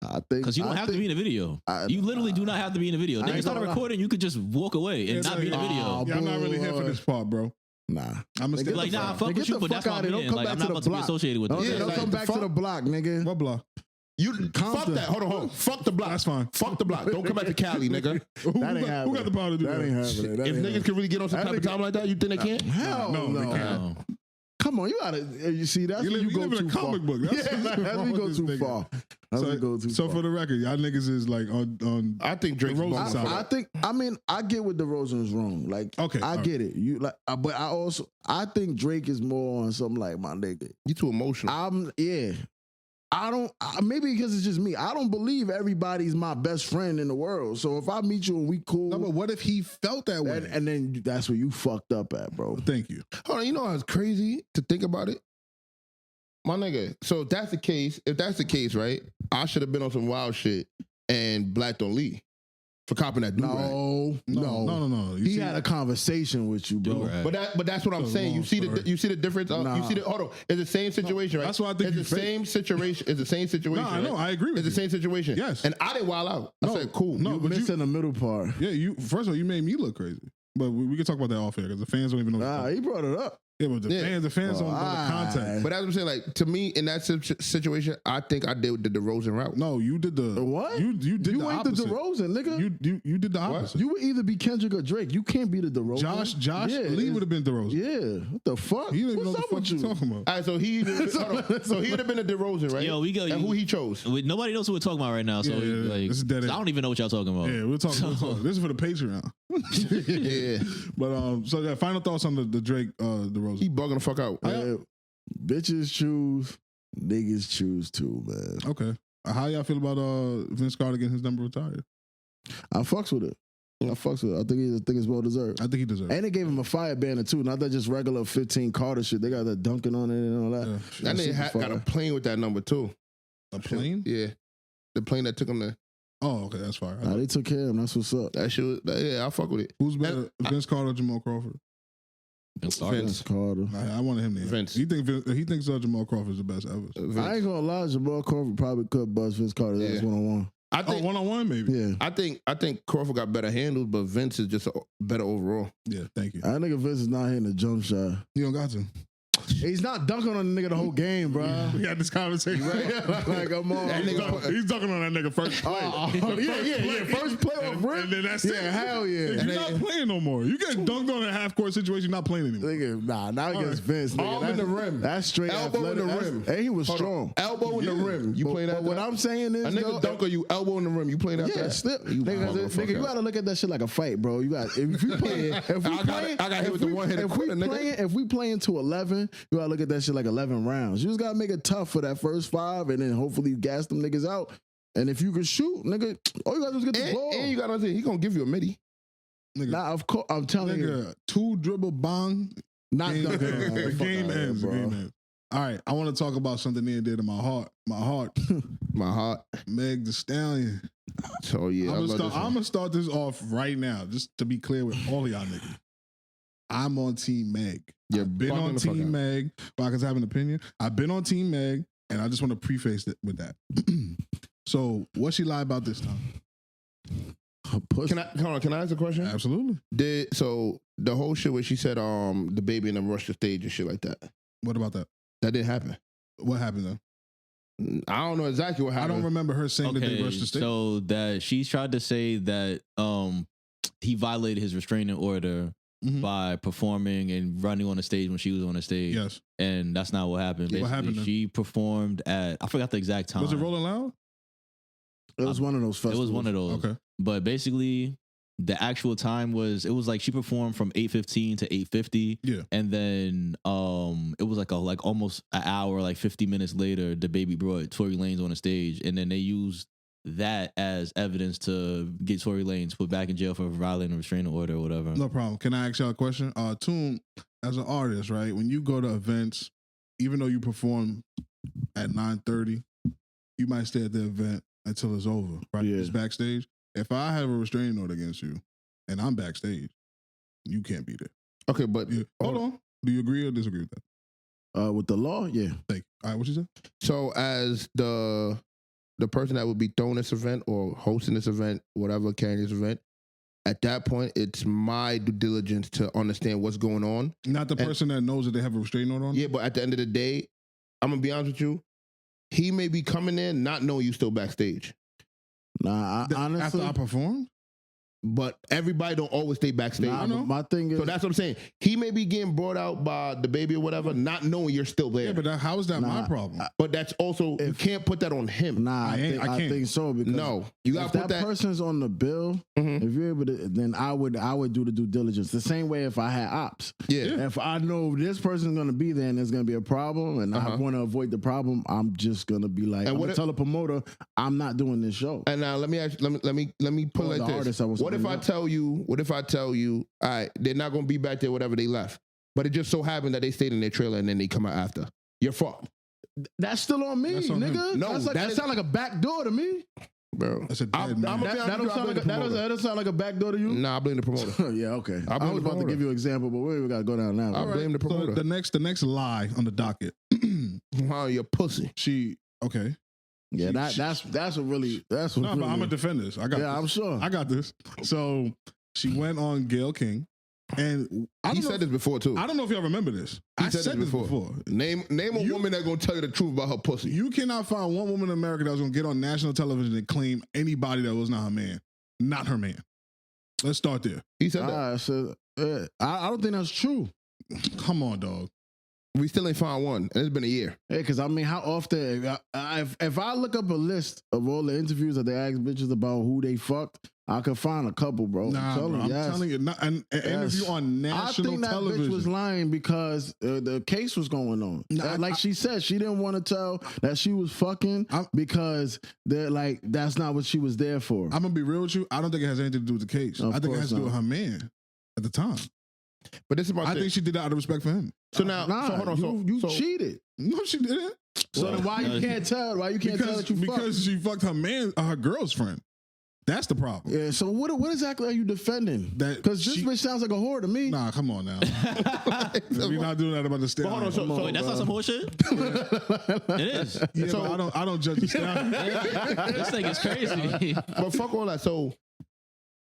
Speaker 2: I think
Speaker 4: Because you don't have to be in the video. You literally do not have to be in the video.
Speaker 2: I
Speaker 4: Niggas
Speaker 2: ain't
Speaker 4: start
Speaker 2: gonna lie.
Speaker 4: recording, you could just walk away and
Speaker 3: It's
Speaker 4: not be in the
Speaker 3: like,
Speaker 4: video.
Speaker 2: oh,
Speaker 3: Yeah, I'm not really here for
Speaker 2: boy.
Speaker 3: this part, bro.
Speaker 2: Nah.
Speaker 3: I'm going to
Speaker 2: Nigga,
Speaker 3: stay
Speaker 4: Like, nah,
Speaker 2: Nigga,
Speaker 4: fuck
Speaker 2: get
Speaker 4: with you,
Speaker 2: the
Speaker 4: but that's
Speaker 2: fuck
Speaker 4: my
Speaker 2: out of here.
Speaker 4: man.
Speaker 2: Don't come
Speaker 4: Like,
Speaker 2: back
Speaker 4: I'm
Speaker 2: to
Speaker 4: not
Speaker 2: the
Speaker 4: about to be
Speaker 2: block.
Speaker 4: associated with
Speaker 2: Don't,
Speaker 4: this.
Speaker 2: don't
Speaker 1: like,
Speaker 2: come
Speaker 1: the
Speaker 2: back to
Speaker 1: fuck?
Speaker 2: the block, nigga.
Speaker 3: What block?
Speaker 1: You fuck that. Hold on. Fuck the block.
Speaker 3: That's fine.
Speaker 1: Fuck the block. Don't come back to Cali, nigga.
Speaker 3: Who
Speaker 2: That ain't
Speaker 3: got
Speaker 2: happening.
Speaker 3: the power to do
Speaker 2: That
Speaker 3: that?
Speaker 2: ain't happening. That
Speaker 1: If
Speaker 2: ain't
Speaker 1: niggas can really get on some
Speaker 2: That
Speaker 1: type of
Speaker 2: nigga-
Speaker 1: time like that, you think they can't?
Speaker 2: Hell
Speaker 3: No,
Speaker 2: no.
Speaker 3: they can't.
Speaker 4: No.
Speaker 2: Come on, you gotta. You see, that's
Speaker 3: You
Speaker 2: when
Speaker 3: live-
Speaker 2: you
Speaker 3: you
Speaker 2: go
Speaker 3: live in a
Speaker 2: too
Speaker 3: comic
Speaker 2: far.
Speaker 3: book. That's
Speaker 2: Yeah,
Speaker 3: what's
Speaker 2: that's
Speaker 3: wrong
Speaker 2: when you
Speaker 3: with
Speaker 2: go
Speaker 3: this
Speaker 2: too
Speaker 3: nigga.
Speaker 2: far. That's when you go too
Speaker 3: So
Speaker 2: far.
Speaker 3: for the record, y'all niggas is like on
Speaker 1: I think Drake's
Speaker 3: The Rosen
Speaker 1: bugging
Speaker 3: side.
Speaker 1: for
Speaker 2: I
Speaker 1: that.
Speaker 2: think. I mean, I get what DeRozan's wrong. Like,
Speaker 3: Okay,
Speaker 2: I
Speaker 3: all right.
Speaker 2: get it. You like, but I also I think Drake is more on something like my nigga.
Speaker 1: You too emotional.
Speaker 2: I don't. Maybe because it's just me. I don't believe everybody's my best friend in the world. So if I meet you and we cool,
Speaker 3: No, but what if he felt that way?
Speaker 2: and then that's where you fucked up at, bro.
Speaker 3: Thank you.
Speaker 1: Hold on, you know how it's crazy to think about it? My nigga, so if that's the case, right? I should have been on some wild shit and blacked on Lee for copping that do-rag.
Speaker 3: No. You
Speaker 2: He
Speaker 3: see-
Speaker 2: had a conversation with you, bro.
Speaker 4: Do-rag.
Speaker 1: But that's what I'm
Speaker 3: That's a
Speaker 1: saying.
Speaker 3: long
Speaker 1: You see
Speaker 3: story.
Speaker 1: you see the difference.
Speaker 2: Nah.
Speaker 1: You see the hold on. It's the same situation, right?
Speaker 3: That's why I think
Speaker 1: it's
Speaker 3: you
Speaker 1: the
Speaker 3: fake.
Speaker 1: same situation. It's the same situation.
Speaker 3: No, I know.
Speaker 1: right?
Speaker 3: I agree with
Speaker 1: It's the
Speaker 3: you.
Speaker 1: same situation.
Speaker 3: Yes.
Speaker 1: And I didn't wild out. I
Speaker 3: No,
Speaker 1: said, cool.
Speaker 3: no.
Speaker 2: You
Speaker 3: but
Speaker 2: missing the middle part.
Speaker 3: Yeah, you. First of all, you made me look crazy. But we can talk about that off air because the fans don't even know.
Speaker 2: Nah, he brought it up.
Speaker 3: Yeah, but the fans don't know the context.
Speaker 1: But as I'm saying, like to me, in that situation, I think I did the DeRozan route.
Speaker 3: No, you did the
Speaker 2: What?
Speaker 3: You did
Speaker 2: You
Speaker 3: the
Speaker 2: ain't the
Speaker 3: opposite.
Speaker 2: DeRozan, nigga.
Speaker 3: You did the opposite.
Speaker 2: You would either be Kendrick or Drake. You can't be the DeRozan.
Speaker 3: Josh
Speaker 2: Yeah,
Speaker 3: Lee would have been DeRozan.
Speaker 2: Yeah. What the fuck?
Speaker 3: He didn't even know
Speaker 2: What's
Speaker 3: what
Speaker 2: up
Speaker 3: the fuck
Speaker 2: with
Speaker 3: you
Speaker 2: you?
Speaker 3: talking about.
Speaker 1: All right, so he would have been a DeRozan, right?
Speaker 4: Yo, we go.
Speaker 1: And who he chose?
Speaker 4: Nobody knows who we're talking about right now. So
Speaker 3: Yeah,
Speaker 4: like,
Speaker 3: this is dead
Speaker 4: I
Speaker 3: end.
Speaker 4: don't even know what y'all talking about.
Speaker 3: Yeah, we'll talk. This is for the Patreon.
Speaker 1: Yeah,
Speaker 3: But so yeah, final thoughts on the Drake DeRozan.
Speaker 1: he bugging the fuck out.
Speaker 2: Bitches choose, niggas choose too, man.
Speaker 3: Okay. How y'all feel about Vince Carter getting his number retired?
Speaker 2: I fucks with it. I fucks with it. I think it's well deserved.
Speaker 3: I think he deserves it.
Speaker 2: And they gave him a fire banner too, not that just regular 15 Carter shit. They got that dunking on it and all that.
Speaker 3: Yeah.
Speaker 1: That nigga got a plane with that number too.
Speaker 3: A plane?
Speaker 1: Yeah, the plane that took him there.
Speaker 3: Oh, okay, that's fire.
Speaker 2: Nah, they took care of him. That's what's up.
Speaker 1: That shit was, yeah, I fuck with it.
Speaker 3: Who's better, Vince Carter or Jamal Crawford?
Speaker 2: Vince Carter.
Speaker 3: I wanted him to
Speaker 1: Vince.
Speaker 3: He thinks Jamal Crawford is the best ever.
Speaker 1: Vince.
Speaker 2: I ain't gonna lie, Jamal Crawford probably could bust Vince Carter. That's
Speaker 1: Yeah.
Speaker 2: one-on-one.
Speaker 1: I think
Speaker 3: one-on-one maybe.
Speaker 2: Yeah.
Speaker 1: I think Crawford got better handles, but Vince is just better overall.
Speaker 3: Yeah, thank you.
Speaker 2: I nigga Vince is not hitting a jump shot.
Speaker 3: You don't got to.
Speaker 2: He's not dunking on the nigga the whole game, bro.
Speaker 3: We had this conversation.
Speaker 2: Like, come on.
Speaker 1: That nigga
Speaker 3: He's dunking on that nigga first play.
Speaker 2: Yeah. First play off rip.
Speaker 3: And then that's
Speaker 2: Yeah, hell yeah.
Speaker 3: You're not playing no more. You get dunked on in a half-court situation, you're not playing anymore.
Speaker 2: Nigga, now against Vince. Nigga.
Speaker 1: Arm in the rim.
Speaker 2: That's straight
Speaker 1: Elbow in the
Speaker 2: athletic.
Speaker 1: rim.
Speaker 2: And he was
Speaker 1: Hold
Speaker 2: strong.
Speaker 1: on. Elbow in the rim. You play that?
Speaker 2: But what I'm saying is,
Speaker 1: a nigga dunk on you, elbow in the rim. You play that?
Speaker 2: yeah, still, nigga, you gotta look at that shit like a fight, bro. You got if you play,
Speaker 1: I got hit with the one hit.
Speaker 2: If we playing to 11, you gotta look at that shit like 11 rounds. You just gotta make it tough for that first 5, and then hopefully you gas them niggas out. And if you can shoot, nigga, all you gotta do is get the ball.
Speaker 1: And you gotta say he gonna give you a midi.
Speaker 3: Nigga,
Speaker 2: Nah, of course, I'm telling you,
Speaker 3: nigga, 2 dribble bong.
Speaker 2: not
Speaker 3: Game,
Speaker 2: dunking.
Speaker 3: the game ends. The game ends. All right, I want to talk about something near and dear to my heart. My heart.
Speaker 1: My heart.
Speaker 3: Meg the Stallion.
Speaker 1: So yeah,
Speaker 3: I'm gonna start this off right now, just to be clear with all of y'all niggas. I'm on Team Meg.
Speaker 1: You're
Speaker 3: I've been on Team Meg. Because I have an opinion. I've been on Team Meg, and I just want to preface it with that. So, what she lied about this time?
Speaker 1: Can I ask a question?
Speaker 3: Absolutely.
Speaker 1: So the whole shit where she said the baby in them rushed the stage and shit like that.
Speaker 3: What about that?
Speaker 1: That didn't happen.
Speaker 3: What happened then?
Speaker 1: I don't know exactly what happened.
Speaker 3: I don't remember her saying that they rushed the stage.
Speaker 4: So that she tried to say that he violated his restraining order by performing and running on the stage when she was on the stage.
Speaker 3: Yes.
Speaker 4: And that's not what happened.
Speaker 3: What
Speaker 4: Basically,
Speaker 3: happened then?
Speaker 4: she performed at, I forgot the exact time.
Speaker 3: Was it Rolling Loud?
Speaker 2: It was one of those festivals.
Speaker 4: It was one of those.
Speaker 3: Okay.
Speaker 4: But basically, the actual time was, it was like she performed from 8:15 to 8:50.
Speaker 3: Yeah.
Speaker 4: And then it was like almost an hour, like 50 minutes later, the baby brought Tory Lanez on the stage, and then they used that as evidence to get Tory Lanez put back in jail for violating a restraining order or whatever.
Speaker 3: No problem. Can I ask y'all a question? Toon, as an artist, right? When you go to events, even though you perform at 9:30, you might stay at the event until it's over, right?
Speaker 2: Yeah.
Speaker 3: It's backstage. If I have a restraining order against you and I'm backstage, you can't be there.
Speaker 1: Okay, but
Speaker 3: Hold on. Do you agree or disagree with that?
Speaker 2: With the law, yeah.
Speaker 3: Thank you. All right, what you said?
Speaker 1: So as the person that would be throwing this event or hosting this event, whatever, carrying this event, at that point, it's my due diligence to understand what's going on.
Speaker 3: Not the person that knows that they have a restraining order on?
Speaker 1: Yeah, but at the end of the day, I'm gonna be honest with you. He may be coming in not knowing you still backstage.
Speaker 2: Nah, honestly,
Speaker 3: After I performed?
Speaker 1: But everybody don't always stay backstage.
Speaker 2: nah, my thing is,
Speaker 1: So that's what I'm saying. He may be getting brought out by the baby or whatever, not knowing you're still there.
Speaker 3: Yeah, but how is that my problem?
Speaker 1: But that's also, you can't put that on him.
Speaker 2: nah, I
Speaker 3: can't.
Speaker 2: think so because
Speaker 1: No, you got
Speaker 2: if
Speaker 1: to put
Speaker 2: that
Speaker 1: that.
Speaker 2: person's on the bill, if you're able to, then I would do the due diligence. The same way if I had ops.
Speaker 1: Yeah.
Speaker 2: If I know this person's gonna be there and there's gonna be a problem, and I want to avoid the problem, I'm just gonna be like, I'm gonna tell the promoter, I'm not doing this show.
Speaker 1: And now let me put it like this. What if I tell you, all right, they're not gonna be back there, whatever they left, but it just so happened that they stayed in their trailer and then they come out after. You're fucked,
Speaker 2: That's still on me,
Speaker 3: That's on
Speaker 2: nigga.
Speaker 3: him.
Speaker 1: No,
Speaker 2: that sounds like a back door to me.
Speaker 1: bro.
Speaker 3: That's a dead man.
Speaker 2: That don't sound like a back door to you.
Speaker 1: Nah, I blame the promoter.
Speaker 2: Yeah, okay.
Speaker 1: I
Speaker 2: I
Speaker 1: blame
Speaker 2: was
Speaker 1: the
Speaker 2: about to
Speaker 1: promoter.
Speaker 2: give you an example, but we gotta go down now.
Speaker 1: I blame the promoter.
Speaker 3: So the next lie on the docket.
Speaker 1: Wow, you're pussy.
Speaker 3: Okay.
Speaker 2: Yeah, that's what really.
Speaker 3: No, but I'm gonna defend this. I got.
Speaker 2: Yeah,
Speaker 3: this.
Speaker 2: I'm sure.
Speaker 3: I got this. So she went on Gayle King, and
Speaker 1: He said this before too.
Speaker 3: I don't know if y'all remember this. I said this before.
Speaker 1: Name a woman that's gonna tell you the truth about her pussy.
Speaker 3: You cannot find one woman in America that was gonna get on national television and claim anybody that was not her man, not her man. Let's start there.
Speaker 1: He said that.
Speaker 2: I don't think that's true.
Speaker 3: Come on, dog.
Speaker 1: We still ain't found one, and it's been a year.
Speaker 2: Hey, because I mean, how often? If I look up a list of all the interviews that they ask bitches about who they fucked, I could find a couple, bro.
Speaker 3: Nah, bro, I'm telling you, an interview on national
Speaker 2: I think that
Speaker 3: television.
Speaker 2: bitch was lying because the case was going on. Like she said, she didn't want to tell that she was fucking because they're like that's not what she was there for.
Speaker 3: I'm gonna be real with you. I don't think it has anything to do with the case. I think it has to do with her man at the time.
Speaker 1: But this is about.
Speaker 3: I think she did that out of respect for him.
Speaker 1: So now, so hold on.
Speaker 2: You cheated.
Speaker 3: No, she didn't.
Speaker 2: So then why you can't tell? Why you can't tell that you fucked?
Speaker 3: Because she fucked her man, her girl's friend. That's the problem.
Speaker 2: Yeah. So what exactly are you defending? Because this bitch sounds like a whore to me.
Speaker 3: Nah, come on now. We're not doing that about the stallion.
Speaker 1: Hold on,
Speaker 4: Wait, that's not some horseshit? It is.
Speaker 3: Yeah, so I don't judge the stallion.
Speaker 4: This thing is crazy.
Speaker 1: But fuck all that. So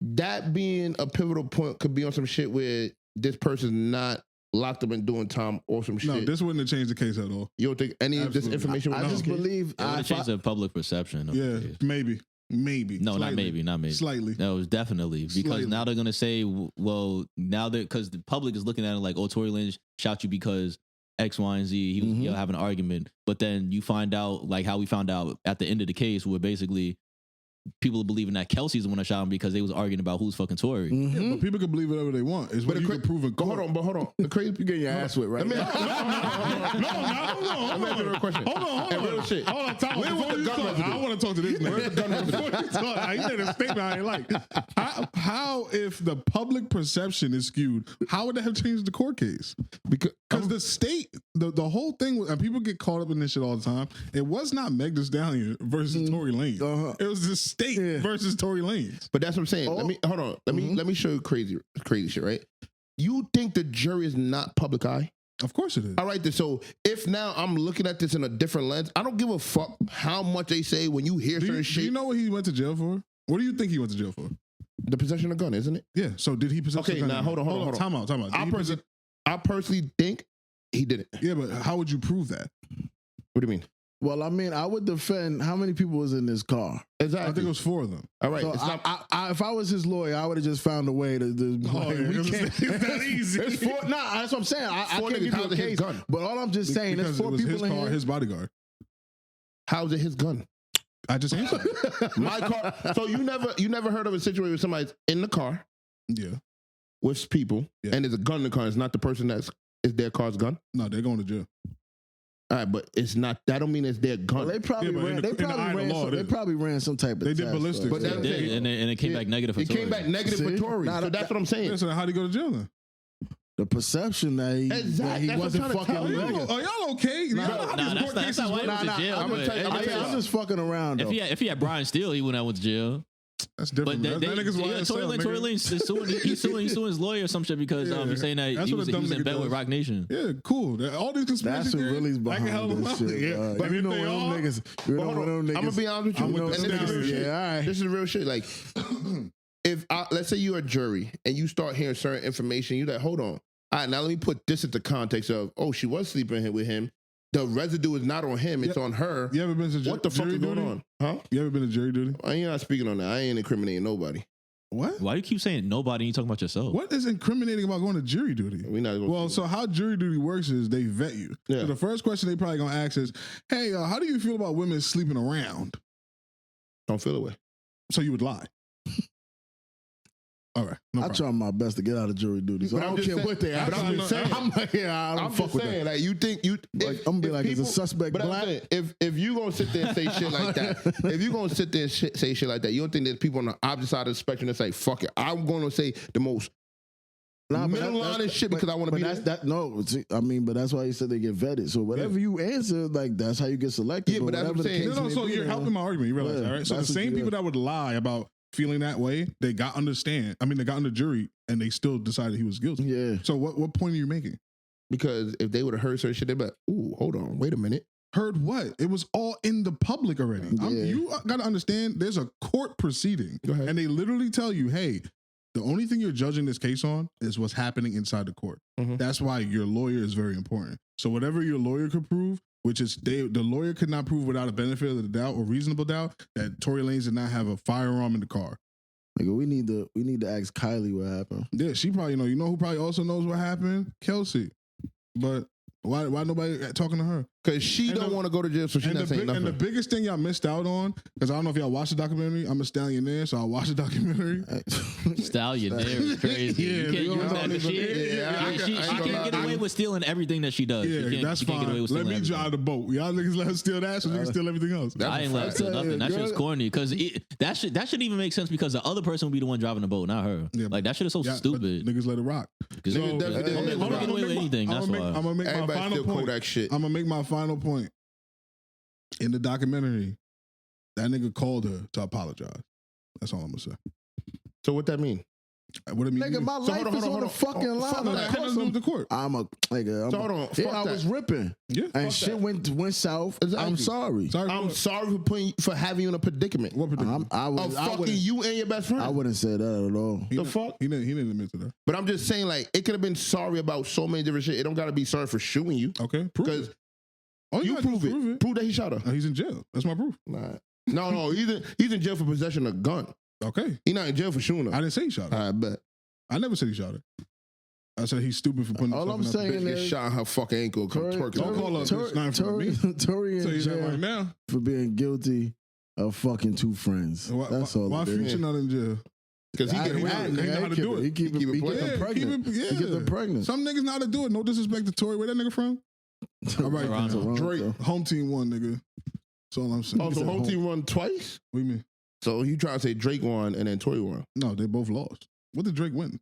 Speaker 1: that being a pivotal point could be on some shit where this person's not locked up and doing time or some shit.
Speaker 3: No, this wouldn't have changed the case at all.
Speaker 1: You don't think any of this information would
Speaker 2: I just believe
Speaker 4: I changed the public perception.
Speaker 3: Yeah, maybe.
Speaker 4: No,
Speaker 3: slightly.
Speaker 4: not maybe.
Speaker 3: Slightly.
Speaker 4: No, it was definitely because now they're gonna say, well, now that because the public is looking at it like, oh, Tory Lanez shot you because X, Y, and Z. He was having an argument, but then you find out like how we found out at the end of the case, where basically people are believing that Kelsey's the one that shot him because they was arguing about who's fucking Tory.
Speaker 3: Yeah, but people can believe whatever they want. It's what you can prove in court.
Speaker 1: Hold on. The crazy
Speaker 2: you get your ass whipped, right?
Speaker 3: No, hold on.
Speaker 1: Real question.
Speaker 3: Hold on.
Speaker 1: Real shit.
Speaker 3: Hold on, Tom. Before you talk, I want to talk to this man.
Speaker 1: Where's the gun residue?
Speaker 3: Before you talk, I made a statement I ain't like. How, if the public perception is skewed, how would that have changed the court case? Because the state, the whole thing, and people get caught up in this shit all the time. It was not Meg the Stallion versus Tory Lanez. It was the state versus Tory Lanez.
Speaker 1: But that's what I'm saying. Let me show you crazy shit, right? You think the jury is not public eye?
Speaker 3: Of course it is.
Speaker 1: All right, then. So if now I'm looking at this in a different lens, I don't give a fuck how much they say when you hear certain shit.
Speaker 3: Do you know what he went to jail for? What do you think he went to jail for?
Speaker 1: The possession of a gun, isn't it?
Speaker 3: Yeah. So did he possess a gun?
Speaker 1: Now hold on.
Speaker 3: Time out.
Speaker 1: I personally think he did it.
Speaker 3: Yeah, but how would you prove that?
Speaker 1: What do you mean?
Speaker 2: Well, I mean, I would defend how many people was in this car.
Speaker 1: Exactly.
Speaker 3: I think it was 4 of them.
Speaker 1: All right.
Speaker 2: So if I was his lawyer, I would have just found a way to we can't.
Speaker 3: It's that easy.
Speaker 2: It's 4. Nah, that's what I'm saying. I can't give you a case. But all I'm just saying, there's 4 people
Speaker 3: his
Speaker 2: in
Speaker 3: car,
Speaker 2: here.
Speaker 3: his bodyguard.
Speaker 1: How's it his gun?
Speaker 3: I just answered.
Speaker 1: My car. So you never heard of a situation where somebody's in the car, with people, and there's a gun in the car. It's not the person is their car's gun.
Speaker 3: No, they're going to jail.
Speaker 1: All right, but it's not. That don't mean it's their gun.
Speaker 2: Well, they probably ran some type of.
Speaker 3: They did ballistics,
Speaker 1: but
Speaker 4: and it came back negative for Tory.
Speaker 1: It came back negative for Tory. So that's what I'm saying.
Speaker 3: So how did he go to jail then?
Speaker 2: The perception that he wasn't fucking.
Speaker 3: Are y'all okay?
Speaker 4: That's not why he went to jail.
Speaker 2: I'm just fucking around. Though.
Speaker 4: If he had Brian Steele, he wouldn't have went to jail.
Speaker 3: That's different.
Speaker 4: But Tory Lanez, he's suing his lawyer or some shit because he's saying that he was in bed with Rock Nation.
Speaker 3: Yeah, cool. All these conspiracy
Speaker 2: theories. That's who really's behind this shit.
Speaker 3: Yeah,
Speaker 2: but you know when them niggas. I'm
Speaker 1: gonna be honest with you. This is real shit. Like, if let's say you're a jury and you start hearing certain information, you're like, hold on. All right, now let me put this into context of, she was sleeping with him. The residue is not on him; it's on her.
Speaker 3: You ever been to
Speaker 1: what the fuck is going on? Huh?
Speaker 3: You ever been to jury duty?
Speaker 1: You're not speaking on that. I ain't incriminating nobody.
Speaker 3: What?
Speaker 4: Why do you keep saying nobody and you talking about yourself?
Speaker 3: What is incriminating about going to jury duty?
Speaker 1: We not
Speaker 3: well, so how jury duty works is they vet you. Yeah. So the first question they probably gonna ask is, "Hey, how do you feel about women sleeping around?"
Speaker 1: Don't feel away.
Speaker 3: So you would lie. All right.
Speaker 2: I try my best to get out of jury duty. So I don't care what they ask.
Speaker 1: But I'm just saying.
Speaker 2: I don't fuck with that.
Speaker 1: Like, you think you...
Speaker 2: I'm going to be like, is a suspect black?
Speaker 1: If you going to sit there and say shit like that, if you going to sit there and say shit like that, you don't think there's people on the opposite side of the spectrum that say, fuck it. I'm going to say the most middle line of shit because I want to be
Speaker 2: that. No, I mean, but that's why you said they get vetted. So whatever you answer, like, that's how you get selected.
Speaker 1: Yeah, but that's what I'm saying.
Speaker 3: So you're helping my argument. You realize that, right? So the same people that would lie about feeling that way, they got under jury and they still decided he was guilty.
Speaker 2: Yeah.
Speaker 3: So what point are you making?
Speaker 1: Because if they would have heard certain shit, they'd be like, ooh, hold on, wait a minute.
Speaker 3: Heard what? It was all in the public already.
Speaker 2: Yeah.
Speaker 3: You got to understand, there's a court proceeding.
Speaker 1: Go ahead.
Speaker 3: And they literally tell you, hey, the only thing you're judging this case on is what's happening inside the court. Mm-hmm. That's why your lawyer is very important. So whatever your lawyer could prove, which is the lawyer could not prove without a benefit of the doubt or reasonable doubt that Tory Lanez did not have a firearm in the car.
Speaker 2: Like, we need to ask Kylie what happened.
Speaker 3: Yeah, she probably know. You know who probably also knows what happened? Kelsey. But why nobody talking to her?
Speaker 1: Because she
Speaker 3: And
Speaker 1: don't
Speaker 3: the-
Speaker 1: want to go to jail, so she's
Speaker 3: And
Speaker 1: not saying
Speaker 3: and the
Speaker 1: nothing.
Speaker 3: biggest thing y'all missed out on, because I don't know if y'all watched the documentary. I'm a stallionaire, so I watched the documentary.
Speaker 4: Stallionaire is crazy.
Speaker 3: Yeah,
Speaker 4: You can't
Speaker 3: you
Speaker 4: use
Speaker 3: know,
Speaker 4: that. But she can't get away with stealing everything that she does.
Speaker 3: Yeah, that's
Speaker 4: she can't
Speaker 3: fine.
Speaker 4: get away with
Speaker 3: Let
Speaker 4: stealing
Speaker 3: me
Speaker 4: everything.
Speaker 3: drive the boat. Y'all niggas let her steal that, so she can steal everything else.
Speaker 4: I ain't let her steal nothing. That shit's corny because that shouldn't even make sense because the other person would be the one driving the boat, not her.
Speaker 3: Yeah,
Speaker 4: like that shit is so
Speaker 3: Yeah, but
Speaker 4: stupid.
Speaker 3: Niggas let it rock.
Speaker 4: Because
Speaker 1: Niggas definitely did.
Speaker 4: women get away with anything. That's why.
Speaker 3: I'm gonna make my
Speaker 1: Everybody
Speaker 3: final
Speaker 1: still
Speaker 3: point.
Speaker 1: Kodak shit.
Speaker 3: I'm gonna make my final point. In the documentary, that nigga called her to apologize. That's all I'm gonna say.
Speaker 1: So what that mean?
Speaker 3: What it mean?
Speaker 2: Nigga, my
Speaker 1: So
Speaker 2: life
Speaker 1: hold
Speaker 2: is
Speaker 1: on,
Speaker 2: on the
Speaker 1: hold on.
Speaker 2: fucking line.
Speaker 1: Fuck
Speaker 3: no,
Speaker 1: that.
Speaker 3: that had nothing to do with the court.
Speaker 2: I'm a nigga.
Speaker 1: So hold on,
Speaker 2: Yeah,
Speaker 1: fuck
Speaker 2: I was
Speaker 1: that.
Speaker 2: ripping,
Speaker 3: Yeah,
Speaker 2: and
Speaker 1: fuck
Speaker 2: shit
Speaker 1: that.
Speaker 2: went south.
Speaker 1: Exactly.
Speaker 2: I'm sorry.
Speaker 3: sorry.
Speaker 1: I'm sorry for having you in a predicament.
Speaker 3: What predicament?
Speaker 1: Of fucking you and your best friend.
Speaker 2: I wouldn't say that at all.
Speaker 3: He
Speaker 1: the
Speaker 3: didn't-
Speaker 1: fuck?
Speaker 3: He didn't admit to that.
Speaker 1: But I'm just saying, like, it could have been sorry about so many different shit. It don't got to be sorry for shooting you.
Speaker 3: Okay, prove
Speaker 1: Because
Speaker 3: it. All
Speaker 1: you
Speaker 3: gotta do is
Speaker 1: prove it. Prove that he shot her.
Speaker 3: He's in jail. That's my proof.
Speaker 1: Nah. No, he's in jail for possession of a gun.
Speaker 3: Okay,
Speaker 1: He's not in jail for shooting
Speaker 3: I
Speaker 1: her.
Speaker 3: didn't say he shot her.
Speaker 1: I bet.
Speaker 3: I never said he shot her. I said he's stupid for putting.
Speaker 2: All
Speaker 3: himself
Speaker 2: I'm
Speaker 3: in that
Speaker 2: saying
Speaker 1: Bitch
Speaker 2: is-
Speaker 1: get shot in her fucking ankle. Come twerking.
Speaker 3: Don't call her bitch, not in front of me.
Speaker 2: Tory
Speaker 3: Tell
Speaker 2: in
Speaker 3: you that
Speaker 2: jail
Speaker 3: right now.
Speaker 2: for being guilty of fucking two friends. That's all.
Speaker 3: Why
Speaker 2: it is.
Speaker 3: Future not in jail?
Speaker 1: Because he
Speaker 2: I
Speaker 1: get
Speaker 2: ain't
Speaker 1: away
Speaker 2: mad,
Speaker 1: with it.
Speaker 3: He know how to do it.
Speaker 2: He keep
Speaker 1: He keep it
Speaker 2: them
Speaker 1: playing.
Speaker 2: pregnant.
Speaker 3: Yeah.
Speaker 2: He get them pregnant.
Speaker 3: Some niggas know how to do it. No disrespect to Tory. Where that nigga from? All right,
Speaker 4: Toronto.
Speaker 3: Drake. Home team won, nigga. That's all I'm saying.
Speaker 1: Oh, so home team won twice?
Speaker 3: What do you mean?
Speaker 1: So you trying to say Drake won and then Tory won?
Speaker 3: No, they both lost. What did Drake win?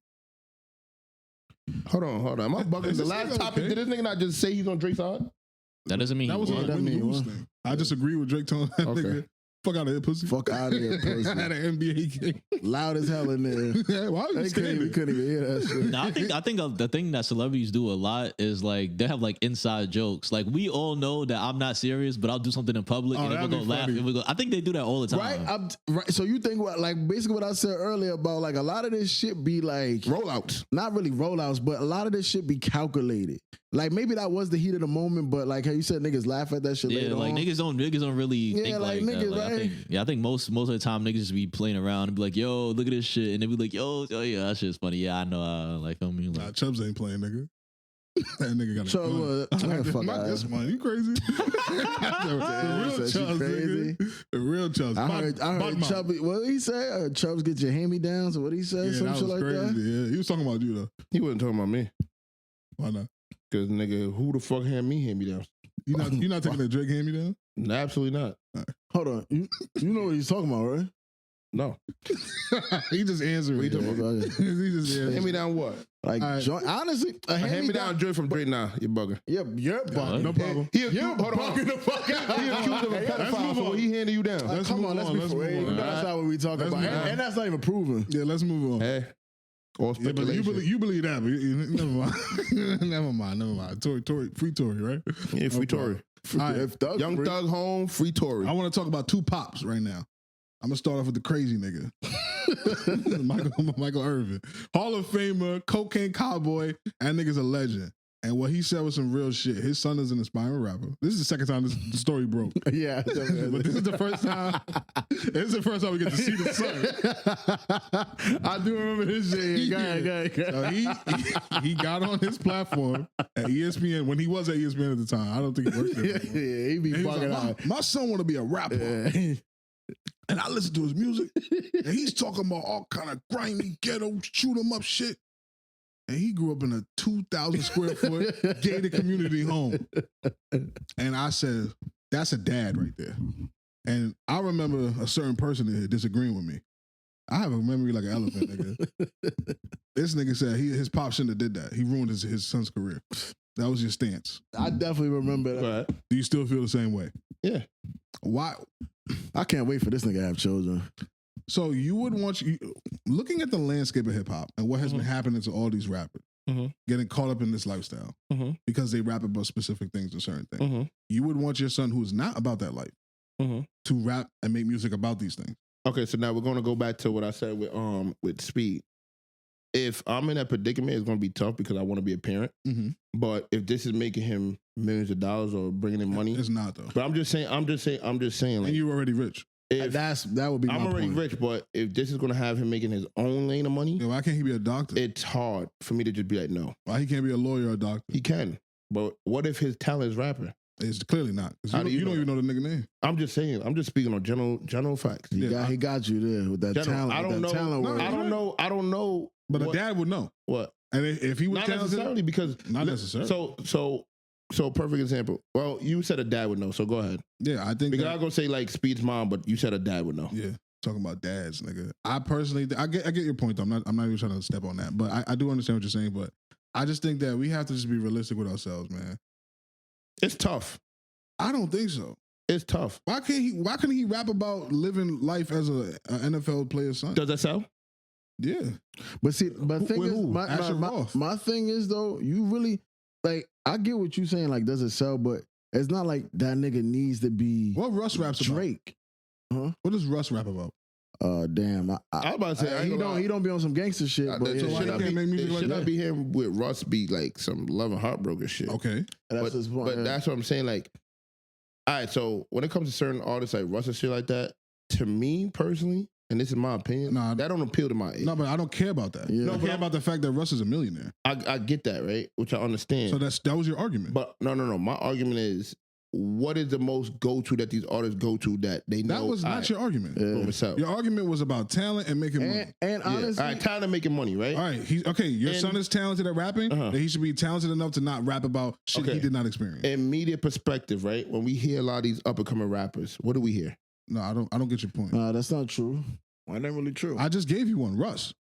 Speaker 1: Hold on. Am I bugging?
Speaker 3: Is
Speaker 1: The
Speaker 3: this
Speaker 1: last
Speaker 3: nigga
Speaker 1: topic,
Speaker 3: okay?
Speaker 1: did this nigga not just say he's on Drake's side?
Speaker 4: That doesn't mean
Speaker 3: That was
Speaker 4: he
Speaker 3: a
Speaker 4: won.
Speaker 2: that
Speaker 3: win
Speaker 2: mean
Speaker 3: lose
Speaker 2: what?
Speaker 3: thing. I just agree with Drake telling that
Speaker 1: Okay.
Speaker 3: nigga, fuck out of here, pussy.
Speaker 2: Fuck out of here,
Speaker 3: I
Speaker 2: pussy.
Speaker 3: had an NBA game.
Speaker 2: Loud as hell in there.
Speaker 3: Yeah, why was you
Speaker 2: We
Speaker 3: standing?
Speaker 2: couldn't even hear that shit.
Speaker 4: No, I think the thing that celebrities do a lot is like they have like inside jokes. Like we all know that I'm not serious, but I'll do something in public
Speaker 3: Oh,
Speaker 4: and then we'll
Speaker 3: that'd
Speaker 4: go
Speaker 3: be
Speaker 4: laugh.
Speaker 3: funny.
Speaker 4: And we'll go. I think they do that all the time.
Speaker 2: Right? So you think like basically what I said earlier about like a lot of this shit be like
Speaker 1: Rollouts.
Speaker 2: not really rollouts, but a lot of this shit be calculated. Like maybe that was the heat of the moment, but like how you said, niggas laugh at that shit
Speaker 4: Yeah,
Speaker 2: later
Speaker 4: like
Speaker 2: on.
Speaker 4: niggas don't really
Speaker 2: Yeah,
Speaker 4: think
Speaker 2: like
Speaker 4: like that.
Speaker 2: niggas,
Speaker 4: Like,
Speaker 2: right?
Speaker 4: I think most of the time niggas just be playing around and be like, yo, look at this shit, and they be like, yo, oh yeah, that shit's funny. Yeah, I know. Like, I mean,
Speaker 3: Nah,
Speaker 4: like,
Speaker 3: Chubbz ain't playing, nigga. That nigga got a
Speaker 2: So,
Speaker 3: gun.
Speaker 2: fuck
Speaker 3: Not
Speaker 2: out.
Speaker 3: this one. You crazy? The real
Speaker 2: Said she
Speaker 3: Chubbz,
Speaker 2: crazy.
Speaker 3: nigga. The real Chubbz.
Speaker 2: I heard
Speaker 3: Batman.
Speaker 2: Chubbs. What did he say? Chubbs get your hand me downs, or what he say?
Speaker 3: Yeah,
Speaker 2: Some
Speaker 3: that
Speaker 2: shit
Speaker 3: was
Speaker 2: like
Speaker 3: crazy.
Speaker 2: that.
Speaker 3: Yeah, he was talking about you though.
Speaker 1: He wasn't talking about me.
Speaker 3: Why not?
Speaker 1: Because, nigga, who the fuck hand me down?
Speaker 3: You not taking that Drake hand me down?
Speaker 1: Absolutely not.
Speaker 2: Hold on, you know what he's talking about, right?
Speaker 1: No.
Speaker 3: He just answered.
Speaker 1: What you
Speaker 3: it.
Speaker 1: talking about?
Speaker 3: He just answered.
Speaker 1: Hand me down what?
Speaker 2: Like,
Speaker 3: All right.
Speaker 2: honestly, a
Speaker 1: Hand me down Drake from Drake now. You're bugging.
Speaker 2: Yeah, you're bugging.
Speaker 3: No problem.
Speaker 1: He accused,
Speaker 2: You're
Speaker 1: hold on.
Speaker 2: bugging the fuck out.
Speaker 1: He accused of a
Speaker 3: Let's
Speaker 1: pedophile,
Speaker 3: move
Speaker 1: so
Speaker 3: on.
Speaker 1: what he handed you down?
Speaker 3: Let's
Speaker 2: Come
Speaker 3: move
Speaker 2: on, let's
Speaker 3: on,
Speaker 2: be
Speaker 3: let's
Speaker 2: for
Speaker 3: move
Speaker 2: real.
Speaker 3: on.
Speaker 2: That's not what we talking
Speaker 3: Let's
Speaker 2: about,
Speaker 3: move on.
Speaker 2: and that's not even proven.
Speaker 3: Yeah, let's move on.
Speaker 1: Hey. All
Speaker 3: Yeah, but
Speaker 1: speculation.
Speaker 3: you believe that, but never mind. never mind. Tory, free Tory, right?
Speaker 1: Yeah, free Tory.
Speaker 3: All right.
Speaker 2: If Doug
Speaker 1: Young
Speaker 2: free-
Speaker 1: Thug home, free Tory.
Speaker 3: I want to talk about two pops right now. I'm gonna start off with the crazy nigga, Micheal Irving, Hall of Famer, cocaine cowboy, and nigga's a legend. And what he said was some real shit. His son is an aspiring rapper. This is the second time this story broke.
Speaker 2: Yeah,
Speaker 3: But this is the first time. This is the first time we get to see the son.
Speaker 2: I do remember this shit. Go ahead.
Speaker 3: So he got on his platform at ESPN when he was at ESPN at the time. I don't think he worked there.
Speaker 2: Yeah,
Speaker 3: anymore.
Speaker 2: he be
Speaker 3: And he was
Speaker 2: fucking
Speaker 3: like,
Speaker 2: out.
Speaker 3: my son want to be a rapper, and I listen to his music, and he's talking about all kind of grimy ghetto shoot 'em up shit. And he grew up in a 2,000 square foot gated community home. And I said, that's a dad right there. And I remember a certain person in here disagreeing with me. I have a memory like an elephant, nigga. This nigga said his pop shouldn't have did that. He ruined his son's career. That was your stance.
Speaker 2: I definitely remember that.
Speaker 1: Right.
Speaker 3: Do you still feel the same way?
Speaker 1: Yeah.
Speaker 3: Why?
Speaker 2: I can't wait for this nigga to have children.
Speaker 3: So you would want looking at the landscape of hip hop and what has been happening to all these rappers, getting caught up in this lifestyle because they rap about specific things and certain things. You would want your son who's not about that life to rap and make music about these things.
Speaker 1: Okay, so now we're gonna go back to what I said with Speed. If I'm in that predicament, it's gonna be tough because I want to be a parent. But if this is making him millions of dollars or bringing in money,
Speaker 3: It's not though.
Speaker 1: but I'm just saying.
Speaker 3: And
Speaker 1: Like,
Speaker 3: you're already rich.
Speaker 1: if
Speaker 2: That would be.
Speaker 1: I'm
Speaker 2: my
Speaker 1: already
Speaker 2: point.
Speaker 1: rich, but if this is gonna have him making his own lane of money,
Speaker 3: Yeah, why can't he be a doctor?
Speaker 1: it's hard for me to just be like, no,
Speaker 3: Why he can't be a lawyer or a doctor?
Speaker 1: he can. But what if his talent is rapping?
Speaker 3: It's clearly not. 'Cause
Speaker 1: How do
Speaker 3: you
Speaker 1: you
Speaker 3: don't
Speaker 1: know
Speaker 3: even know the nigga name.
Speaker 1: I'm just saying. I'm just speaking on general facts.
Speaker 2: He got you there with that
Speaker 1: General,
Speaker 2: talent.
Speaker 1: I don't
Speaker 2: with that
Speaker 1: know.
Speaker 2: talent
Speaker 3: No,
Speaker 2: word.
Speaker 1: I don't know.
Speaker 3: But
Speaker 1: what,
Speaker 3: a dad would know.
Speaker 1: What?
Speaker 3: And if he was
Speaker 1: Not
Speaker 3: talented,
Speaker 1: necessarily because
Speaker 3: not necessarily.
Speaker 1: So perfect example. Well, you said a dad would know. So go ahead.
Speaker 3: Yeah, I think
Speaker 1: Because
Speaker 3: that,
Speaker 1: I'm gonna say like Speed's mom, but you said a dad would know.
Speaker 3: yeah, talking about dads, nigga. I personally, I get your point though. I'm not even trying to step on that, but I do understand what you're saying. But I just think that we have to just be realistic with ourselves, man.
Speaker 1: It's tough.
Speaker 3: I don't think so.
Speaker 1: It's tough.
Speaker 3: Why couldn't he rap about living life as a NFL player's son?
Speaker 1: Does that sell?
Speaker 3: Yeah.
Speaker 2: But see, but thing
Speaker 3: With
Speaker 2: is,
Speaker 3: who? Asher Roth.
Speaker 2: my thing is though, you really like. I get what you saying. Like, does it sell? But it's not like that nigga needs to be
Speaker 3: What Russ raps about?
Speaker 2: Drake. Huh?
Speaker 3: What does Russ rap about?
Speaker 2: Damn.
Speaker 1: I was about to say I ain't gonna lie.
Speaker 2: he don't be on some gangster shit. But
Speaker 1: It
Speaker 3: so
Speaker 2: yeah,
Speaker 3: why
Speaker 1: should
Speaker 3: he
Speaker 1: not
Speaker 3: can't
Speaker 1: be,
Speaker 3: make music
Speaker 1: it
Speaker 3: like
Speaker 1: should
Speaker 3: that?
Speaker 1: not be him with Russ be like some love and heartbroken shit.
Speaker 3: Okay.
Speaker 2: that's his point.
Speaker 1: But that's what I'm saying. Like, all right. So when it comes to certain artists like Russ and shit like that, to me personally, and this is my opinion,
Speaker 3: Nah.
Speaker 1: that don't appeal to my age.
Speaker 3: No, but I don't care about that.
Speaker 2: Yeah.
Speaker 3: I
Speaker 1: No,
Speaker 3: don't
Speaker 1: but
Speaker 3: care about the fact that Russ is a millionaire.
Speaker 1: I get that, right? Which I understand.
Speaker 3: So that was your argument.
Speaker 1: But no. My argument is, what is the most go-to that these artists go to that they know?
Speaker 3: that was not your argument.
Speaker 2: Yeah.
Speaker 1: Myself.
Speaker 3: Your argument was about talent and making money.
Speaker 2: and
Speaker 1: Yeah.
Speaker 2: honestly,
Speaker 1: All right, talent and making money, right?
Speaker 3: All right, he's okay. Your
Speaker 1: And-
Speaker 3: son is talented at rapping.
Speaker 1: Uh-huh.
Speaker 3: Then he should be talented enough to not rap about shit
Speaker 1: Okay.
Speaker 3: he did not experience.
Speaker 1: In media perspective, right? When we hear a lot of these up-and-coming rappers, what do we hear?
Speaker 3: No, I don't get your point.
Speaker 2: nah, that's not true. Why not really true?
Speaker 3: I just gave you one, Russ,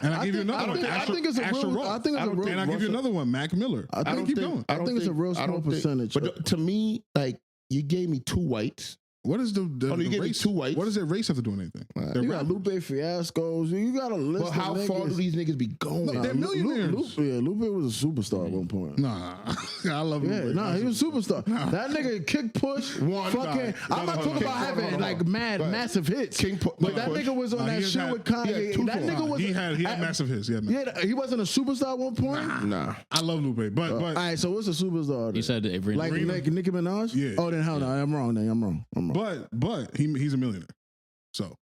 Speaker 3: and I gave you another one.
Speaker 2: I think it's a
Speaker 3: Asher
Speaker 2: real.
Speaker 3: Roth.
Speaker 2: I think it's a real.
Speaker 3: And I give you another one, Mac Miller.
Speaker 2: I think-
Speaker 3: keep going.
Speaker 2: I think it's a real small percentage.
Speaker 1: But to me, like, you gave me two whites.
Speaker 3: What is the
Speaker 1: Oh, you gave me
Speaker 3: race?
Speaker 1: two whites.
Speaker 3: What does that race have to do with anything? They're
Speaker 2: You got
Speaker 3: rappers.
Speaker 2: Lupe Fiascos. You got a list.
Speaker 1: But how
Speaker 2: of
Speaker 1: far
Speaker 2: niggas.
Speaker 1: do these niggas be going?
Speaker 3: No, they're millionaires.
Speaker 2: Lupe was a superstar at one point.
Speaker 3: Nah, I love
Speaker 2: Yeah,
Speaker 3: Lupe.
Speaker 2: nah, he was a superstar. That nigga kick push.
Speaker 1: One
Speaker 2: fucking.
Speaker 1: guy.
Speaker 2: I'm not talking
Speaker 1: King-
Speaker 2: about having
Speaker 1: hold on.
Speaker 2: like mad,
Speaker 1: Go ahead.
Speaker 2: massive hits.
Speaker 1: King Pu-
Speaker 2: but that
Speaker 1: Push.
Speaker 2: nigga was on
Speaker 3: Nah,
Speaker 2: that
Speaker 3: he
Speaker 2: shit
Speaker 3: had-
Speaker 2: with
Speaker 1: he had
Speaker 2: Kanye.
Speaker 1: two
Speaker 2: That
Speaker 1: songs.
Speaker 2: nigga was.
Speaker 3: he had massive hits.
Speaker 2: He wasn't a superstar at one point.
Speaker 1: Nah.
Speaker 3: I love Lupe, but
Speaker 2: All right, so what's a superstar?
Speaker 4: You
Speaker 2: then?
Speaker 4: said every
Speaker 2: like Nicki Minaj?
Speaker 3: Yeah.
Speaker 2: Oh, then hell no, I'm wrong. Then I'm wrong.
Speaker 3: but he's a millionaire. So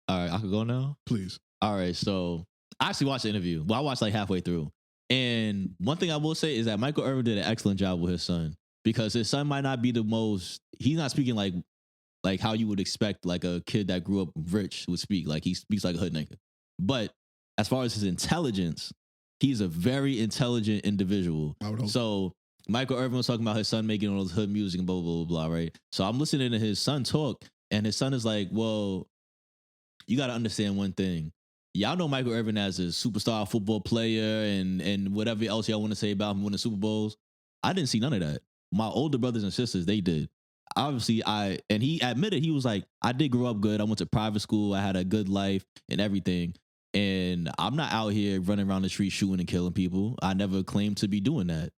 Speaker 4: All right, I could go now.
Speaker 3: please,
Speaker 4: All right, so I actually watched the interview. Well, I watched like halfway through. And one thing I will say is that Micheal Irving did an excellent job with his son, because his son might not be the most, he's not speaking like how you would expect like a kid that grew up rich would speak. Like he speaks like a hood nigga. But as far as his intelligence, he's a very intelligent individual.
Speaker 3: I would hope.
Speaker 4: So Micheal Irving was talking about his son making all this hood music and blah, blah, blah, blah, right? So I'm listening to his son talk, and his son is like, well, you got to understand one thing. Y'all know Micheal Irving as a superstar football player and whatever else y'all want to say about him winning Super Bowls. I didn't see none of that. My older brothers and sisters, they did. Obviously, and he admitted, he was like, I did grow up good. I went to private school. I had a good life and everything. And I'm not out here running around the street shooting and killing people. I never claimed to be doing that.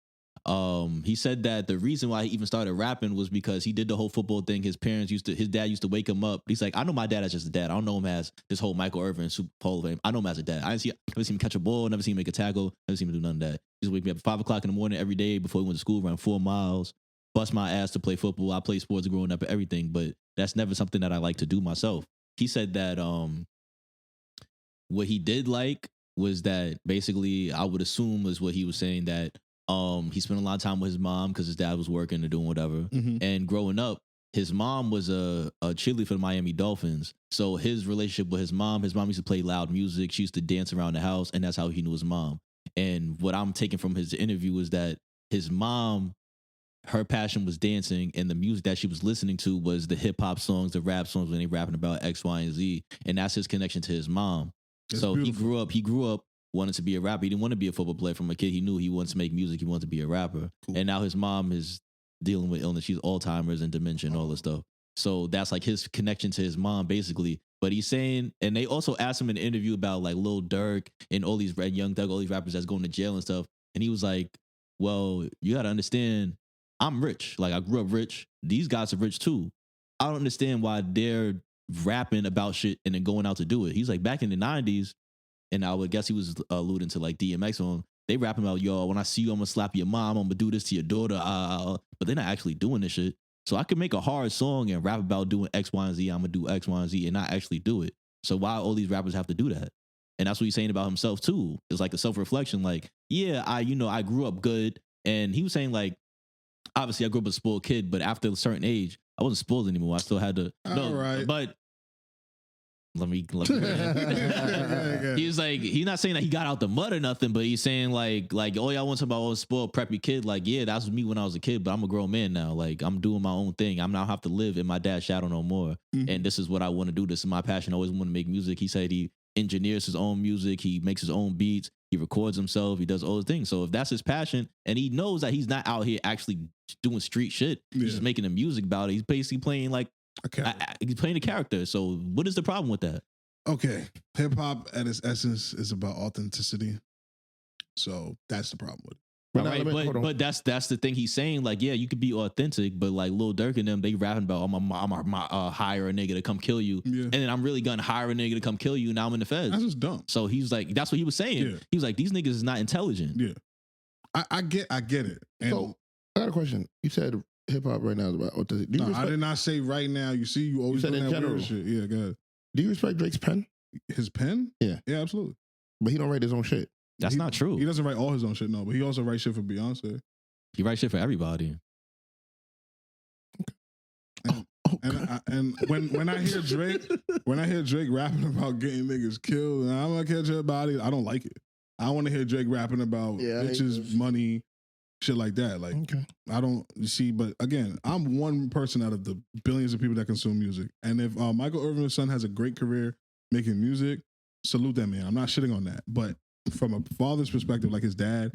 Speaker 4: He said that the reason why he even started rapping was because he did the whole football thing. His dad used to wake him up. He's like, I know my dad as just a dad. I don't know him as this whole Micheal Irving Super Bowl fame. I know him as a dad. I never seen him catch a ball, never seen him make a tackle, never seen him do none of that. He used to wake me up at 5 o'clock in the morning every day before he went to school, run 4 miles, bust my ass to play football. I played sports growing up and everything, but that's never something that I like to do myself. He said that what he did like was that basically, I would assume was what he was saying, that he spent a lot of time with his mom because his dad was working or doing whatever.
Speaker 3: Mhm.
Speaker 4: And growing up, his mom was a cheerleader for the Miami Dolphins. So his relationship with his mom used to play loud music. She used to dance around the house, and that's how he knew his mom. And what I'm taking from his interview is that his mom, her passion was dancing, and the music that she was listening to was the hip hop songs, the rap songs when they rapping about X, Y, and Z. And that's his connection to his mom.
Speaker 3: That's
Speaker 4: so
Speaker 3: beautiful.
Speaker 4: he grew up wanted to be a rapper. He didn't want to be a football player. From a kid, he knew he wanted to make music. He wanted to be a rapper.
Speaker 3: Cool.
Speaker 4: And now his mom is dealing with illness. She's Alzheimer's and dementia and all this stuff. So that's like his connection to his mom, basically. But he's saying, and they also asked him in an interview about like Lil Durk and all these Young Thug, all these rappers that's going to jail and stuff. And he was like, well, you got to understand, I'm rich. Like, I grew up rich. These guys are rich too. I don't understand why they're rapping about shit and then going out to do it. He's like, back in the 90s, and I would guess he was alluding to like DMX on, they rapping about, yo, when I see you, I'm gonna slap your mom, I'm gonna do this to your daughter, but they're not actually doing this shit. So I could make a hard song and rap about doing X, Y, and Z, I'm gonna do X, Y, and Z, and not actually do it. So why all these rappers have to do that? And that's what he's saying about himself too. It's like a self-reflection, like, yeah, I grew up good. And he was saying like, obviously I grew up a spoiled kid, but after a certain age, I wasn't spoiled anymore. I still had to.
Speaker 3: All right.
Speaker 4: But let me. He's like, he's not saying that he got out the mud or nothing, but he's saying like, oh, y'all want to talk about a spoiled preppy kid? Like, yeah, that was me when I was a kid, but I'm a grown man now. Like, I'm doing my own thing. I'm not have to live in my dad's shadow no more.
Speaker 3: Mhm.
Speaker 4: And this is what I want to do. This is my passion. I always want to make music. He said he engineers his own music. He makes his own beats. He records himself. He does all the things. So if that's his passion, and he knows that he's not out here actually doing street shit, he's just making the music about it. He's basically playing like he's playing a character. So what is the problem with that?
Speaker 3: Okay, hip hop at its essence is about authenticity. So that's the problem with it.
Speaker 4: But that's the thing he's saying. Like, yeah, you could be authentic, but like Lil Durk and them, they rapping about, I'm hire a nigga to come kill you, and then I'm really gonna hire a nigga to come kill you. Now I'm in the feds.
Speaker 3: That's just dumb.
Speaker 4: So he's like, that's what he was saying.
Speaker 3: Yeah.
Speaker 4: He was like, these niggas is not intelligent.
Speaker 3: Yeah, I get it. And
Speaker 1: So I got a question. You said hip hop right now is about authenticity.
Speaker 3: I did not say right now. You see, you always
Speaker 1: said
Speaker 3: doing
Speaker 1: in
Speaker 3: that
Speaker 1: general.
Speaker 3: weird shit. Yeah, go ahead.
Speaker 1: Do you respect Drake's pen?
Speaker 3: His pen?
Speaker 1: Yeah,
Speaker 3: absolutely.
Speaker 1: But he don't write his own shit.
Speaker 4: That's not true.
Speaker 3: He doesn't write all his own shit, no, but he also writes shit for Beyonce.
Speaker 4: He writes shit for everybody.
Speaker 3: And when I hear Drake, rapping about getting niggas killed, and I'm gonna catch your body, I don't like it. I want to hear Drake rapping about bitches, money, shit like that. Like, I don't see. But again, I'm one person out of the billions of people that consume music. And if Micheal Irving's son has a great career making music, salute that man. I'm not shitting on that. But from a father's perspective, like his dad,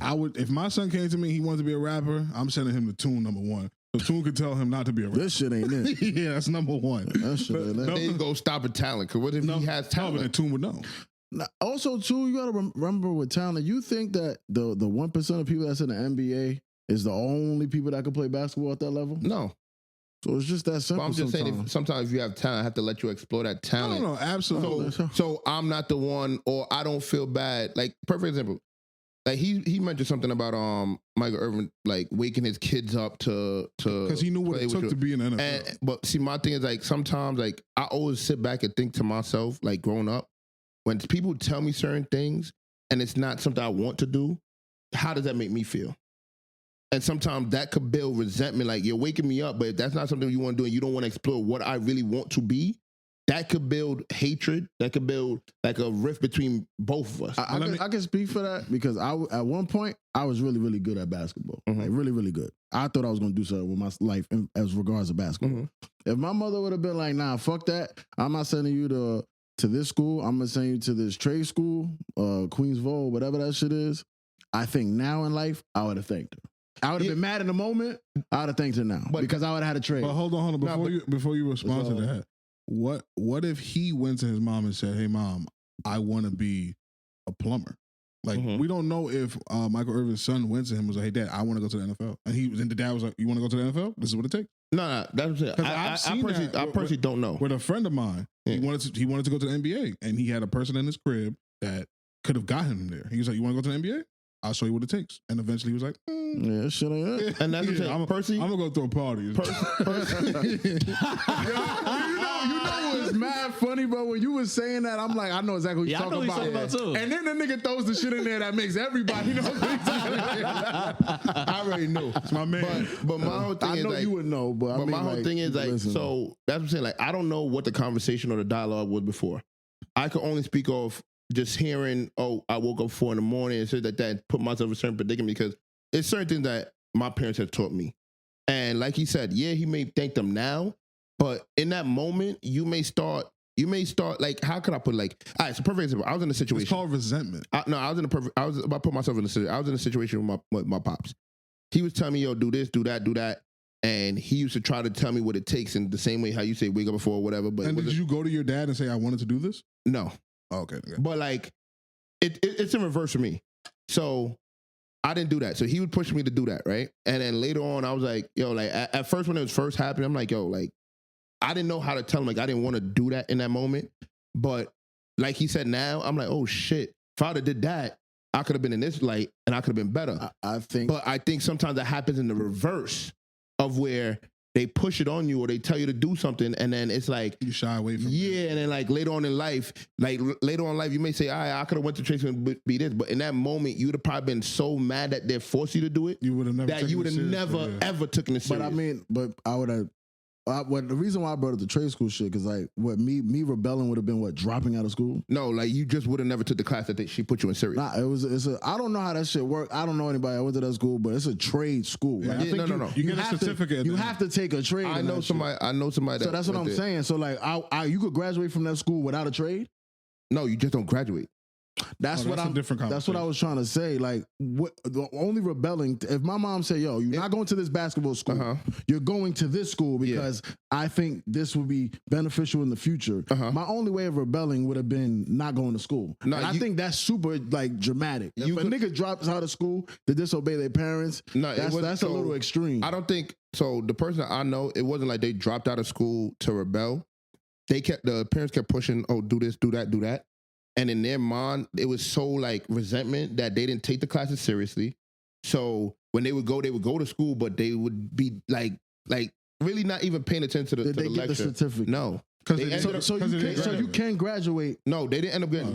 Speaker 3: I would, if my son came to me, he wanted to be a rapper, I'm sending him to Toon, number one. So Toon could tell him not to be a rapper.
Speaker 2: This shit ain't it.
Speaker 3: Yeah, that's number one.
Speaker 2: That shit ain't it.
Speaker 1: They ain't go stop a talent. Because what if he has talent?
Speaker 3: No, but then Toon would know.
Speaker 2: Now, also, too, you got to remember with talent, you think that the 1% of people that's in the NBA is the only people that can play basketball at that level?
Speaker 1: No.
Speaker 2: So it's just that simple.
Speaker 1: But I'm just saying, sometimes if you have talent, I have to let you explore that talent.
Speaker 3: No, absolutely.
Speaker 1: So I'm not the one, or I don't feel bad. Like, perfect example. Like he mentioned something about Micheal Irving like waking his kids up to
Speaker 3: because he knew what it took to be in the NFL.
Speaker 1: But see, my thing is like sometimes like I always sit back and think to myself, like growing up, when people tell me certain things and it's not something I want to do, how does that make me feel? And sometimes that could build resentment. Like, you're waking me up, but if that's not something you want to do and you don't want to explore what I really want to be, that could build hatred. That could build like a rift between both of us.
Speaker 2: I can speak for that because at one point I was really, really good at basketball. Like really, really good. I thought I was going to do something with my life as regards to basketball. If my mother would have been like, nah, fuck that. I'm not sending you to this school. I'm going to send you to this trade school, Queensville, whatever that shit is. I think now in life, I would have thanked her. I would have been mad in the moment. I would have thanked her now because I would have had a trade.
Speaker 3: But hold on. Before you respond to that, what if he went to his mom and said, "Hey, mom, I want to be a plumber." Like, we don't know if Micheal Irving's son went to him and was like, "Hey, Dad, I want to go to the NFL," and the dad was like, "You want to go to the NFL? This is what it takes."
Speaker 1: No, that's what I personally don't know.
Speaker 3: With a friend of mine, he wanted to go to the NBA, and he had a person in his crib that could have got him there. He was like, "You want to go to the NBA? I'll show you what it takes." And eventually he was like,
Speaker 2: yeah, shit ain't it.
Speaker 1: And that's what I'm
Speaker 3: I'm gonna go throw a party.
Speaker 2: You know what's mad funny, bro? When you was saying that, I'm like, I know exactly what you're talking about.
Speaker 4: Too.
Speaker 2: And then the nigga throws the shit in there that makes everybody know.
Speaker 1: I already know.
Speaker 3: It's my man.
Speaker 1: But my whole thing
Speaker 2: I
Speaker 1: is
Speaker 2: know
Speaker 1: like,
Speaker 2: you would know, but I mean,
Speaker 1: my whole thing is like,
Speaker 2: listen.
Speaker 1: so that's what I'm saying. Like, I don't know what the conversation or the dialogue was before. I could only speak of just hearing, oh, I woke up 4 a.m. and shit like that, and put myself in a certain predicament because it's certain things that my parents have taught me. And like he said, yeah, he may thank them now, but in that moment, you may start like, how could I put it? Like, all right, so perfect example. I was in a situation.
Speaker 3: It's called resentment.
Speaker 1: I was about to put myself in a situation. I was in a situation with my pops. He was telling me, yo, do this, do that. And he used to try to tell me what it takes in the same way how you say wake up before or whatever. But
Speaker 3: and did you go to your dad and say, I wanted to do this?
Speaker 1: No.
Speaker 3: Oh, okay.
Speaker 1: But like, it's in reverse for me. So I didn't do that. So he would push me to do that, right? And then later on, I was like, yo, like at first when it was first happening, I'm like, yo, like, I didn't know how to tell him, like, I didn't want to do that in that moment. But like he said now, I'm like, oh shit, if I would have did that, I could have been in this light and I could have been better.
Speaker 2: I think.
Speaker 1: But I think sometimes that happens in the reverse of where they push it on you or they tell you to do something, and then it's like
Speaker 3: You shy away from it.
Speaker 1: yeah, and then like later on in life, you may say, I could have went to trade school and be this, but in that moment, you'd have probably been so mad that they forced you to do it
Speaker 3: You would have never.
Speaker 1: that you would have never ever taken it serious.
Speaker 2: But I mean, I would have. The reason why I brought up the trade school shit, because like what me rebelling would have been dropping out of school.
Speaker 1: No, like you just would have never took the class that she put you in serious.
Speaker 2: Nah, I don't know how that shit work. I don't know anybody that went to that school, but it's a trade school.
Speaker 3: Yeah,
Speaker 2: Like,
Speaker 3: I think
Speaker 1: no.
Speaker 3: You get a
Speaker 2: have
Speaker 3: certificate.
Speaker 2: You have to take a trade.
Speaker 1: I know somebody.
Speaker 2: So that's what I'm saying. So like, you could graduate from that school without a trade.
Speaker 1: No, you just don't graduate.
Speaker 2: That's
Speaker 3: a different conversation.
Speaker 2: That's what I was trying to say. Like, the only rebelling, if my mom said, "Yo, you're not going to this basketball school. You're going to this school because I think this would be beneficial in the future." My only way of rebelling would have been not going to school.
Speaker 1: No,
Speaker 2: and I think that's super like dramatic. If a nigga drops out of school to disobey their parents, that's a little extreme.
Speaker 1: I don't think so. The person I know, it wasn't like they dropped out of school to rebel. The parents kept pushing, "Oh, do this, do that, do that." And in their mind, it was so like resentment that they didn't take the classes seriously. So when they would go to school, but they would be like really not even paying attention to the
Speaker 2: Did they get
Speaker 1: lecture.
Speaker 2: the certificate?
Speaker 1: No.
Speaker 2: So you can graduate.
Speaker 1: No, they didn't end up getting.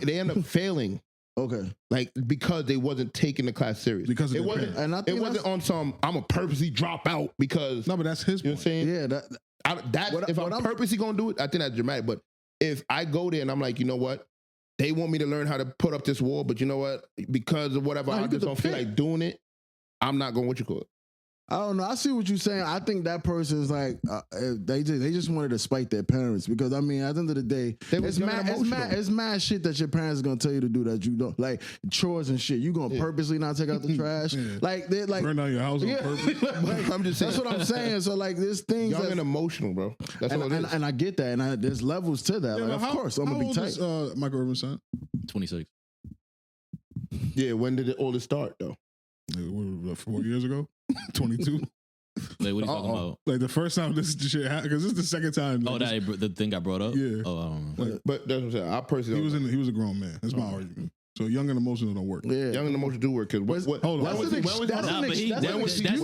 Speaker 1: They end up failing.
Speaker 2: Okay.
Speaker 1: Like because they wasn't taking the class serious.
Speaker 3: Because
Speaker 1: it wasn't. And I think it wasn't on some. I'm a purposely drop out because.
Speaker 3: No, but that's his.
Speaker 1: You know what I'm saying?
Speaker 2: Yeah.
Speaker 1: If I'm purposely gonna do it, I think that's dramatic. But if I go there and I'm like, you know what? They want me to learn how to put up this wall, but you know what? Because of whatever, I just don't feel like doing it. I'm not going, what you call it?
Speaker 2: I don't know. I see what you're saying. I think that person is like they just wanted to spite their parents because I mean at the end of the day, it's mad shit that your parents are gonna tell you to do that you don't like chores and shit. You gonna purposely not take out the trash, like they're like
Speaker 3: burn down your house on purpose.
Speaker 2: Like, I'm just saying. That's what I'm saying. So like this thing,
Speaker 1: young and emotional, bro. That's what it is.
Speaker 2: And I get that, and there's levels to that. Like, of course, I'm gonna be tight.
Speaker 3: Micheal Irving's son?
Speaker 4: 26.
Speaker 1: Yeah, when did all this start though?
Speaker 3: 4 years ago. 22.
Speaker 4: Like, what are you talking about?
Speaker 3: Like the first time this shit happened, because this is the second time.
Speaker 4: Like, the thing got brought up.
Speaker 3: Yeah.
Speaker 4: Oh, I don't know.
Speaker 1: But that's what I'm saying. I personally,
Speaker 3: he was a grown man. That's my argument. So young and emotional don't work.
Speaker 2: Yeah,
Speaker 1: young and emotional do work. Because
Speaker 4: that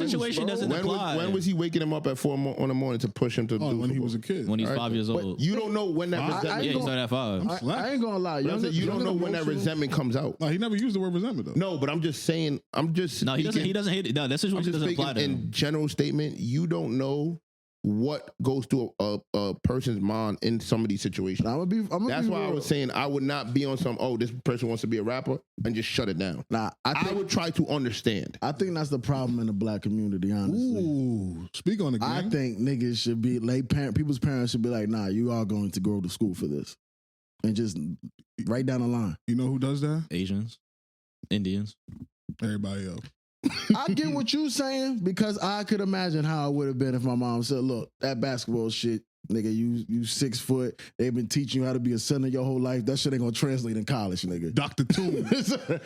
Speaker 4: situation doesn't apply.
Speaker 1: When was he waking him up at 4 in the morning to push him to do?
Speaker 3: When he was a kid.
Speaker 4: When he's 5 years old.
Speaker 1: You don't know when that resentment.
Speaker 4: Yeah, he started at 5.
Speaker 2: I ain't gonna lie.
Speaker 1: You don't know when that resentment comes out.
Speaker 3: No, he never used the word resentment though.
Speaker 1: No, but I'm just saying.
Speaker 4: No, he doesn't hate it. No, that situation doesn't apply to him.
Speaker 1: In general statement, you don't know what goes through a person's mind in some of these situations. That's why I was saying I would not be on some, this person wants to be a rapper and just shut it down.
Speaker 2: Nah,
Speaker 1: I would try to understand.
Speaker 2: I think that's the problem in the black community, honestly.
Speaker 3: Ooh, speak on the game.
Speaker 2: I think niggas should be, people's parents should be like, nah, you are going to go to school for this. And just right down the line.
Speaker 3: You know who does that?
Speaker 4: Asians, Indians.
Speaker 3: Everybody else.
Speaker 2: I get what you're saying because I could imagine how it would have been if my mom said, look, that basketball shit, nigga, you 6 foot. They've been teaching you how to be a center your whole life. That shit ain't gonna translate in college, nigga.
Speaker 3: Dr. Toon.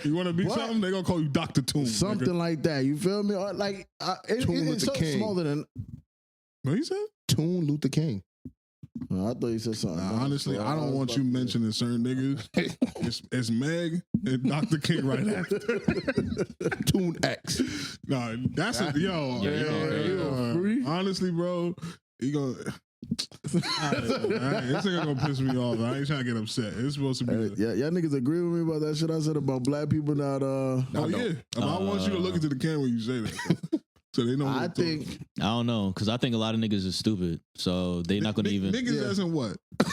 Speaker 3: You want to be something? They gonna call you Dr. Toon.
Speaker 2: Something
Speaker 3: nigga.
Speaker 2: Like that. You feel me? Or like, it's so smaller than.
Speaker 3: What he said?
Speaker 1: Toon Luther King.
Speaker 2: I thought you said something.
Speaker 3: Honestly, I don't want you mentioning certain niggas. It's Meg and Dr. King right after.
Speaker 1: Toon X.
Speaker 3: No, that's yo. Honestly, bro, he gonna. This nigga gonna piss me off. I ain't trying to get upset. It's supposed to be.
Speaker 2: Y'all niggas agree with me about that shit I said about black people not.
Speaker 3: I want you to look into the camera when you say that. So they know.
Speaker 2: I
Speaker 4: don't know, because I think a lot of niggas is stupid, so they not gonna even.
Speaker 3: Niggas as in what?
Speaker 2: You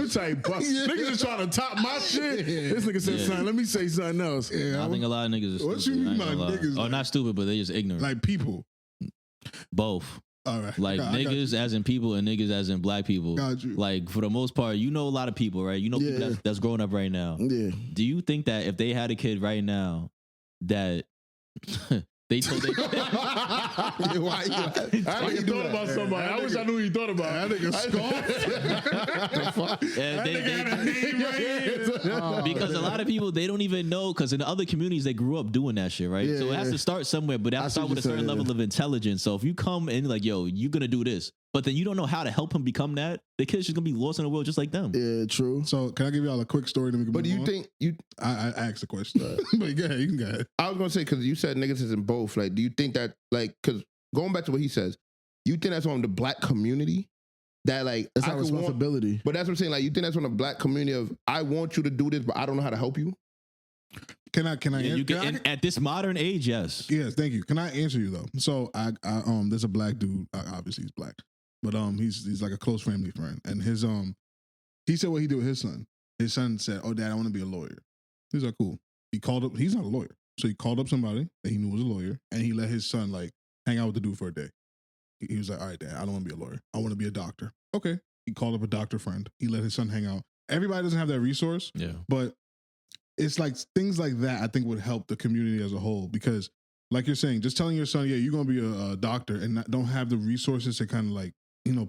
Speaker 2: type niggas is trying to top my shit. This nigga said something. Let me say something else.
Speaker 4: I think a lot of niggas is stupid.
Speaker 3: What you mean by niggas?
Speaker 4: Oh, not stupid, but they just ignorant.
Speaker 3: Like people.
Speaker 4: Both.
Speaker 3: All right.
Speaker 4: Like niggas as in people and niggas as in black people.
Speaker 3: Got you.
Speaker 4: Like for the most part, you know a lot of people, right? You know people that's growing up right now.
Speaker 2: Yeah.
Speaker 4: Do you think that if they had a kid right now that they told they
Speaker 2: I thought about somebody. I wish
Speaker 1: I knew what you thought about.
Speaker 3: That nigga scoffed.
Speaker 4: Yeah,
Speaker 3: That nigga had a name right here.
Speaker 4: because a lot of people, they don't even know, because in the other communities they grew up doing that shit, right?
Speaker 2: Yeah,
Speaker 4: So it has
Speaker 2: yeah.
Speaker 4: to start somewhere, but it has to
Speaker 2: I see
Speaker 4: start with a
Speaker 2: what you're
Speaker 4: certain
Speaker 2: saying,
Speaker 4: level of intelligence. So if you come in like, yo, you're gonna do this, but then you don't know how to help him become that, the kid's just gonna be lost in the world just like them.
Speaker 2: Yeah, true.
Speaker 3: So can I give y'all a quick story? Then we can
Speaker 1: But do
Speaker 3: move
Speaker 1: you
Speaker 3: on?
Speaker 1: think you?
Speaker 3: I asked the question, but go ahead. You can go ahead.
Speaker 1: I was gonna say because you said niggas is in both. Like, do you think that like because going back to what he says, you think that's on the black community that like
Speaker 2: It's
Speaker 1: I
Speaker 2: our
Speaker 1: could want-
Speaker 2: responsibility.
Speaker 1: but that's what I'm saying. Like, you think that's on the black community of I want you to do this, but I don't know how to help you.
Speaker 3: Can I?
Speaker 4: Yeah, you
Speaker 3: can I-
Speaker 4: can, at this modern age, yes.
Speaker 3: Yes, thank you. Can I answer you though? So I there's a black dude. Obviously he's black, but he's like a close family friend, and his he said what he did with his son. His son said, "Oh, Dad, I want to be a lawyer." He's like, "Cool." He called up. He's not a lawyer, so he called up somebody that he knew was a lawyer, and he let his son like hang out with the dude for a day. He was like, "All right, Dad, I don't want to be a lawyer. I want to be a doctor." Okay. He called up a doctor friend. He let his son hang out. Everybody doesn't have that resource,
Speaker 4: Yeah.
Speaker 3: but it's like things like that I think would help the community as a whole, because like you're saying, just telling your son, yeah, you're going to be a doctor, and don't have the resources to kind of like,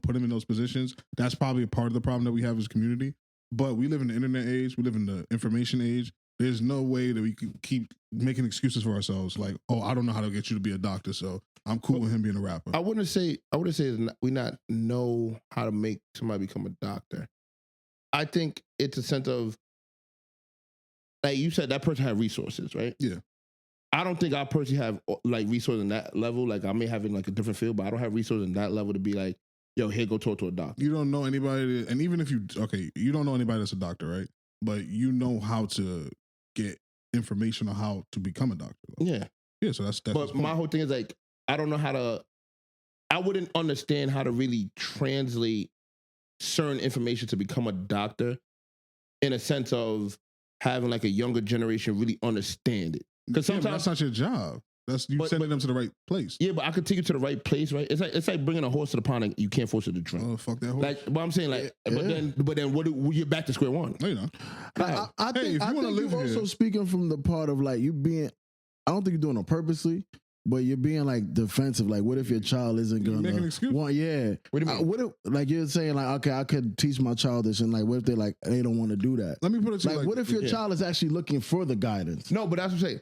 Speaker 3: put him in those positions. That's probably a part of the problem that we have as a community. But we live in the internet age. We live in the information age. There's no way that we can keep making excuses for ourselves. Like, oh, I don't know how to get you to be a doctor, so I'm cool with him being a rapper.
Speaker 1: I wouldn't say we not know how to make somebody become a doctor. I think it's a sense of like you said, that person had resources, right?
Speaker 3: Yeah.
Speaker 1: I don't think I personally have like resources in that level. Like I may have in like a different field, but I don't have resources in that level to be like, yo, here, go talk to a doctor.
Speaker 3: You don't know anybody, and even if you don't know anybody that's a doctor, right? But you know how to get information on how to become a doctor. Though.
Speaker 1: Yeah.
Speaker 3: Yeah, so that's
Speaker 1: But my whole thing is like, I don't know how to, I wouldn't understand how to really translate certain information to become a doctor in a sense of having like a younger generation really understand it. Because sometimes
Speaker 3: that's not your job. That's you sending them to the right place.
Speaker 1: Yeah, but I could take you to the right place, right? It's like bringing a horse to the pond and you can't force it to drink.
Speaker 3: Oh, fuck that horse.
Speaker 1: Like, but I'm saying like,
Speaker 2: Yeah.
Speaker 1: but then you're back to square one.
Speaker 3: No, you're not.
Speaker 2: I
Speaker 3: Hey, if
Speaker 2: think
Speaker 3: you wanna live
Speaker 2: you're
Speaker 3: here-
Speaker 2: also speaking from the part of like you being, I don't think you're doing it purposely, but you're being like defensive. Like, what if your child isn't
Speaker 3: You're
Speaker 2: gonna
Speaker 3: making an excuse.
Speaker 2: Yeah.
Speaker 1: What do you mean?
Speaker 2: What if, like you're saying like, okay, I could teach my child this, and like, what if they like they don't want to do that?
Speaker 3: Let me put it to you
Speaker 2: Like, what if your
Speaker 1: yeah.
Speaker 2: child is actually looking for the guidance?
Speaker 1: No, but that's what I'm saying.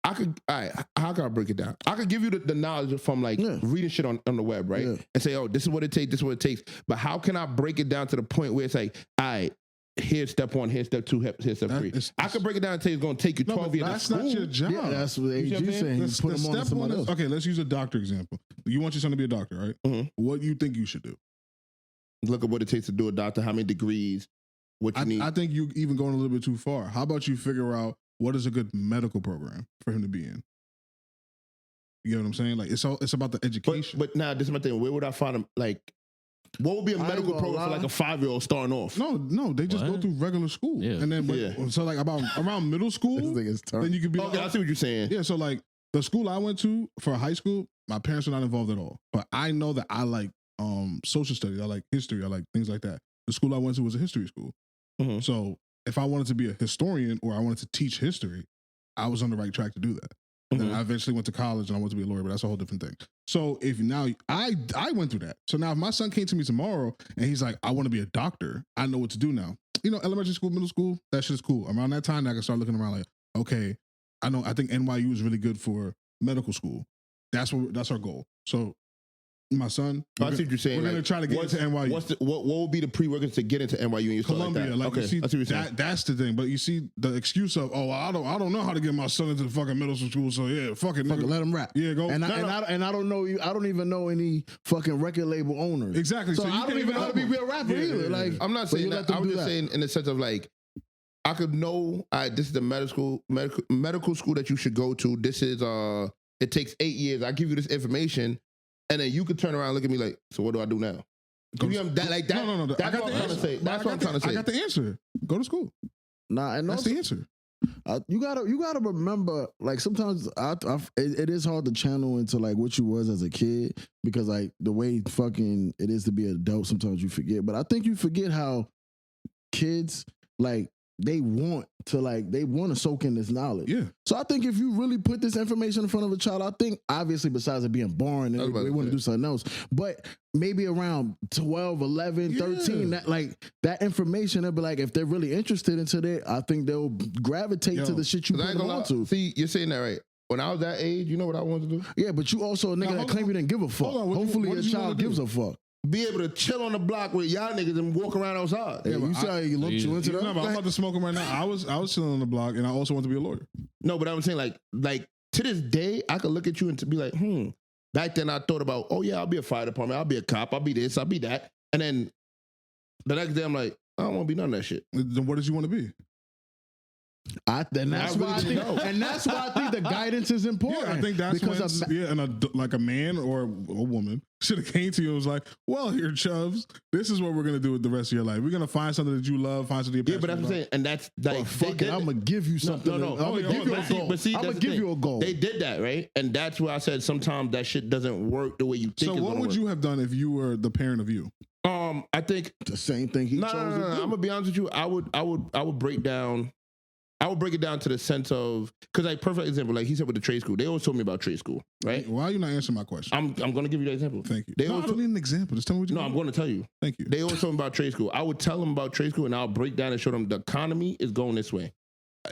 Speaker 1: I could, all right, how can I break it down? I could give you the knowledge from like
Speaker 2: Yeah.
Speaker 1: reading shit on the web, right?
Speaker 2: Yeah.
Speaker 1: And say, oh, this is what it takes, this is what it takes. But how can I break it down to the point where it's like, all right, here's step 1, here's step 2, here's step 3. I could break it down and tell you it's going to take you
Speaker 3: No,
Speaker 1: 12
Speaker 3: but
Speaker 1: years.
Speaker 3: that's
Speaker 1: of
Speaker 3: not
Speaker 1: school.
Speaker 3: your job.
Speaker 2: Yeah, that's what
Speaker 1: see what I'm
Speaker 2: AG
Speaker 1: saying?
Speaker 2: saying. You
Speaker 3: The
Speaker 2: put them on to
Speaker 3: step
Speaker 2: somebody
Speaker 3: one is
Speaker 2: else.
Speaker 3: okay. Let's use a doctor example. You want your son to be a doctor, right?
Speaker 1: Mhm.
Speaker 3: What do you think you should do?
Speaker 1: Look at what it takes to do a doctor, how many degrees, what you need.
Speaker 3: I think you even going a little bit too far. How about you figure out what is a good medical program for him to be in? You know what I'm saying? Like it's about the education.
Speaker 1: But now, this is my thing. Where would I find them? Like, what would be a
Speaker 2: I ain't
Speaker 1: medical
Speaker 2: gonna
Speaker 1: program for
Speaker 2: lie.
Speaker 1: like a 5-year-old starting off?
Speaker 3: No, they just go
Speaker 4: What?
Speaker 3: through regular school.
Speaker 4: Yeah.
Speaker 3: And then
Speaker 1: Yeah.
Speaker 3: so like about around middle
Speaker 2: This
Speaker 3: school,
Speaker 2: thing is
Speaker 3: then
Speaker 2: turn.
Speaker 3: you could be
Speaker 1: Okay, I
Speaker 3: like,
Speaker 1: see what you're saying.
Speaker 3: yeah. So like the school I went to for high school, my parents were not involved at all. But I know that I like social studies, I like history, I like things like that. The school I went to was a history school.
Speaker 1: Mhm.
Speaker 3: So if I wanted to be a historian or I wanted to teach history, I was on the right track to do that. And then
Speaker 1: Mhm.
Speaker 3: I eventually went to college and I wanted to be a lawyer, but that's a whole different thing. So if now I went through that. So now if my son came to me tomorrow and he's like, I want to be a doctor, I know what to do now. Elementary school, middle school, that shit's cool. Around that time, I can start looking around like, okay, I think NYU is really good for medical school. That's our goal. So my son,
Speaker 1: I see what you're saying.
Speaker 3: we're gonna
Speaker 1: like,
Speaker 3: try to get
Speaker 1: what's-
Speaker 3: into NYU.
Speaker 1: What would be the prerequisites to get into NYU and you start
Speaker 3: Columbia,
Speaker 1: like that? Okay,
Speaker 3: you see,
Speaker 1: I see what you're saying.
Speaker 3: that's the thing. But you see, the excuse of, oh, I don't know how to get my son into the fucking middle school, so yeah, fuck it,
Speaker 2: Fuck it,
Speaker 3: nigga.
Speaker 2: let him rap.
Speaker 3: Yeah, go.
Speaker 2: And
Speaker 3: No, no.
Speaker 2: I don't know you. I don't even know any fucking record label owners.
Speaker 3: Exactly.
Speaker 2: So
Speaker 3: you
Speaker 2: I don't
Speaker 3: can't
Speaker 2: even know how to be a real rapper
Speaker 3: Yeah,
Speaker 2: either.
Speaker 3: yeah,
Speaker 2: Like
Speaker 3: yeah.
Speaker 1: I'm not
Speaker 2: but
Speaker 1: saying
Speaker 2: you
Speaker 1: that.
Speaker 2: let them
Speaker 1: I was
Speaker 2: do
Speaker 1: just
Speaker 2: that.
Speaker 1: saying in the sense of like, I could know, this is the medical school that you should go to. This is it takes 8 years. I give you this information, and then you could turn around and look at me like, so what do I do now?
Speaker 3: Go
Speaker 1: You
Speaker 3: to-
Speaker 1: know, that like that.
Speaker 3: No.
Speaker 1: That's
Speaker 3: I got
Speaker 1: what
Speaker 3: the
Speaker 1: I'm trying to
Speaker 3: answer.
Speaker 1: say. That's what I'm trying to
Speaker 3: I
Speaker 1: say.
Speaker 3: got the answer. Go to school.
Speaker 2: Nah, and
Speaker 3: That's
Speaker 2: also,
Speaker 3: the answer.
Speaker 2: you gotta remember, like sometimes it is hard to channel into like what you was as a kid because like the way fucking it is to be an adult, sometimes you forget. But I think you forget how kids like they want to soak in this knowledge.
Speaker 3: Yeah.
Speaker 2: So I think if you really put this information in front of a child, I think obviously besides it being boring, they want to do something else. But maybe around 12, 11, 13, that information, they'll be like, if they're really interested into that, I think they'll gravitate to the shit you put them on to.
Speaker 1: See, you're saying that right. When I was that age, you know what I wanted to do?
Speaker 2: Yeah, but you also a nigga that claim you didn't give a fuck. Hopefully your child gives a fuck.
Speaker 1: Be able to chill on the block with y'all niggas and walk around outside.
Speaker 2: Yeah, you see how he looked you into that?
Speaker 3: I'm about to smoke him right now. I was chilling on the block, and I also want to be a lawyer.
Speaker 1: No, but I'm saying like to this day, I could look at you and to be like, Back then, I thought about, oh yeah, I'll be a fire department, I'll be a cop, I'll be this, I'll be that, and then the next day, I'm like, I don't want to be none of that shit.
Speaker 3: Then what did you want to be?
Speaker 2: That's why I think the guidance is important.
Speaker 3: Yeah, I think that's when a man or a woman should have came to you and was like, well, here, Chubbz, this is what we're going to do with the rest of your life. We're going to find something that you love, find something you're passionate about.
Speaker 1: But I'm saying, and that's like,
Speaker 2: fuck it, I'm going to give you something. No. I'm going to give you a goal. I'm going to give you a goal.
Speaker 1: They did that, right? And that's where I said sometimes that shit doesn't work the way you think.
Speaker 3: So what would you have done if you were the parent of you?
Speaker 1: I think
Speaker 2: the same thing he chose to do.
Speaker 1: I'm gonna be honest with you. I would break it down to the sense of, because like perfect example, like he said with the trade school, they always told me about trade school, right?
Speaker 3: Why are you not answering my question?
Speaker 1: I'm gonna give you that example.
Speaker 3: Thank you. I don't need an example. Just tell me what you
Speaker 1: I'm going to tell you.
Speaker 3: Thank you.
Speaker 1: They always told me about trade school. I would tell them about trade school and I'll break down and show them the economy is going this way.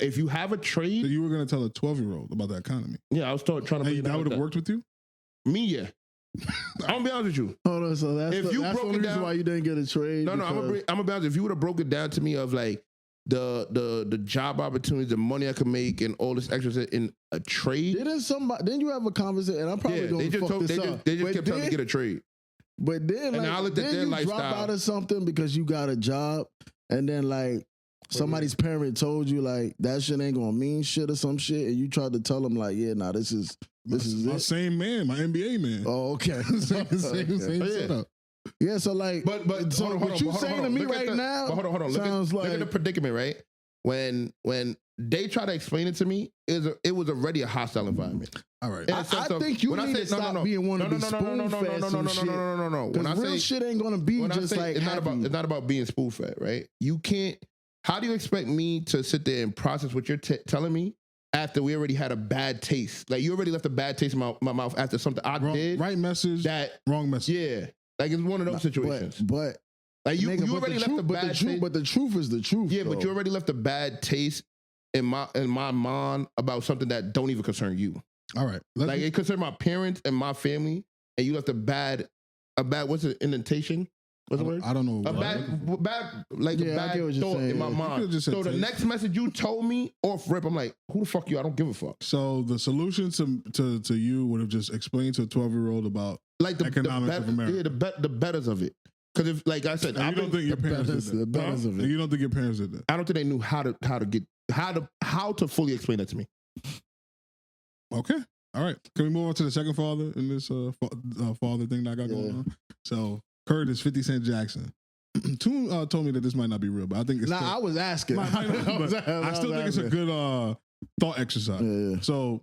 Speaker 1: If you have a trade,
Speaker 3: so you were gonna tell a 12-year-old about the economy.
Speaker 1: Yeah, I was trying to.
Speaker 3: Hey, that would have worked with you.
Speaker 1: Me, yeah. I'm gonna be honest with you.
Speaker 2: Hold on, so that's the only reason why you didn't get a trade.
Speaker 1: No, I'm gonna be honest. If you would have broke it down to me of like the job opportunities, the money I could make, and all this extra in a trade.
Speaker 2: Didn't you have a conversation? And I'm probably going to fuck this up.
Speaker 1: They just kept telling me to get a trade.
Speaker 2: But then,
Speaker 1: and I looked at their lifestyle.
Speaker 2: Drop out of something because you got a job, and then like somebody's parent told you like that shit ain't gonna mean shit or some shit, and you tried to tell them like, yeah, nah, this is
Speaker 3: my
Speaker 2: it.
Speaker 3: Same man, my NBA man.
Speaker 2: Oh, okay.
Speaker 3: same setup.
Speaker 2: Yeah, so like,
Speaker 1: but
Speaker 2: so what you saying to me right now?
Speaker 1: Hold on. Look at the predicament, right? When they try to explain it to me, it was already a hostile environment.
Speaker 3: All right.
Speaker 2: I think you need to stop being one of these spoon-fed some shit.
Speaker 1: No. When I
Speaker 2: say real shit ain't gonna be just like
Speaker 1: it's not about being spoon-fed, right? You can't. How do you expect me to sit there and process what you're telling me after we already had a bad taste? Like you already left a bad taste in my mouth after something I did.
Speaker 3: Right message. Wrong message.
Speaker 1: Yeah. Like it's one of those situations.
Speaker 2: But
Speaker 1: like you already left a bad taste.
Speaker 2: But the truth is the truth.
Speaker 1: Yeah, but you already left a bad taste in my mind about something that don't even concern you.
Speaker 3: All right.
Speaker 1: Like it concerned my parents and my family, and you left a bad what's it, indentation? What's the word?
Speaker 3: I don't know.
Speaker 1: A bad thought in my mind. So the next message you told me off rip, I'm like, who the fuck you? I don't give a fuck.
Speaker 3: So the solution to you would have just explained to a 12-year-old about
Speaker 1: like the
Speaker 3: economics of America.
Speaker 1: Yeah, the betters of it. Because if, like I said,
Speaker 3: you don't think your parents did that. You don't think your parents did that.
Speaker 1: I don't think they knew how to fully explain that to me.
Speaker 3: Okay. All right. Can we move on to the second father in this father thing that I got going on? So Curtis 50 Cent Jackson. Toon told me that this might not be real, but I think it's.
Speaker 2: I was asking.
Speaker 3: I still think it's a good thought exercise.
Speaker 2: Yeah.
Speaker 3: So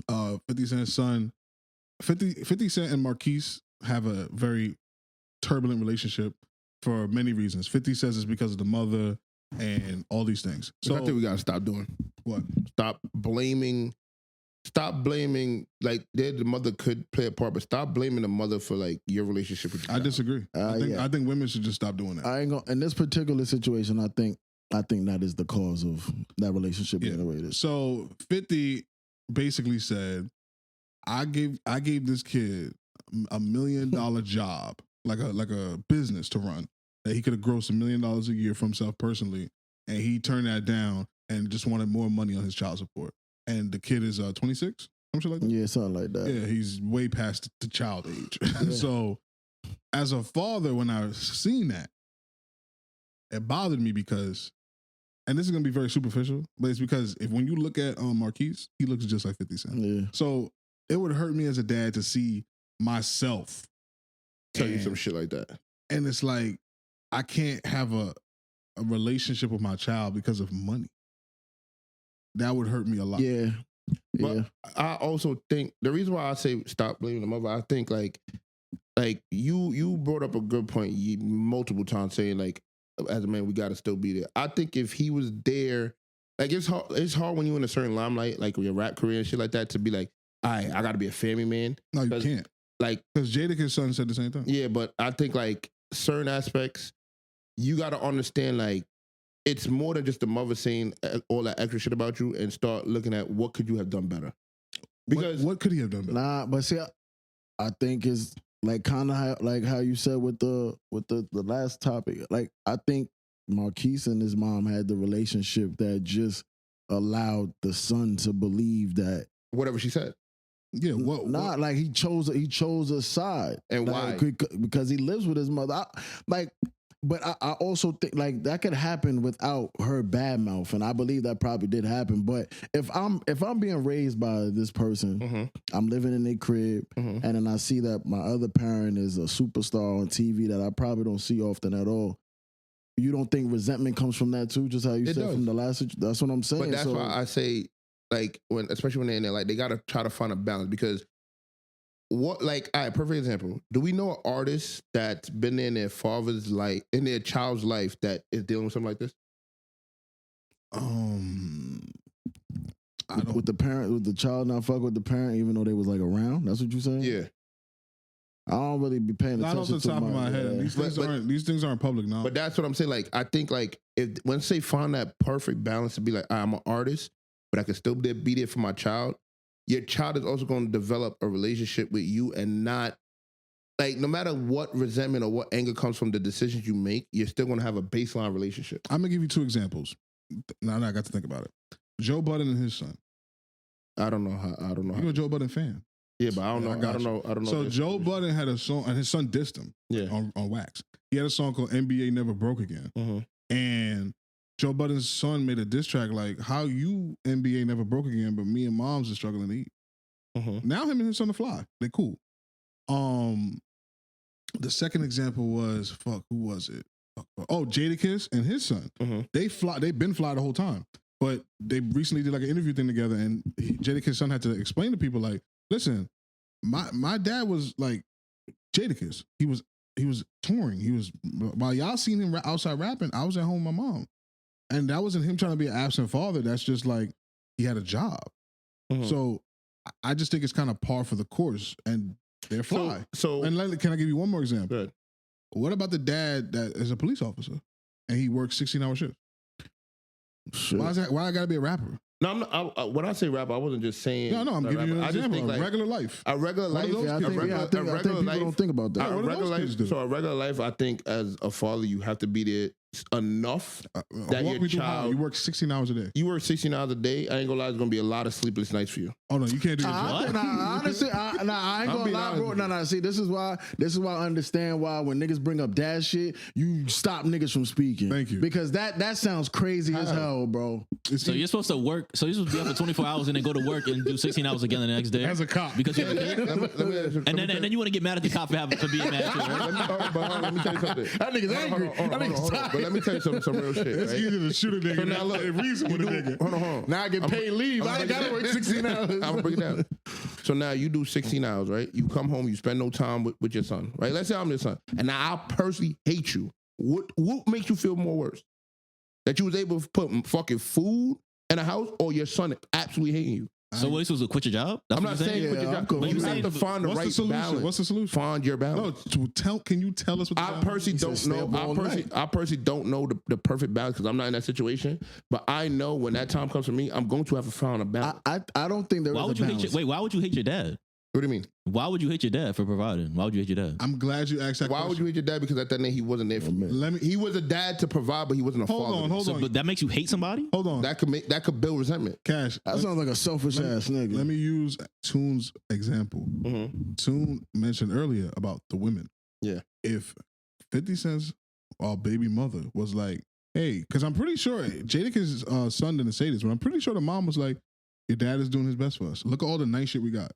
Speaker 3: 50 Cent's son, 50 Cent and Marquis have a very turbulent relationship for many reasons. 50 says it's because of the mother and all these things. So
Speaker 1: I think we gotta stop doing
Speaker 3: what?
Speaker 1: Stop blaming. Like the mother could play a part, but stop blaming the mother for like your relationship with your child.
Speaker 3: I disagree. I think women should just stop doing that.
Speaker 2: I ain't gonna, in this particular situation, I think that is the cause of that relationship being the way it is.
Speaker 3: So 50 basically said, I gave this kid $1 million job, like a business to run, that he could have grossed $1 million a year for himself personally, and he turned that down and just wanted more money on his child support. And the kid is 26, something like that.
Speaker 2: Yeah, something like that.
Speaker 3: Yeah, he's way past the child age.
Speaker 2: Yeah.
Speaker 3: So, as a father, when I seen that, it bothered me because, and this is gonna be very superficial, but it's because when you look at Marquis, he looks just like 50 Cent.
Speaker 2: Yeah.
Speaker 3: So it would hurt me as a dad to see myself
Speaker 1: tell you some shit like that. And
Speaker 3: it's like I can't have a relationship with my child because of money. That would hurt me a lot.
Speaker 2: Yeah.
Speaker 1: But I also think the reason why I say stop blaming the mother, I think like you brought up a good point multiple times saying like as a man, we gotta still be there. I think if he was there, like it's hard when you're in a certain limelight, like with your rap career and shit like that, to be like, all right, I gotta be a family man.
Speaker 3: No, you can't.
Speaker 1: Like,
Speaker 3: because Jadakiss' son said the same thing.
Speaker 1: Yeah, but I think like certain aspects, you gotta understand like it's more than just the mother saying all that extra shit about you, and start looking at what could you have done better. Because
Speaker 3: what could he have done better?
Speaker 2: Nah, but see, I think it's like kind of like how you said with the last topic. Like I think Marquis and his mom had the relationship that just allowed the son to believe that
Speaker 1: whatever she said.
Speaker 3: Yeah, what?
Speaker 2: Like he chose a side,
Speaker 1: and
Speaker 2: like,
Speaker 1: why?
Speaker 2: Because he lives with his mother. But I also think like that could happen without her bad mouth, and I believe that probably did happen. But if I'm being raised by this person, I'm living in their crib, and then I see that my other parent is a superstar on TV that I probably don't see often at all. You don't think resentment comes from that too? Just how you said from the last. That's what I'm saying.
Speaker 1: But that's why I say, like, especially when they're in there, like they gotta try to find a balance because. What, like, all right, perfect example. Do we know an artist that's been in their father's life, in their child's life, that is dealing with something like this?
Speaker 2: I don't. With the child not fuck with the parent, even though they was like around. That's what you saying?
Speaker 1: Yeah.
Speaker 2: I don't really be paying attention.
Speaker 3: Not off the top of my head. These things aren't public now.
Speaker 1: But that's what I'm saying. Like, I think like if once they find that perfect balance to be like, I'm an artist, but I can still be there for my child. Your child is also going to develop a relationship with you and not, like, no matter what resentment or what anger comes from the decisions you make, you're still going to have a baseline relationship.
Speaker 3: I'm going to give you two examples. Now I got to think about it. Joe Budden and his son.
Speaker 1: I don't know how.
Speaker 3: You're a Joe Budden fan.
Speaker 1: Yeah, but I don't know. I don't know.
Speaker 3: So Joe Budden had a song, and his son dissed him on wax. He had a song called NBA Never Broke Again. And Joe Budden's son made a diss track like, how you NBA never broke again, but me and moms are struggling to eat. Now him and his son are fly. They cool. The second example was, who was it? Oh, Jadakiss and his son. They've been fly the whole time. But they recently did like an interview thing together, and Jadakiss' son had to explain to people like, listen, my dad was like Jadakiss. He was touring. While y'all seen him outside rapping, I was at home with my mom. And that wasn't him trying to be an absent father. That's just like he had a job. So I just think it's kind of par for the course, and they're fly. And can I give you one more example?
Speaker 1: Good.
Speaker 3: What about the dad that is a police officer and he works 16-hour shifts? Why I gotta be a rapper?
Speaker 1: No, I'm not, when I say rapper, I wasn't just saying.
Speaker 3: No, I'm giving you an example.
Speaker 1: Like,
Speaker 3: regular life.
Speaker 1: A regular life.
Speaker 2: I think people don't think about that.
Speaker 1: A regular life. So a regular life, I think, as a father, you have to be there enough that your child.
Speaker 3: You work 16 hours a day.
Speaker 1: You work 16 hours a day. I ain't gonna lie, it's gonna be a lot of sleepless nights for you.
Speaker 3: Oh no, you can't do your job.
Speaker 2: Honestly, I ain't gonna lie, bro. No. See, this is why I understand why when niggas bring up dad shit, you stop niggas from speaking.
Speaker 3: Thank you.
Speaker 2: Because that sounds crazy as hell, bro.
Speaker 4: So you're supposed to work. So you're supposed to be up for 24 hours and then go to work and do 16 hours again the next day
Speaker 3: as a cop
Speaker 4: because you're a kid. And then you want to get mad at the cop for being mad too, right?
Speaker 1: Let me tell you something.
Speaker 2: That nigga's angry. That nigga's tired.
Speaker 1: But let me tell you some real shit.
Speaker 3: It's easy to shoot a nigga. So now look, reason with a nigga.
Speaker 1: Hold on.
Speaker 2: Now I get paid leave. I ain't gotta work 16 hours.
Speaker 1: I'm gonna break it down. So now you do 16 hours, right? You come home, you spend no time with your son, right? Let's say I'm your son, and now I personally hate you. What makes you feel more worse? That you was able to put fucking food in a house, or your son absolutely hating you?
Speaker 4: So what, you supposed to quit your job?
Speaker 1: I'm not saying quit your job, but you have to find the right balance.
Speaker 3: What's the solution?
Speaker 1: Find your balance.
Speaker 3: No, can you tell us what the
Speaker 1: I personally don't know. I personally don't know the perfect balance because I'm not in that situation. But I know when that time comes for me, I'm going to have to find a balance.
Speaker 2: I don't think there is a balance.
Speaker 4: Why would you hate your dad?
Speaker 1: What do you mean?
Speaker 4: Why would you hate your dad for providing? Why would you hate your dad?
Speaker 3: I'm glad you asked that question.
Speaker 1: Why would you hate your dad? Because at that night he wasn't there for me. He was a dad to provide, but he wasn't a father.
Speaker 3: Hold on.
Speaker 4: But that makes you hate somebody?
Speaker 3: Hold on.
Speaker 1: That could build resentment.
Speaker 3: Cash.
Speaker 2: That sounds like a selfish ass nigga.
Speaker 3: Let me use Toon's example. Toon mentioned earlier about the women.
Speaker 1: Yeah.
Speaker 3: If 50 Cent's baby mother was like, hey, because I'm pretty sure Jadakiss' son didn't say this, but I'm pretty sure the mom was like, your dad is doing his best for us. Look at all the nice shit we got.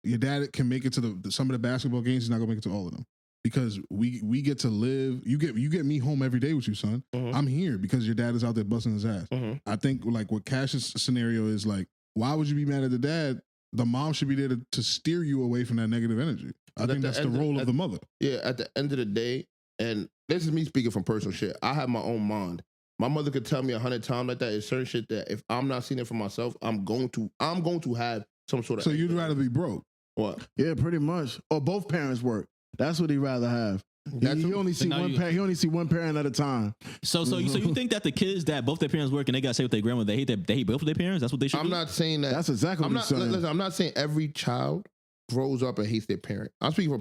Speaker 3: Your dad can make it to some of the basketball games. He's not gonna make it to all of them because we get to live. You get me home every day with you, son. I'm here because your dad is out there busting his ass. I think like what Cash's scenario is like, why would you be mad at the dad? The mom should be there to steer you away from that negative energy. I think that's the role of the mother.
Speaker 1: Yeah, at the end of the day, and this is me speaking from personal shit. I have my own mind. My mother could tell me 100 times like that. It's certain shit that if I'm not seeing it for myself, I'm going to have some sort of.
Speaker 3: So you'd rather be broke?
Speaker 1: What?
Speaker 2: Yeah, pretty much. Or both parents work. That's what he'd rather have. He only see one parent. He only see one parent at a time.
Speaker 4: So you think that the kids that both their parents work and they gotta stay with their grandmother, they hate both of their parents? That's what they should.
Speaker 1: I'm not saying that.
Speaker 2: That's exactly what I'm saying.
Speaker 1: Listen, I'm not saying every child grows up and hates their parent. I'm speaking from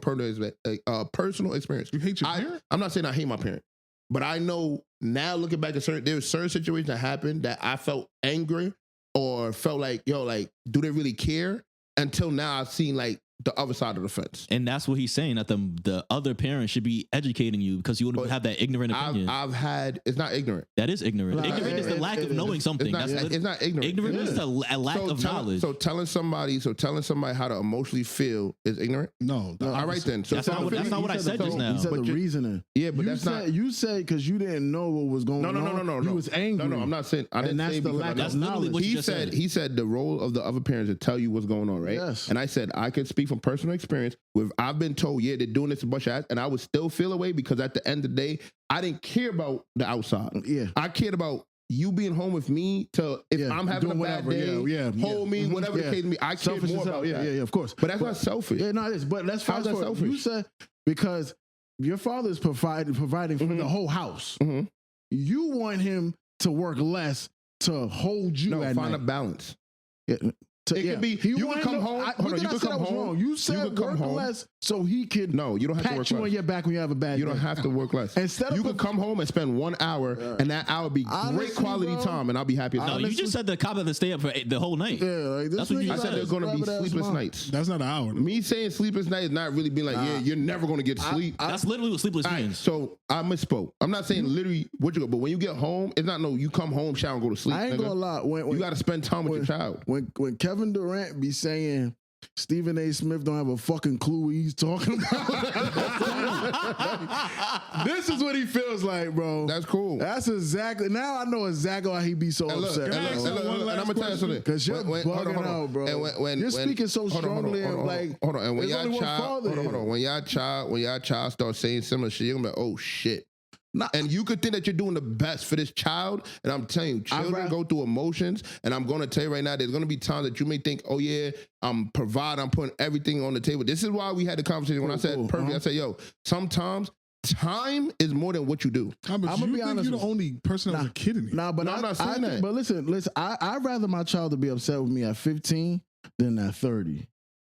Speaker 1: personal experience.
Speaker 3: You hate your parent?
Speaker 1: I'm not saying I hate my parent, but I know now looking back at there's certain situations that happened that I felt angry or felt like, do they really care? Until now, I've seen like the other side of the fence.
Speaker 4: And that's what he's saying, that the other parent should be educating you because you wouldn't have that ignorant opinion.
Speaker 1: It's not ignorant.
Speaker 4: That is ignorant.
Speaker 2: Nah,
Speaker 4: ignorant is the lack of knowing something.
Speaker 1: It's not ignorant.
Speaker 4: Ignorant is the lack of knowledge.
Speaker 1: So telling somebody how to emotionally feel is ignorant?
Speaker 3: No.
Speaker 1: All right then. So
Speaker 4: that's not what I said just now.
Speaker 2: He said the reasoning.
Speaker 1: Yeah, but that's not.
Speaker 2: You said because you didn't know what was going on.
Speaker 1: No.
Speaker 2: You was angry.
Speaker 1: No, I'm not saying. I didn't say
Speaker 2: the lack of knowledge.
Speaker 1: He said the role of the other parents to tell you what's going on, right?
Speaker 2: Yes.
Speaker 1: And I said I could speak from personal experience. I've been told, yeah, they're doing this a bunch of ass, and I would still feel away because at the end of the day, I didn't care about the outside.
Speaker 2: Yeah,
Speaker 1: I cared about you being home with me if I'm having a bad day, hold me, whatever the case may be. I care more about
Speaker 2: yeah, of course.
Speaker 1: But that's not selfish.
Speaker 2: Yeah, no, it is. But that's
Speaker 1: how's that selfish?
Speaker 2: You said because your father's providing for the whole house.
Speaker 1: Mm-hmm.
Speaker 2: You want him to work less to hold you at
Speaker 1: find
Speaker 2: night.
Speaker 1: a balance.
Speaker 2: Yeah.
Speaker 1: It could be you can come home. You can come home.
Speaker 2: You said work less so he could.
Speaker 1: No, you don't have to work
Speaker 2: pat you on your back when you have a bad day.
Speaker 1: You don't have to work less. You could come home and spend 1 hour, and that hour be great quality time, and I'll be happy.
Speaker 4: No, you just said the cop had to stay up for the whole night.
Speaker 2: Yeah, like
Speaker 4: that's what you
Speaker 1: I said. There's going to be sleepless nights.
Speaker 3: That's not an hour.
Speaker 1: Me saying sleepless night is not really being like, yeah, you're never going to get sleep.
Speaker 4: That's literally what sleepless means.
Speaker 1: So I misspoke. I'm not saying literally what you go, but when you get home, it's not you come home, shower, and go to sleep.
Speaker 2: I ain't gonna lie.
Speaker 1: You got to spend time with your child.
Speaker 2: When Kevin Durant be saying Stephen A. Smith don't have a fucking clue what he's talking about. This is what he feels like, bro.
Speaker 1: That's cool.
Speaker 2: That's exactly. Now I know exactly why he be so upset.
Speaker 1: And I'm gonna tell you something.
Speaker 2: Because you're bugging out, bro. You're speaking so strongly. Hold on.
Speaker 1: And when y'all child starts saying similar shit, you're gonna be like, oh shit. And you could think that you're doing the best for this child, and I'm telling you, children go through emotions, and I'm going to tell you right now, there's going to be times that you may think, oh yeah, I'm putting everything on the table. This is why we had the conversation when I said perfect. I said, yo, sometimes time is more than what you do.
Speaker 3: I'm gonna be honest. You're the only person that was a kid in here.
Speaker 1: I'm not saying that.
Speaker 2: But listen, I'd rather my child to be upset with me at 15 than at 30.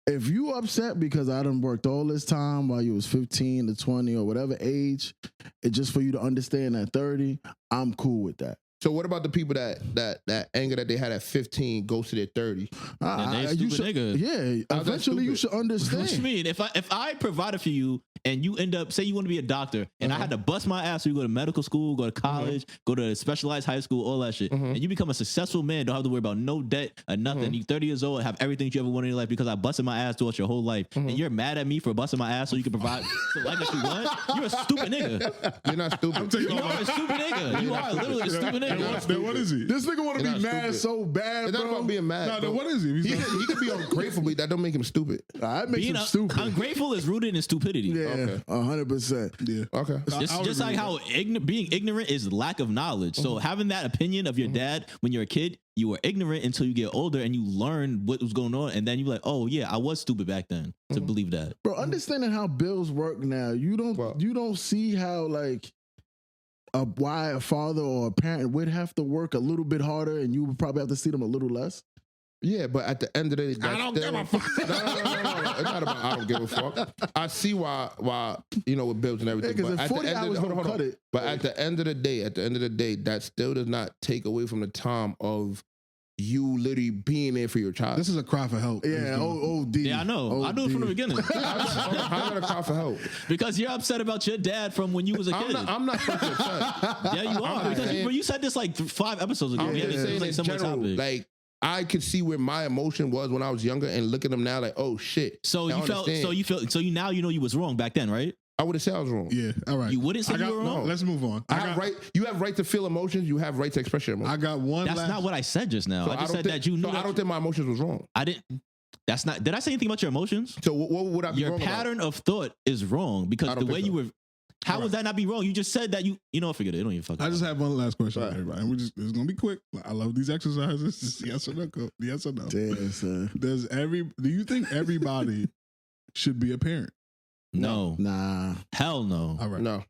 Speaker 2: If you upset because I done worked all this time while you was 15 to 20 or whatever age, it's just for you to understand at 30, I'm cool with that.
Speaker 1: So what about the people that anger that they had at 15 goes to their 30?
Speaker 4: Nigga.
Speaker 2: Yeah, eventually you should understand.
Speaker 4: What you mean? If I provided for you and you end up, say you want to be a doctor, and I had to bust my ass so you go to medical school, go to college, go to specialized high school, all that shit, and you become a successful man, don't have to worry about no debt or nothing. You're 30 years old and have everything you ever wanted in your life because I busted my ass throughout your whole life, and you're mad at me for busting my ass so you can provide the life that you want? You're a stupid nigga.
Speaker 1: You're not stupid.
Speaker 4: You are a stupid nigga. You are literally a stupid nigga.
Speaker 3: What is he?
Speaker 2: This nigga want to be mad so bad,
Speaker 1: it's
Speaker 2: bro.
Speaker 1: not about being mad.
Speaker 3: No, what is he?
Speaker 1: He could be ungrateful, but that don't make him stupid.
Speaker 2: That makes him stupid.
Speaker 4: Ungrateful is rooted in stupidity.
Speaker 2: Yeah, 100%.
Speaker 3: Yeah.
Speaker 1: Okay.
Speaker 4: Just like how being ignorant is lack of knowledge. So having that opinion of your dad when you're a kid, you were ignorant until you get older and you learn what was going on, and then you're like, oh yeah, I was stupid back then to believe that.
Speaker 2: Bro, understanding how bills work now, you don't see how like why a father or a parent would have to work a little bit harder and you would probably have to see them a little less.
Speaker 1: Yeah, but at the end of the day,
Speaker 3: I don't give a fuck.
Speaker 1: No. It's not about I don't give a fuck. I see why with bills and everything.
Speaker 2: Because
Speaker 1: but
Speaker 2: if 40 hours don't cut it.
Speaker 1: But at the end of the day, that still does not take away from the time of you literally being there for your child.
Speaker 3: This is a cry for help.
Speaker 2: Yeah, OD.
Speaker 4: Yeah, I know. I knew it from the beginning.
Speaker 1: How is that a cry for help?
Speaker 4: Because you're upset about your dad from when you was a kid.
Speaker 1: I'm not upset.
Speaker 4: Yeah, you are. Because you said this like 5 episodes ago.
Speaker 1: I'm saying in general, like I could see where my emotion was when I was younger, and look at them now, like, oh shit.
Speaker 4: So now you know you was wrong back then, right?
Speaker 1: I would have said I was wrong.
Speaker 3: Yeah, all right.
Speaker 4: You wouldn't say you were wrong?
Speaker 3: No, let's move on.
Speaker 1: You have right to feel emotions. You have right to express your emotions.
Speaker 3: I got one.
Speaker 4: That's not what I said just now.
Speaker 1: So
Speaker 4: I just said that you knew.
Speaker 1: So I don't think my emotions was wrong.
Speaker 4: I didn't. That's not. Did I say anything about your emotions?
Speaker 1: So what would I be
Speaker 4: wrong about? Your pattern of thought is wrong because the way you were. How would that not be wrong? You just said that you know, forget it. It don't even fucking.
Speaker 3: I just have one last question,
Speaker 1: Right.
Speaker 3: for everybody. And it's gonna be quick. I love these exercises. Just yes or no. Yes or no.
Speaker 2: Damn, son.
Speaker 3: Do you think everybody should be a parent?
Speaker 4: No.
Speaker 2: Nah.
Speaker 4: Hell no.
Speaker 3: All right.
Speaker 1: No.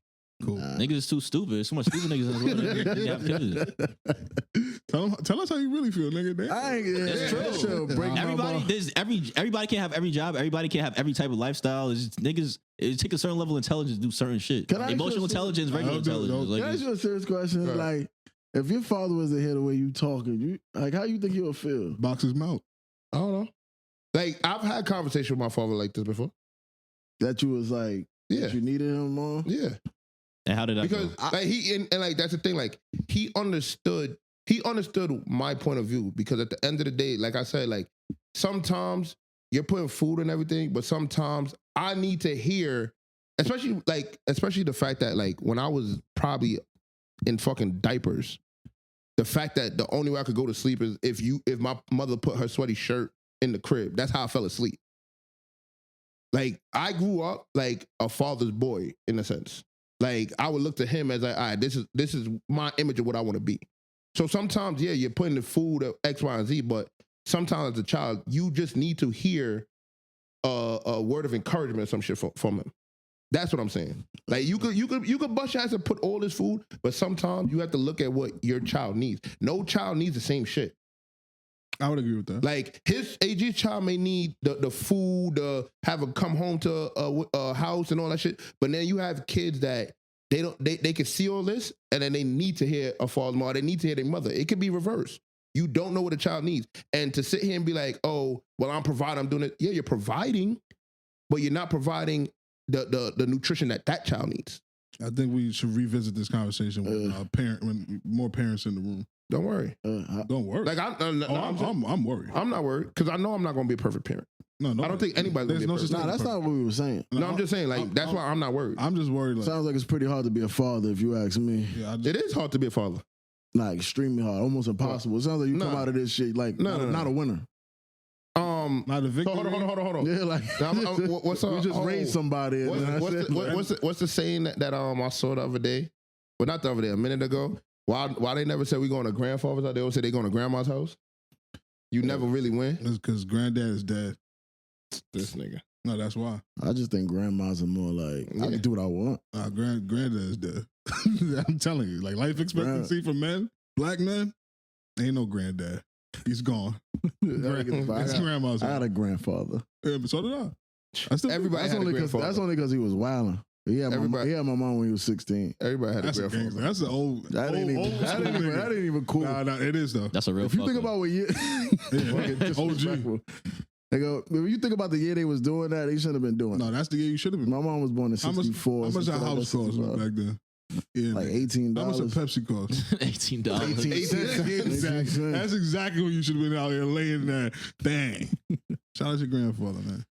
Speaker 3: Cool.
Speaker 4: Niggas is too stupid. There's so much stupid niggas in this world. They have kids.
Speaker 3: Tell us how you really feel, nigga. Damn.
Speaker 2: I ain't
Speaker 4: That's true.
Speaker 2: Sure, break my
Speaker 4: Everybody,
Speaker 2: ball.
Speaker 4: everybody can't have every job. Everybody can't have every type of lifestyle. It's just, niggas, it takes a certain level of intelligence to do certain shit.
Speaker 2: Can I ask you
Speaker 4: Emotional
Speaker 2: a-
Speaker 4: intelligence, regular
Speaker 3: Don't do it,
Speaker 4: intelligence.
Speaker 3: don't-
Speaker 2: Can I ask you a serious question?
Speaker 1: Right.
Speaker 2: Like, if your father was to hear the way you talking, how you think he would feel?
Speaker 3: Box his mouth.
Speaker 1: I don't know. Like, I've had conversation with my father like this before.
Speaker 2: That you was like,
Speaker 1: Yeah.
Speaker 2: that you needed him more?
Speaker 1: Yeah.
Speaker 4: And how did that
Speaker 1: Because
Speaker 4: go?
Speaker 1: like and like that's the thing, like he understood my point of view, because at the end of the day, like I said, like sometimes you're putting food and everything, but sometimes I need to hear, especially the fact that like when I was probably in fucking diapers, the fact that the only way I could go to sleep is if my mother put her sweaty shirt in the crib. That's how I fell asleep. Like I grew up like a father's boy in a sense. Like I would look to him as like, all right, this is my image of what I want to be. So sometimes, yeah, you're putting the food of X, Y, and Z, but sometimes as a child, you just need to hear a word of encouragement or some shit from him. That's what I'm saying. Like you could bust your ass and put all this food, but sometimes you have to look at what your child needs. No child needs the same shit.
Speaker 3: I would agree with that.
Speaker 1: Like his AG's child may need the food, have him come home to a house and all that shit. But then you have kids that they can see all this and then they need to hear a father mother. They need to hear their mother. It could be reversed. You don't know what a child needs. And to sit here and be like, oh, well, I'm providing, I'm doing it. Yeah, you're providing, but you're not providing the nutrition that child needs.
Speaker 3: I think we should revisit this conversation with when more parents in the room.
Speaker 1: Don't worry.
Speaker 3: Don't worry.
Speaker 1: Like
Speaker 3: I'm worried.
Speaker 1: I'm not worried because I know I'm not going to be a perfect parent.
Speaker 3: No,
Speaker 1: I don't think anybody's going to be a perfect
Speaker 2: Nah,
Speaker 1: parent.
Speaker 2: that's not what we were saying.
Speaker 1: No, I'm just saying, like, that's why I'm not worried.
Speaker 3: I'm just worried. Like,
Speaker 2: Sounds like it's pretty hard to be a father if you ask me.
Speaker 3: yeah,
Speaker 1: It is hard to be a father.
Speaker 2: Like extremely hard, almost impossible. It sounds like you come out of this shit like not a winner.
Speaker 3: not a victory.
Speaker 1: Hold on.
Speaker 2: Yeah, like
Speaker 1: What's
Speaker 2: we just raised somebody.
Speaker 1: What's the saying that I saw the other day? Well, not the other day, a minute ago. Why they never said we going to grandfather's house? They always say they going to grandma's house. You never really win.
Speaker 3: That's because granddad is dead.
Speaker 1: This nigga.
Speaker 3: No, that's why.
Speaker 2: I just think grandmas are more like I
Speaker 1: Yeah.
Speaker 2: can do what I want.
Speaker 3: Granddad is dead. I'm telling you, like life expectancy for men, black men, ain't no granddad. He's gone. It's grandma's.
Speaker 2: I had a grandfather.
Speaker 3: Yeah, but so did I.
Speaker 1: Everybody
Speaker 2: That's
Speaker 1: had a
Speaker 2: only
Speaker 1: grandfather.
Speaker 2: because he was wilding. He had
Speaker 1: Everybody-
Speaker 2: my mom when he was 16.
Speaker 1: Everybody had
Speaker 3: That's
Speaker 1: a
Speaker 3: a gangster.
Speaker 1: grandfather.
Speaker 3: That's an old.
Speaker 2: That ain't
Speaker 3: old
Speaker 2: even cool.
Speaker 3: Nah, it is though.
Speaker 4: That's a real
Speaker 2: If you
Speaker 4: fuck
Speaker 2: think
Speaker 4: up.
Speaker 2: about what year, fucking disrespectful. They go, if you think about the year they was doing that, they shouldn't have been doing
Speaker 3: No,
Speaker 2: it.
Speaker 3: that's the year you should have been.
Speaker 2: My mom was born in
Speaker 3: How much?
Speaker 2: 64.
Speaker 3: How much
Speaker 2: so
Speaker 3: a house
Speaker 2: like
Speaker 3: cost back then? Yeah,
Speaker 2: Like
Speaker 3: nigga.
Speaker 2: $18.
Speaker 3: How much a Pepsi cost?
Speaker 4: $18.
Speaker 2: 18 cents.
Speaker 3: Exactly. That's exactly what you should have been out here laying there. Dang. Shout out to your grandfather, man.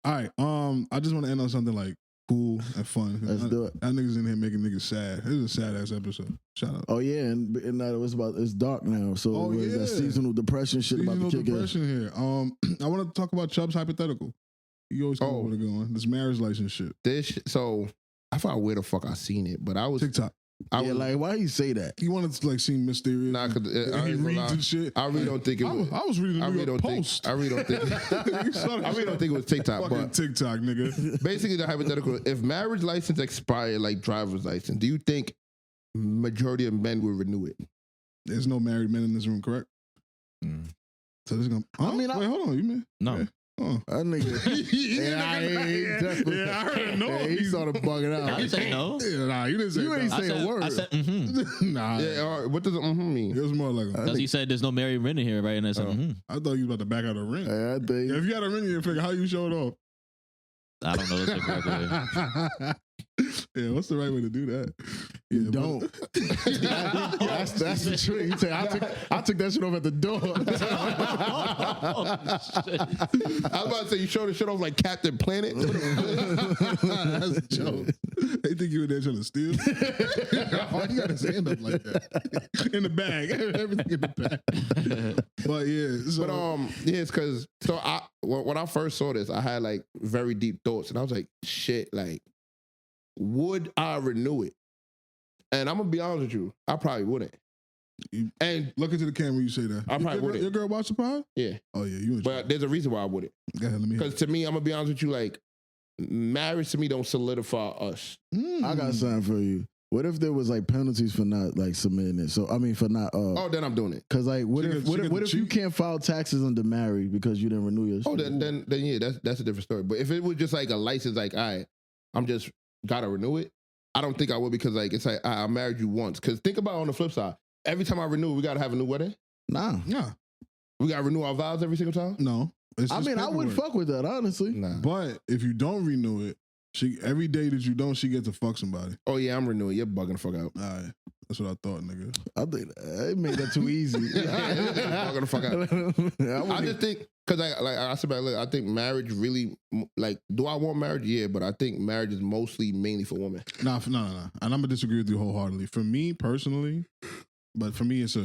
Speaker 3: All right. I just want to end on something like cool and fun.
Speaker 2: Let's do it.
Speaker 3: That niggas in here making niggas sad. This is a sad ass episode. Shout out.
Speaker 2: Oh yeah, and it's dark now. So
Speaker 3: Oh,
Speaker 2: it's that
Speaker 3: yeah.
Speaker 2: seasonal depression shit
Speaker 3: Seasonal
Speaker 2: about to kick in.
Speaker 3: depression here. I want to talk about Chubbz Hypothetical. You always know where to go on. This marriage license shit.
Speaker 1: So I forgot where the fuck I seen it, but I was
Speaker 3: TikTok.
Speaker 2: Like why you say that?
Speaker 3: He wanted to like seem mysterious.
Speaker 1: Nah, 'cause,
Speaker 3: and he
Speaker 1: ain't gonna
Speaker 3: reads
Speaker 1: lie.
Speaker 3: and shit.
Speaker 1: I really don't think it was.
Speaker 3: I was reading the
Speaker 1: I
Speaker 3: New
Speaker 1: really
Speaker 3: York
Speaker 1: don't
Speaker 3: Post.
Speaker 1: think. I really don't think.
Speaker 3: You saw that
Speaker 1: I really
Speaker 3: shit?
Speaker 1: don't think it was TikTok.
Speaker 3: Fucking
Speaker 1: But
Speaker 3: TikTok, nigga.
Speaker 1: basically, the hypothetical: if marriage license expired like driver's license, do you think majority of men will renew it?
Speaker 3: There's no married men in this room, correct? So this is gonna.
Speaker 2: I mean,
Speaker 3: wait, hold on, you mean?
Speaker 4: No.
Speaker 3: Yeah. Oh.
Speaker 2: That nigga.
Speaker 3: Yeah, I heard no.
Speaker 2: Yeah, he started bugging
Speaker 4: I
Speaker 2: out.
Speaker 4: didn't say no.
Speaker 3: Yeah, nah, you didn't say
Speaker 2: You ain't
Speaker 3: no.
Speaker 2: say a word.
Speaker 4: I said mm-hmm.
Speaker 3: Nah,
Speaker 1: Yeah. All right, what does mean?
Speaker 3: it was more like
Speaker 4: Because he said there's no married men in here, right? And I said, mm-hmm.
Speaker 3: I thought you was about to back out a ring.
Speaker 2: I think
Speaker 3: Yeah, if you had a ring in your finger, how you show it off?
Speaker 4: I don't know the correct way.
Speaker 3: Yeah, what's the right way to do that? Yeah,
Speaker 2: you don't. that's the trick. He said, I took that shit off at the door.
Speaker 1: I was about to say you showed the shit off like Captain Planet.
Speaker 3: That's a joke. They think you were there trying to steal. Why you got his hand up like that? In the bag. Everything in the bag. But yeah. So,
Speaker 1: But yeah, it's because when I first saw this, I had like very deep thoughts, and I was like, shit, like would I renew it? And I'm gonna be honest with you, I probably wouldn't. And
Speaker 3: look into the camera, you say that.
Speaker 1: I probably wouldn't.
Speaker 3: Your girl watch the pod?
Speaker 1: Yeah.
Speaker 3: Oh yeah, you.
Speaker 1: But there's a reason why I wouldn't.
Speaker 3: Go ahead, let me.
Speaker 1: Because to me, I'm gonna be honest with you, like marriage to me don't solidify us.
Speaker 2: I got something for you. What if there was like penalties for not like submitting it? So I mean, for not.
Speaker 1: Then I'm doing it.
Speaker 2: Because like, what if you can't file taxes under married because you didn't renew your?
Speaker 1: Oh, then yeah, that's a different story. But if it was just like a license, like I'm just gotta renew it. I don't think I would because like it's like I married you once. Because think about it on the flip side, every time I renew, we gotta have a new wedding.
Speaker 2: Nah,
Speaker 1: we gotta renew our vows every single time.
Speaker 3: No,
Speaker 2: I mean I wouldn't fuck with that honestly.
Speaker 1: Nah.
Speaker 3: But if you don't renew it, every day that you don't, she gets to fuck somebody.
Speaker 1: Oh yeah, I'm renewing. You're bugging the fuck out.
Speaker 3: All right. That's what I thought, nigga.
Speaker 2: I think it made that too easy.
Speaker 1: Bugging the fuck out. I just think because I said, look, I think marriage really like. Do I want marriage? Yeah, but I think marriage is mainly for women.
Speaker 3: No. And I'm gonna disagree with you wholeheartedly. For me personally, but for me, it's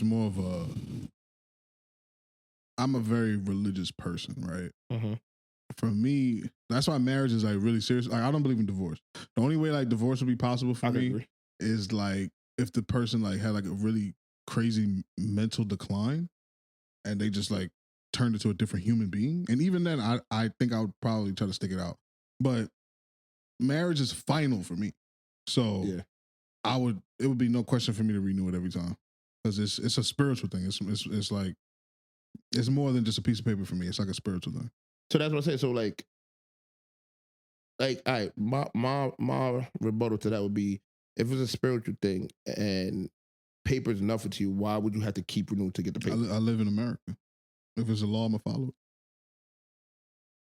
Speaker 3: more of a. I'm a very religious person, right?
Speaker 1: Mm-hmm.
Speaker 3: For me, that's why marriage is like really serious. Like I don't believe in divorce. The only way like divorce would be possible for me is like if the person like had like a really crazy mental decline and they just like turned into a different human being. And even then, I think I would probably try to stick it out. But marriage is final for me. So
Speaker 1: yeah.
Speaker 3: It would be no question for me to renew it every time. Because it's a spiritual thing. It's like, it's more than just a piece of paper for me. It's like a spiritual thing.
Speaker 1: So that's what I'm saying. So like, all right, my rebuttal to that would be, if it's a spiritual thing and paper's enough to you, why would you have to keep renewing to get the paper?
Speaker 3: I live in America. If it's a law, I'm gonna follow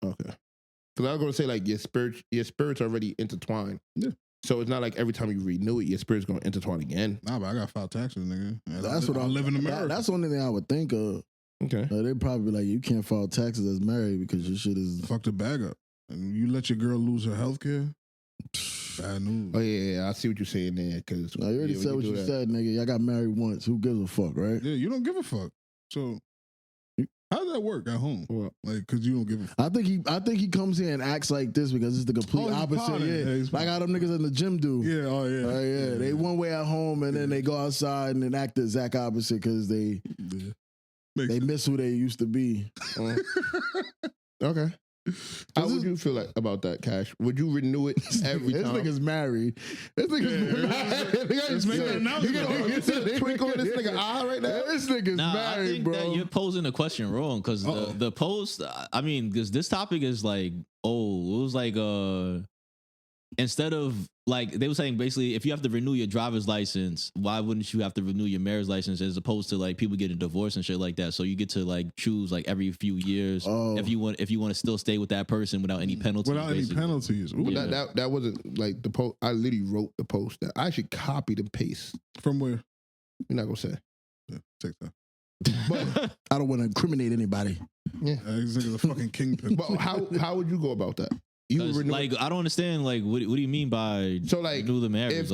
Speaker 3: it.
Speaker 1: Okay. Because I was gonna say like your spirit's already intertwined.
Speaker 3: Yeah.
Speaker 1: So it's not like every time you renew it, your spirit's gonna intertwine again.
Speaker 3: Nah, but I got to file taxes, nigga. And
Speaker 2: That's what I live in America. That's the only thing I would think of.
Speaker 1: Okay.
Speaker 2: Like, they'd probably be like, you can't file taxes as married because your shit is
Speaker 3: fuck the bag up. And you let your girl lose her health care. Bad news.
Speaker 1: Oh yeah, I see what you're saying there. Because
Speaker 2: you already said what you said, nigga. Y'all got married once. Who gives a fuck, right?
Speaker 3: Yeah, you don't give a fuck. So how does that work at home?
Speaker 1: Well,
Speaker 3: like, because you don't give a fuck.
Speaker 2: I think he comes here and acts like this because it's the complete opposite. Yeah, like how them niggas in the gym do.
Speaker 3: Yeah, oh yeah.
Speaker 2: Yeah. They one way at home and then they go outside and then act the exact opposite because they miss who they used to be.
Speaker 1: Okay. How would you feel like about that, Cash? Would you renew it every time?
Speaker 2: This nigga's married. This nigga's married.
Speaker 3: Let's make that announcement.
Speaker 1: You see the twinkle in this nigga eye right now?
Speaker 2: This nigga's married,
Speaker 4: I think
Speaker 2: bro.
Speaker 4: that you're posing the question wrong because the post, I mean, because this topic is like, it was like, instead of like, they were saying basically, if you have to renew your driver's license, why wouldn't you have to renew your marriage license as opposed to like people getting divorced and shit like that? So you get to like choose like every few years if you want to still stay with that person without any penalties.
Speaker 3: Without any penalties.
Speaker 1: Ooh, yeah. That wasn't like the post. I literally wrote the post that I actually copied and paste.
Speaker 3: From where?
Speaker 1: You're not gonna say.
Speaker 3: Yeah, take that.
Speaker 2: But I don't want to incriminate anybody.
Speaker 1: Yeah,
Speaker 3: this nigga's a fucking kingpin.
Speaker 1: But how would you go about that? You
Speaker 4: like, I don't understand. Like, what do you mean by renew the marriage?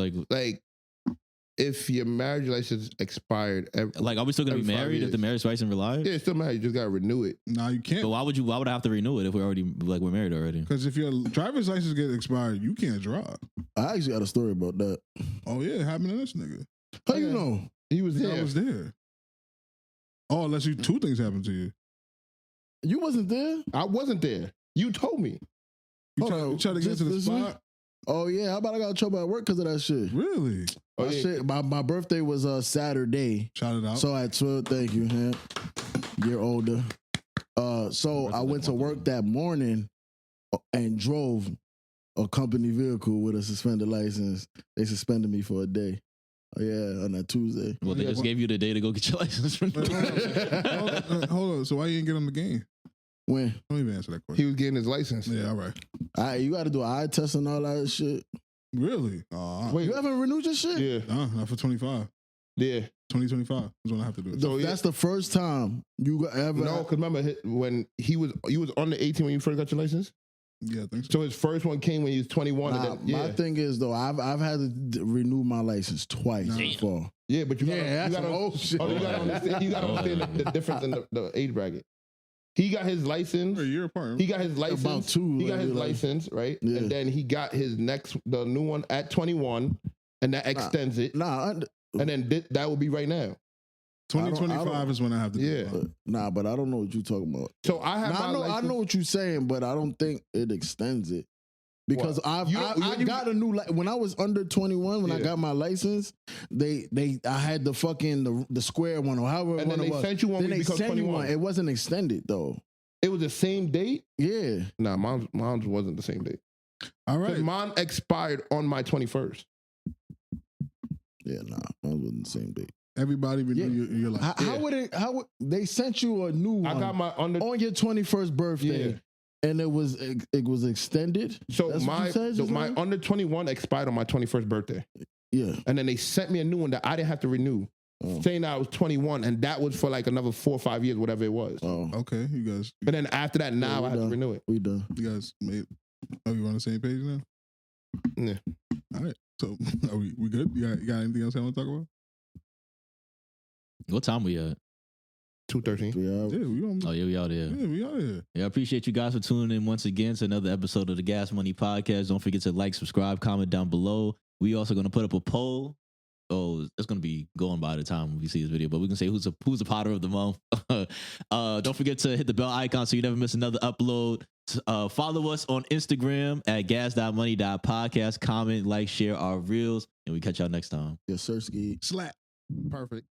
Speaker 1: If your marriage license expired,
Speaker 4: like, are we still gonna be married if the marriage license relies?
Speaker 1: Yeah, still married. You just gotta renew it.
Speaker 3: No, you can't.
Speaker 4: But why would I have to renew it if we're married already?
Speaker 3: Because if your driver's license gets expired, you can't drive.
Speaker 2: I actually got a story about that.
Speaker 3: Oh yeah, it happened to this nigga.
Speaker 2: How you know?
Speaker 1: He was there.
Speaker 3: I was there. Oh, unless two things happened to you.
Speaker 2: You wasn't there?
Speaker 1: I wasn't there. You told me.
Speaker 3: You tried to get to the spot?
Speaker 2: Oh yeah, how about I got in trouble at work because of that shit?
Speaker 3: Really?
Speaker 2: My birthday was Saturday.
Speaker 3: Shout it out.
Speaker 2: So at 12, thank you, man. Year older. So I went to work that morning and drove a company vehicle with a suspended license. They suspended me for a day. Oh, yeah, on that Tuesday.
Speaker 4: Well, they just gave you the day to go get your license.
Speaker 3: Hold on. So why you didn't get on the game?
Speaker 2: When?
Speaker 3: Don't even answer that question.
Speaker 1: He was getting his license.
Speaker 3: Yeah, all right.
Speaker 2: You got to do an eye test and all that shit.
Speaker 3: Really?
Speaker 2: Wait, you haven't renewed your shit?
Speaker 1: Yeah.
Speaker 3: Not for 25.
Speaker 1: Yeah.
Speaker 3: 2025 is when I have to do it.
Speaker 2: So that's the first time you ever...
Speaker 1: No, because remember when you was under 18 when you first got your license?
Speaker 3: Yeah, I think so.
Speaker 1: So his first one came when he was 21.
Speaker 2: Nah, my thing is, though, I've had to renew my license twice before.
Speaker 1: Yeah, but you gotta
Speaker 2: old shit.
Speaker 1: You gotta understand the difference in the age bracket. He got his license.
Speaker 3: A year apart.
Speaker 1: He got his license.
Speaker 2: About two.
Speaker 1: He got his
Speaker 2: like,
Speaker 1: license, right?
Speaker 2: Yeah.
Speaker 1: And then he got his the new one at 21, and that extends it.
Speaker 2: and
Speaker 1: then that will be right now.
Speaker 3: 2025 is when I have to.
Speaker 1: Yeah.
Speaker 2: But I don't know what you're talking about.
Speaker 1: So I have.
Speaker 2: I know what you're saying, but I don't think it extends it. Because I got a new when I was under 21 when I got my license, I had the fucking the square one or however
Speaker 1: and
Speaker 2: one
Speaker 1: then
Speaker 2: it was.
Speaker 1: Sent you one
Speaker 2: then they
Speaker 1: because
Speaker 2: sent
Speaker 1: 21.
Speaker 2: you one. It wasn't extended though.
Speaker 1: It was the same date.
Speaker 2: Yeah.
Speaker 1: Nah, mine's wasn't the same date.
Speaker 3: All right.
Speaker 1: Mine expired on my 21st.
Speaker 2: Yeah, nah, mine wasn't the same date.
Speaker 3: Everybody renew your life.
Speaker 2: How would they sent you a new one?
Speaker 1: I got my on
Speaker 2: your 21st birthday.
Speaker 1: Yeah.
Speaker 2: And it was extended.
Speaker 1: So
Speaker 2: That's
Speaker 1: my under 21 expired on my 21st birthday.
Speaker 2: Yeah.
Speaker 1: And then they sent me a new one that I didn't have to renew, saying that I was 21, and that was for like another 4 or 5 years, whatever it was.
Speaker 2: Oh.
Speaker 3: Okay, you guys.
Speaker 1: But then after that, now I have to renew it.
Speaker 2: We done.
Speaker 3: You guys made. Are we on the same page now?
Speaker 1: Yeah.
Speaker 3: All right. So are we good? You got anything else I want to talk about?
Speaker 4: What time we at?
Speaker 1: 2:13.
Speaker 3: Yeah, we on.
Speaker 4: Oh yeah, we out here.
Speaker 3: Yeah, we out here.
Speaker 4: Yeah, I appreciate you guys for tuning in once again to another episode of the Gas Money Podcast. Don't forget to like, subscribe, comment down below. We also going to put up a poll. Oh, it's going to be going by the time we see this video, but we can say who's the Potter of the month. Don't forget to hit the bell icon so you never miss another upload. Follow us on Instagram at gas.money.podcast. Comment, like, share our reels, and we catch y'all next time.
Speaker 2: Yes, sir, Ski.
Speaker 3: Slap.
Speaker 1: Perfect.